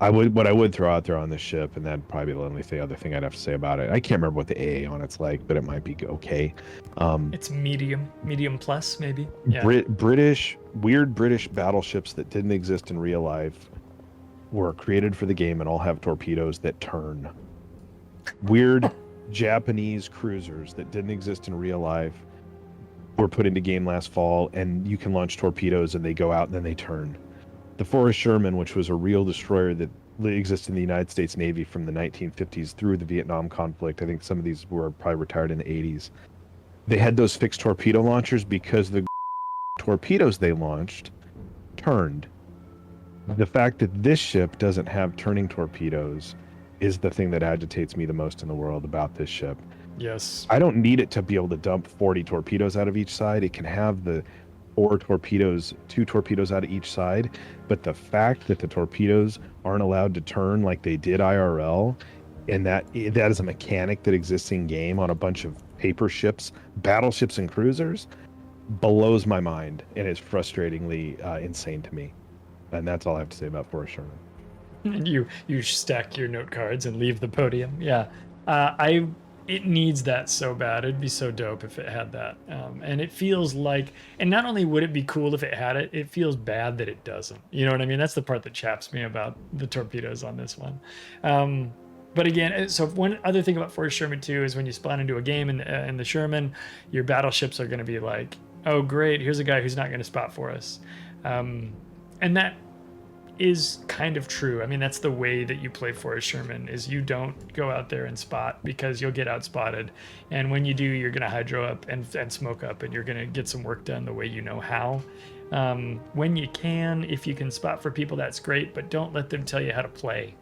What I would throw out there on this ship, and that'd probably be the only other thing I'd have to say about it. I can't remember what the AA on it's like, but it might be okay. It's medium plus maybe. Yeah. Weird British battleships that didn't exist in real life were created for the game and all have torpedoes that turn. Weird Japanese cruisers that didn't exist in real life were put into game last fall, and you can launch torpedoes and they go out and then they turn. The Forrest Sherman, which was a real destroyer that existed in the United States Navy from the 1950s through the Vietnam conflict. I think some of these were probably retired in the 80s. They had those fixed torpedo launchers because the torpedoes they launched turned. The fact that this ship doesn't have turning torpedoes is the thing that agitates me the most in the world about this ship. Yes. I don't need it to be able to dump 40 torpedoes out of each side. It can have the 2 torpedoes out of each side, but the fact that the torpedoes aren't allowed to turn like they did IRL, and that is a mechanic that exists in game on a bunch of paper ships, battleships, and cruisers, blows my mind and is frustratingly insane to me. And that's all I have to say about Forrest Sherman. And you stack your note cards and leave the podium. Yeah, it needs that so bad. It'd be so dope if it had that. And it feels like, and not only would it be cool if it had it, it feels bad that it doesn't. You know what I mean? That's the part that chaps me about the torpedoes on this one. But again, so one other thing about Forrest Sherman too is when you spawn into a game in the Sherman, your battleships are going to be like, oh great, here's a guy who's not going to spot for us. And that is kind of true. I mean, that's the way that you play Forrest Sherman, is you don't go out there and spot because you'll get outspotted. And when you do, you're going to hydro up and smoke up, and you're going to get some work done the way you know how. When you can, if you can spot for people, that's great, but don't let them tell you how to play.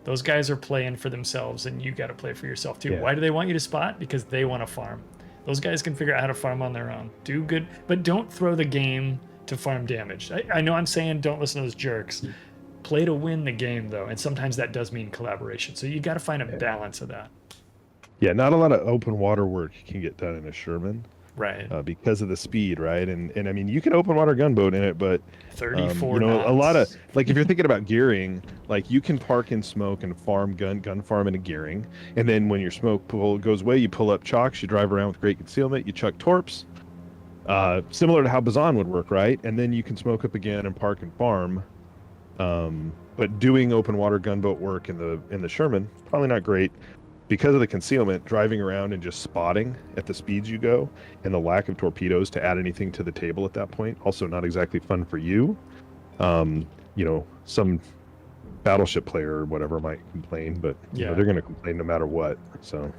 Those guys are playing for themselves, and you got to play for yourself too. Yeah. Why do they want you to spot? Because they want to farm. Those guys can figure out how to farm on their own. Do good, but don't throw the game to farm damage. I know I'm saying don't listen to those jerks. Play to win the game, though, and sometimes that does mean collaboration. So you got to find a balance of that. Yeah, not a lot of open water work can get done in a Sherman, right? Because of the speed, right? And I mean, you can open water gunboat in it, but 34 knots. a lot of, like, if you're thinking about gearing, like, you can park in smoke and farm gun farm into gearing, and then when your smoke pull goes away, you pull up chocks, you drive around with great concealment, you chuck torps. Similar to how Bazan would work, right? And then you can smoke up again and park and farm. But doing open water gunboat work in the Sherman, probably not great because of the concealment, driving around and just spotting at the speeds you go, and the lack of torpedoes to add anything to the table at that point. Also not exactly fun for you. Some battleship player or whatever might complain, but they're going to complain no matter what. So,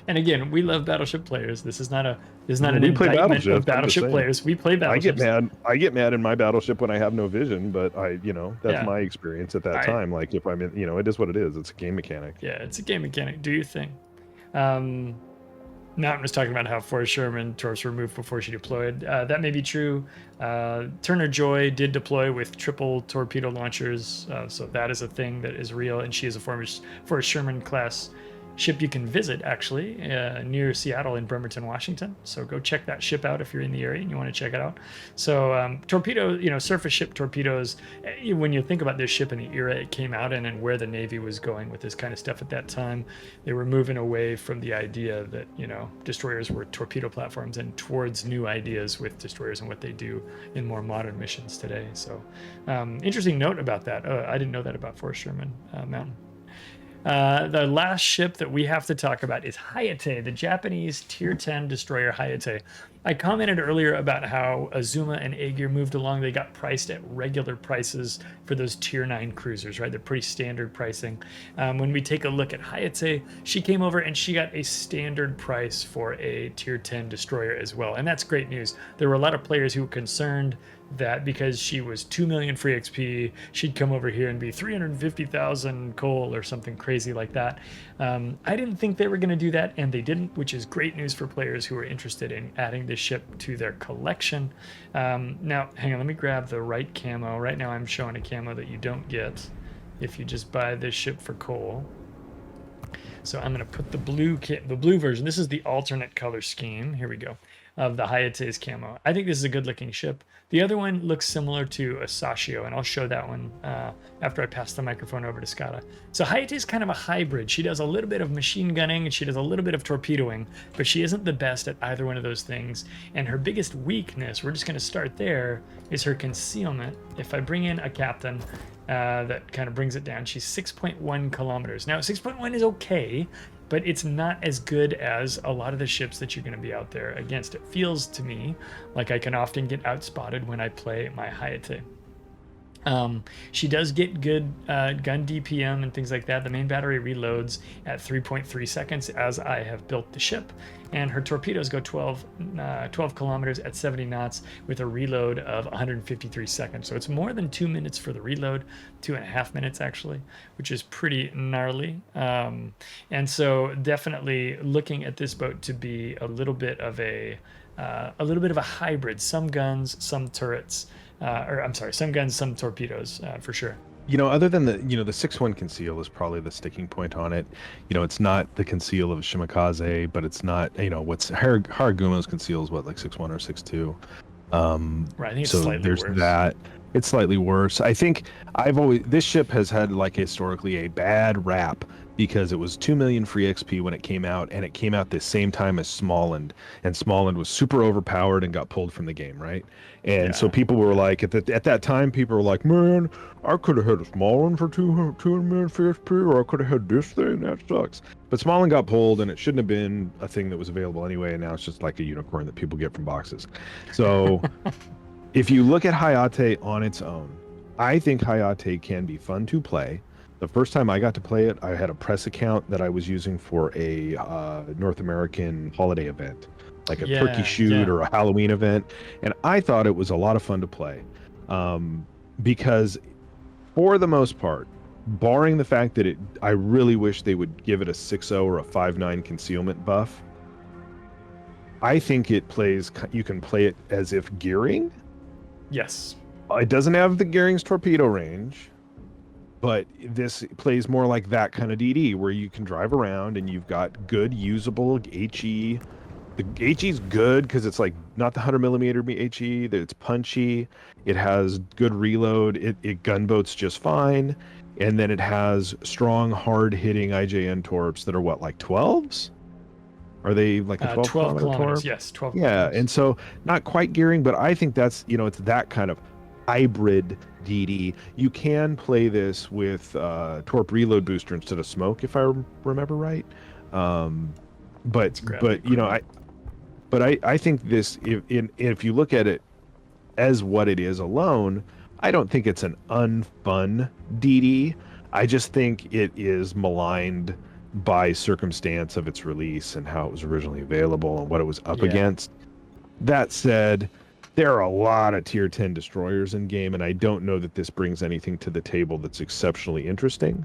and again, we love battleship players. This is not an indictment of battleship players. We play battleships. I get mad in my battleship when I have no vision, but that's my experience at that time. Like if I'm in, it is what it is. It's a game mechanic. Yeah, it's a game mechanic. Do your thing. Mountain was talking about how Forrest Sherman torps were removed before she deployed. That may be true. Turner Joy did deploy with triple torpedo launchers, so that is a thing that is real, and she is a Forrest Sherman class ship you can visit actually near Seattle in Bremerton, Washington. So go check that ship out if you're in the area and you want to check it out. So torpedo, surface ship torpedoes. When you think about this ship and the era it came out in and where the Navy was going with this kind of stuff at that time, they were moving away from the idea that destroyers were torpedo platforms and towards new ideas with destroyers and what they do in more modern missions today. So interesting note about that. I didn't know that about Forrest Sherman Mountain. The last ship that we have to talk about is Hayate, the Japanese Tier 10 destroyer Hayate. I commented earlier about how Azuma and Agir moved along. They got priced at regular prices for those Tier 9 cruisers, right? They're pretty standard pricing. When we take a look at Hayate, she came over and she got a standard price for a Tier 10 destroyer as well. And that's great news. There were a lot of players who were concerned that because she was 2 million free XP, she'd come over here and be 350,000 coal or something crazy like that. I didn't think they were going to do that, and they didn't, which is great news for players who are interested in adding this ship to their collection. Now, hang on, let me grab the right camo. Right now I'm showing a camo that you don't get if you just buy this ship for coal. So I'm going to put the blue version. This is the alternate color scheme. Here we go. Of the Hayate's camo. I think this is a good looking ship. The other one looks similar to a Sashio, and I'll show that one after I pass the microphone over to Skada. So Hayate is kind of a hybrid. She does a little bit of machine gunning and she does a little bit of torpedoing, but she isn't the best at either one of those things. And her biggest weakness, we're just going to start there, is her concealment. If I bring in a captain, that kind of brings it down. She's 6.1 kilometers. Now, 6.1 is okay, but it's not as good as a lot of the ships that you're going to be out there against. It feels to me like I can often get outspotted when I play my Hayate. She does get good gun DPM and things like that. The main battery reloads at 3.3 seconds as I have built the ship, and her torpedoes go 12 kilometers at 70 knots with a reload of 153 seconds. So it's more than 2 minutes for the reload, 2.5 minutes actually, which is pretty gnarly. And so definitely looking at this boat to be a little bit of a hybrid. Some guns, some turrets. Some guns, some torpedoes, for sure. Other than the 6.1 conceal is probably the sticking point on it. It's not the conceal of Shimakaze, but it's not, what's Haragumo's conceal is what, like 6.1 or 6.2. Right, I think it's so slightly there's worse. that. It's slightly worse. I think this ship has had like historically a bad rap because it was 2 million free XP when it came out, and it came out the same time as Smallland, and Smallland was super overpowered and got pulled from the game, right? And so people were like, at that time, people were like, man, I could have had a Smallland for 2 million free XP, or I could have had this thing. That sucks. But Smallland got pulled, and it shouldn't have been a thing that was available anyway, and now it's just like a unicorn that people get from boxes. So if you look at Hayate on its own, I think Hayate can be fun to play. The first time I got to play it, I had a press account that I was using for a North American holiday event, like a turkey shoot or a Halloween event. And I thought it was a lot of fun to play because for the most part, barring the fact that I really wish they would give it a 6.0 or a 5.9 concealment buff, I think you can play it as if gearing. Yes. It doesn't have the gearing's torpedo range, but this plays more like that kind of DD where you can drive around and you've got good usable HE. The HE's good because it's like not the 100mm HE, that it's punchy. It has good reload. It gunboats just fine. And then it has strong, hard-hitting IJN torps that are what, like 12s? Are they like a 12 kilometers? Torp? Yes, 12 Yeah, kilometers. and so not quite gearing, but I think that's, it's that kind of hybrid DD. You can play this with torp reload booster instead of smoke, if I remember right. But I think this, if you look at it as what it is alone, I don't think it's an unfun DD. I just think it is maligned by circumstance of its release and how it was originally available and what it was up against. That said, there are a lot of tier 10 destroyers in game, and I don't know that this brings anything to the table that's exceptionally interesting.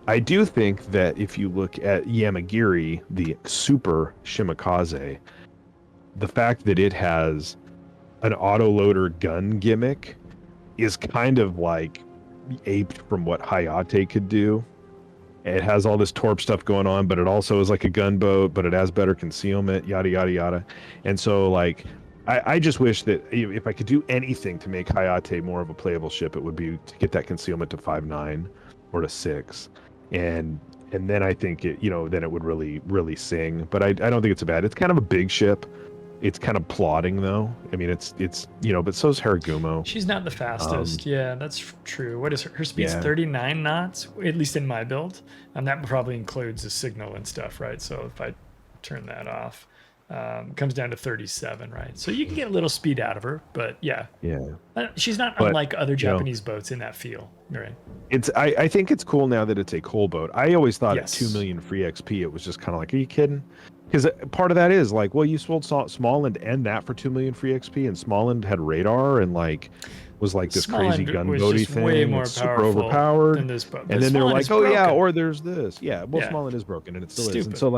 I do think that if you look at Yamagiri, the super Shimakaze, the fact that it has an autoloader gun gimmick is kind of like aped from what Hayate could do. It has all this torp stuff going on, but it also is like a gunboat, but it has better concealment, yada yada yada. And so like I just wish that if I could do anything to make Hayate more of a playable ship, it would be to get that concealment to 5.9 or to 6. And then I think it, then it would really sing. But I don't think it's a bad. It's kind of a big ship. It's kind of plodding though. I mean, it's but so's Haragumo. She's not the fastest. Yeah, that's true. What is her speed's 39 knots, at least in my build. And that probably includes the signal and stuff, right? So if I turn that off, comes down to 37, right? So you can get a little speed out of her, but yeah. She's not unlike other Japanese boats in that feel, right? I think it's cool now that it's a coal boat. I always thought at 2 million free XP, it was just kind of like, are you kidding? Because part of that is like, well, you sold Smallland and that for 2 million free XP, and Smallland had radar and like was like this crazy gunboaty thing. Way more super overpowered. Than this boat. And then they're like, oh yeah, or there's this. Yeah, well, Smallland is broken and it still is. And so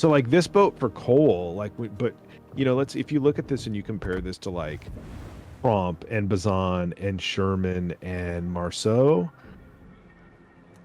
like this boat for coal, but if you look at this and you compare this to like Tromp and Bazan and Sherman and Marceau,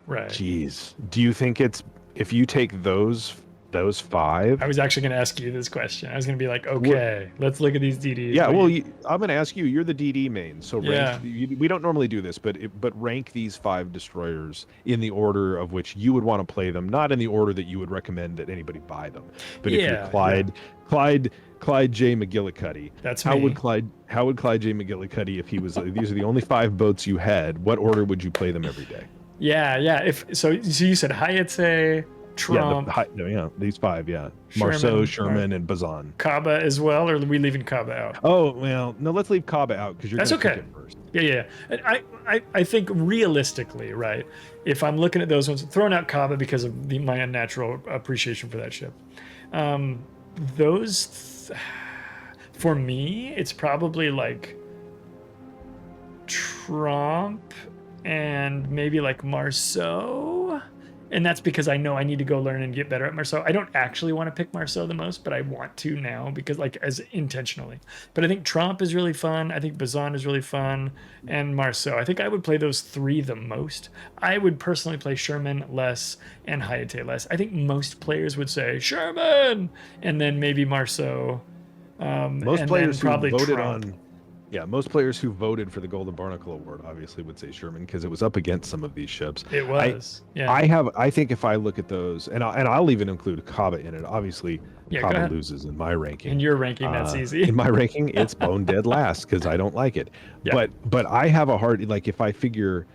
right? Geez, do you think if you take those 5? I was actually going to ask you this question. I was going to be like, okay, let's look at these DDs. Yeah, well, I'm going to ask you. You're the DD main, so we don't normally do this, but rank these 5 destroyers in the order of which you would want to play them, not in the order that you would recommend that anybody buy them. But if you're Clyde J. MacGillicuddy, that's how me. would Clyde J. MacGillicuddy, if he was these are the only 5 boats you had, what order would you play them every day? Yeah. So you said Hayate, Tromp. These 5, Marceau, Sherman, and Bazan. Kaba as well, or are we leaving Kaba out? Oh, well, no, let's leave Kaba out because you're That's going to okay. pick it first. Yeah. I think realistically, right, if I'm looking at those ones, throwing out Kaba because of my unnatural appreciation for that ship, for me, it's probably like Tromp and maybe like Marceau. And that's because I know I need to go learn and get better at Marceau. I don't actually want to pick Marceau the most, but I want to now because as intentionally. But I think Tromp is really fun. I think Bazan is really fun. And Marceau. I think I would play those 3 the most. I would personally play Sherman less and Hayate less. I think most players would say Sherman and then maybe Marceau. Most players who probably voted Tromp. most players who voted for the Golden Barnacle Award obviously would say Sherman because it was up against some of these ships. It was. I think if I look at those, and I'll even include Kaba in it. Obviously, Kaba loses in my ranking. In your ranking, that's easy. In my ranking, it's bone dead last because I don't like it. Yeah. But I have a hard if I figure,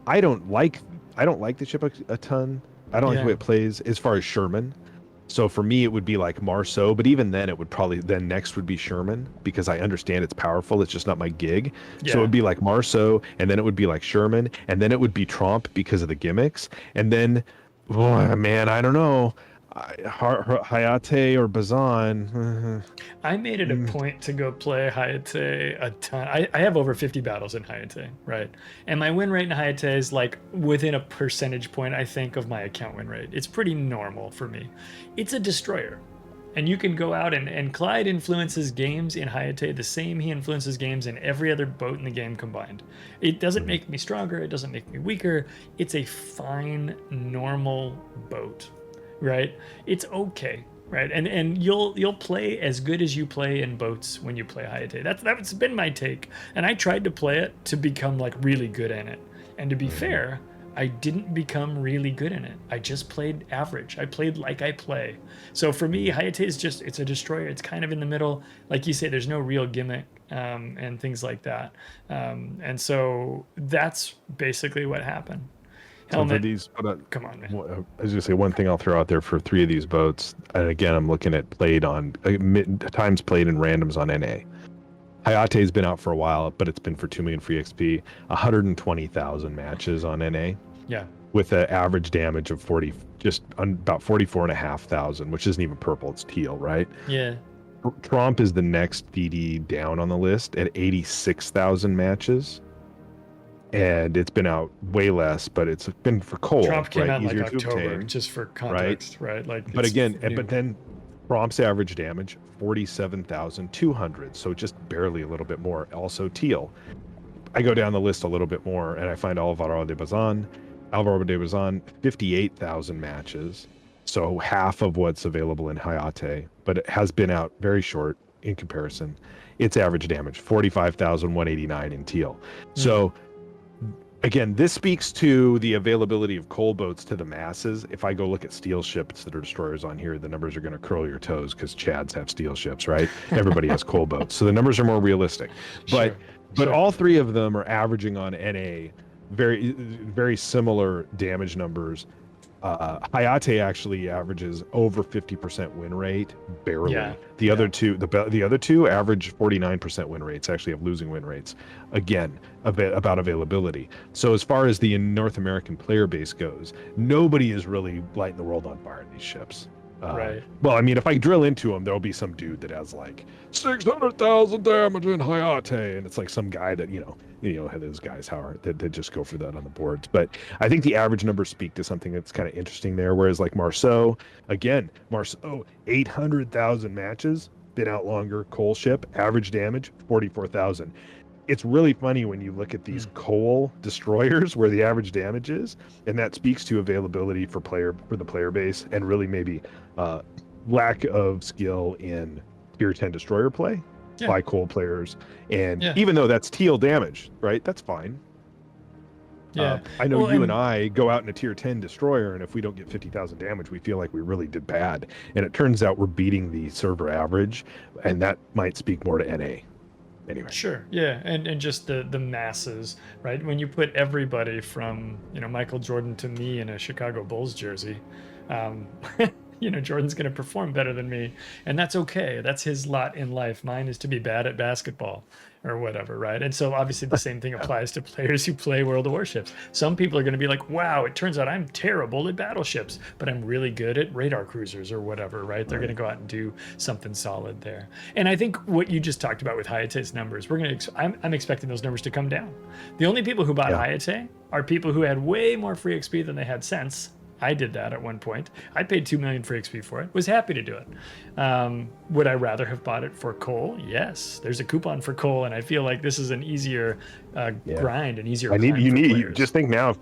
I don't like the ship a ton. I don't like the way it plays as far as Sherman. So for me, it would be like Marceau, but even then, it would probably next would be Sherman because I understand it's powerful. It's just not my gig. Yeah. So it would be like Marceau, and then it would be like Sherman, and then it would be Tromp because of the gimmicks, and then, I don't know, Hayate or Bazan. I made it a point to go play Hayate a ton. I have over 50 battles in Hayate, right? And my win rate in Hayate is like within a percentage point, I think, of my account win rate. It's pretty normal for me. It's a destroyer. And you can go out and Clyde influences games in Hayate the same he influences games in every other boat in the game combined. It doesn't make me stronger. It doesn't make me weaker. It's a fine, normal boat. Right, it's okay, right, and you'll play as good as you play in boats when you play Hayate. That's been my take, and I tried to play it to become like really good in it. And to be fair, I didn't become really good in it. I just played average. I played like I play. So for me, Hayate is it's a destroyer. It's kind of in the middle, like you say. There's no real gimmick and things like that, and so that's basically what happened. Helmet. Come on, man. I was going to say one thing I'll throw out there for 3 of these boats. And again, I'm looking at played on times played in randoms on NA. Hayate's been out for a while, but it's been for 2 million free XP. 120,000 matches on NA. Yeah. With an average damage of about 44,500, which isn't even purple, it's teal, right? Yeah. Tromp is the next DD down on the list at 86,000 matches. And it's been out way less, but it's been for coal. Tromp came out in easier like October, just for context, right? Like, but again, but then Tromp's average damage 47,200, so just barely a little bit more. Also teal. I go down the list a little bit more, and I find Alvaro de Bazan Alvaro de Bazan, 58,000 matches. So half of what's available in Hayate, but it has been out very short in comparison. Its average damage, 45,189 in teal. So again, this speaks to the availability of coal boats to the masses. If I go look at steel ships that are destroyers on here, the numbers are going to curl your toes because Chads have steel ships, right? Everybody has coal boats. So the numbers are more realistic. But all three of them are averaging on NA very similar damage numbers. Hayate actually averages over 50% win rate, barely. Yeah. The other two average 49% win rates, actually have losing win rates. Again, about availability. So as far as the North American player base goes, nobody is really lighting the world on fire in these ships. Right. Well, I mean, if I drill into them, there'll be some dude that has like 600,000 damage in Hayate, and it's like some guy that those guys that just go for that on the boards. But I think the average numbers speak to something that's kind of interesting there. Whereas like Marceau, 800,000 matches, been out longer, coal ship, average damage 44,000. It's really funny when you look at these coal destroyers where the average damage is, and that speaks to availability for the player base, and really maybe lack of skill in tier 10 destroyer play by coal players. And even though that's teal damage, right? That's fine. Yeah. I know and I go out in a tier 10 destroyer, and if we don't get 50,000 damage, we feel like we really did bad. And it turns out we're beating the server average, and that might speak more to NA. Anyway. Sure. Yeah. And just the masses, right? When you put everybody from, Michael Jordan to me in a Chicago Bulls jersey, Jordan's going to perform better than me, and that's okay. That's his lot in life. Mine is to be bad at basketball or whatever, right? And so obviously the same thing applies to players who play World of Warships. Some people are going to be like, wow, it turns out I'm terrible at battleships, but I'm really good at radar cruisers or whatever, right? They're going to go out and do something solid there. And I think what you just talked about with Hayate's numbers, I'm expecting those numbers to come down. The only people who bought Hayate are people who had way more free XP than they had sense. I did that at one point. I paid 2 million for XP for it. Was happy to do it. Would I rather have bought it for coal? Yes. There's a coupon for coal, and I feel like this is an easier grind, an easier. You just think now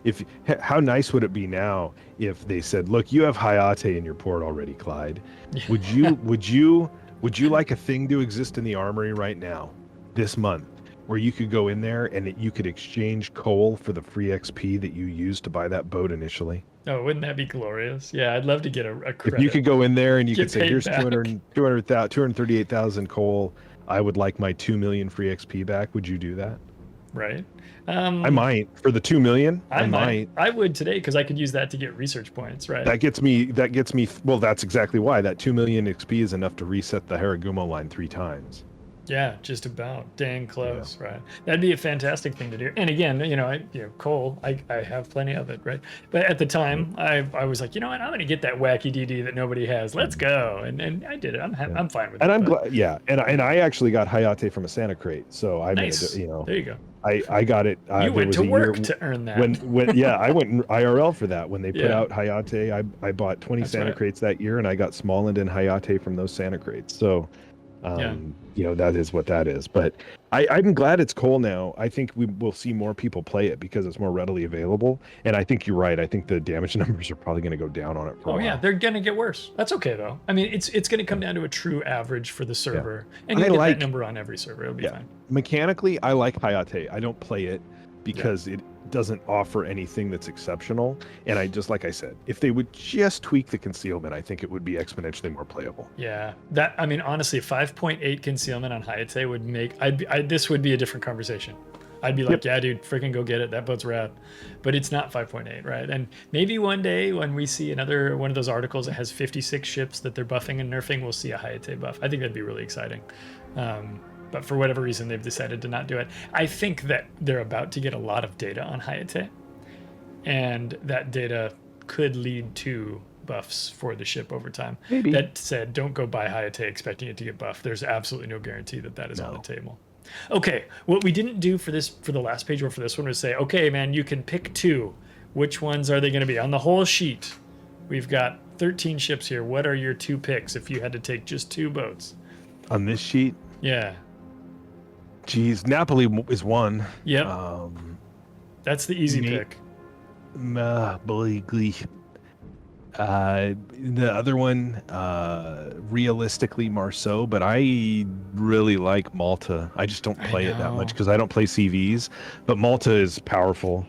if how nice would it be now if they said, look, you have Hayate in your port already, Clyde. Would you like a thing to exist in the armory right now, this month, where you could go in there and you could exchange coal for the free XP that you used to buy that boat initially? Oh, wouldn't that be glorious? Yeah, I'd love to get a credit. If you could go in there and you could say, here's 238,000 coal. I would like my 2 million free XP back. Would you do that? Right. I might. For the 2 million, I might. I would today, because I could use that to get research points, right? That gets me, well, that's exactly why. That 2 million XP is enough to reset the Haragumo line 3 times. Yeah, just about. Dang close, right? That'd be a fantastic thing to do. And again, coal, I have plenty of it, right? But at the time, I was like, I'm going to get that wacky DD that nobody has. Let's go. And I did it. I'm fine with it. And I'm glad, And I actually got Hayate from a Santa crate. So I made it, There you go. I got it. You went to work to earn that. When I went in IRL for that. When they put out Hayate, I bought 20 Santa crates that year, and I got Smallland and Hayate from those Santa crates. So that is what that is. But I'm glad it's coal now. I think we will see more people play it because it's more readily available. And I think you're right. I think the damage numbers are probably going to go down on it for a while. Yeah, they're going to get worse. That's okay, though. I mean, it's going to come down to a true average for the server. And you get that number on every server. It'll be fine. Mechanically, I like Hayate. I don't play it because it doesn't offer anything that's exceptional. And like I said, if they would just tweak the concealment, I think it would be exponentially more playable. Yeah, honestly, 5.8 concealment on Hayate would make this would be a different conversation. I'd be like, yeah, dude, freaking go get it. That boat's rad. But it's not 5.8, right? And maybe one day when we see another one of those articles that has 56 ships that they're buffing and nerfing, we'll see a Hayate buff. I think that'd be really exciting. But for whatever reason, they've decided to not do it. I think that they're about to get a lot of data on Hayate, and that data could lead to buffs for the ship over time. Maybe. That said, don't go buy Hayate expecting it to get buffed. There's absolutely no guarantee that is on the table. Okay, what we didn't do for the last page or for this one was say, okay, man, you can pick 2. Which ones are they going to be? On the whole sheet, we've got 13 ships here. What are your 2 picks if you had to take just 2 boats? On this sheet? Yeah. Geez, Napoli is one. Yep. That's the easy pick. The other one, realistically Marceau, but I really like Malta. I just don't play it that much because I don't play CVs, but Malta is powerful.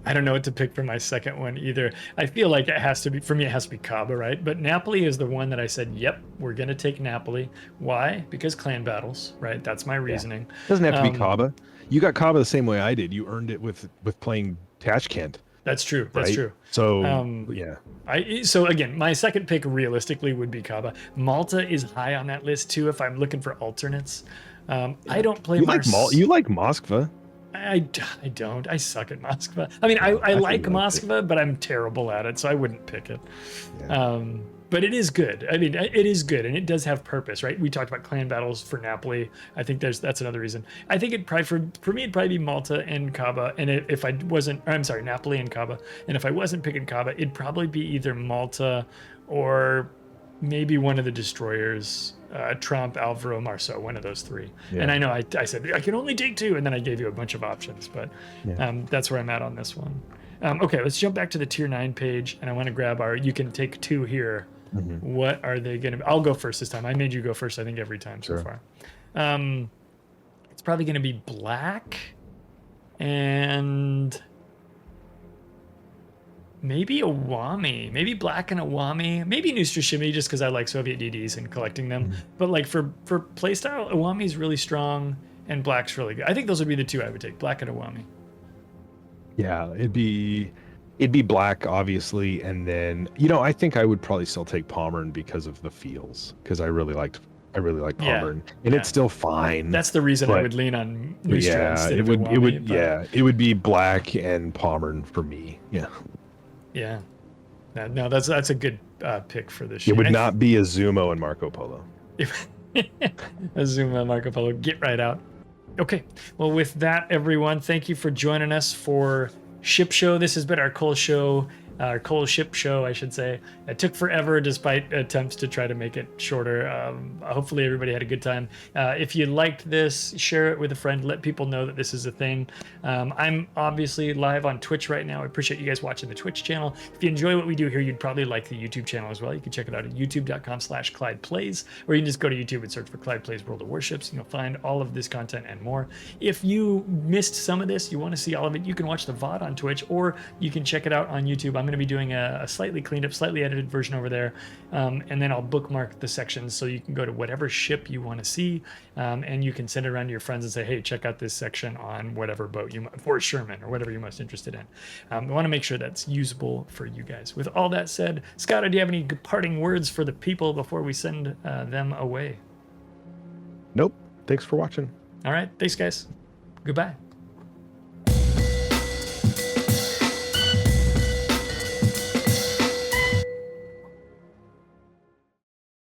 I don't know what to pick for my second one either. I feel like it has to be, for me, it has to be Kaba, right? But Napoli is the one that I said, yep, we're going to take Napoli. Why? Because clan battles, right? That's my reasoning. Doesn't have to be Kaba. You got Kaba the same way I did. You earned it with playing Tashkent. That's true. That's right? true. So, yeah. So again, my second pick realistically would be Kaba. Malta is high on that list too if I'm looking for alternates. I don't play You like Moskva. I don't. I suck at Moskva. I mean, I like Moskva, but I'm terrible at it, so I wouldn't pick it. Yeah. But it is good. I mean, it is good, and it does have purpose, right? We talked about clan battles for Napoli. I think that's another reason. I think it'd probably for me it'd probably be Malta and Kaba, and if I wasn't, I'm sorry, Napoli and Kaba, and if I wasn't picking Kaba, it'd probably be either Malta or maybe one of the destroyers. Tromp, Alvaro, Marceau, one of those three. Yeah. And I know I said I can only take two, and then I gave you a bunch of options, but that's where I'm at on this one. Okay, let's jump back to the tier 9 page, and I want to grab you can take two here. Mm-hmm. What are they going to be? I'll go first this time. I made you go first, I think, every time so far. It's probably going to be Black and maybe Iwami, maybe Black and Iwami, maybe Neustrashimy just because I like Soviet DDs and collecting them. Mm-hmm. But like for playstyle, Iwami is really strong and Black's really good. I think those would be the two I would take, Black and Iwami. Yeah, it'd be Black, obviously, and then I think I would probably still take Pommern because of the feels, because I really like Pommern, and it's still fine. That's the reason I would lean on Neustra instead of Iwami, it would be Black and Pommern for me. Yeah. No, that's a good pick for this. It would not be Azuma and Marco Polo. Azuma and Marco Polo, get right out. Okay, well, with that, everyone, thank you for joining us for Ship Show. This has been our Cole Ship Show, I should say. It took forever despite attempts to try to make it shorter. Hopefully everybody had a good time. If you liked this, share it with a friend. Let people know that this is a thing. I'm obviously live on Twitch right now. I appreciate you guys watching the Twitch channel. If you enjoy what we do here, you'd probably like the YouTube channel as well. You can check it out at youtube.com/ClydePlays, or you can just go to YouTube and search for Clyde Plays World of Warships, and you'll find all of this content and more. If you missed some of this, you want to see all of it, you can watch the VOD on Twitch, or you can check it out on YouTube. I'm going to be doing a slightly cleaned up, slightly edited version over there, and then I'll bookmark the sections so you can go to whatever ship you want to see, and you can send it around to your friends and say, hey, check out this section on whatever boat Forrest Sherman, or whatever you're most interested in. I want to make sure that's usable for you guys. With all that said, Skada, do you have any parting words for the people before we send them away? Nope. Thanks for watching. All right. Thanks, guys. Goodbye.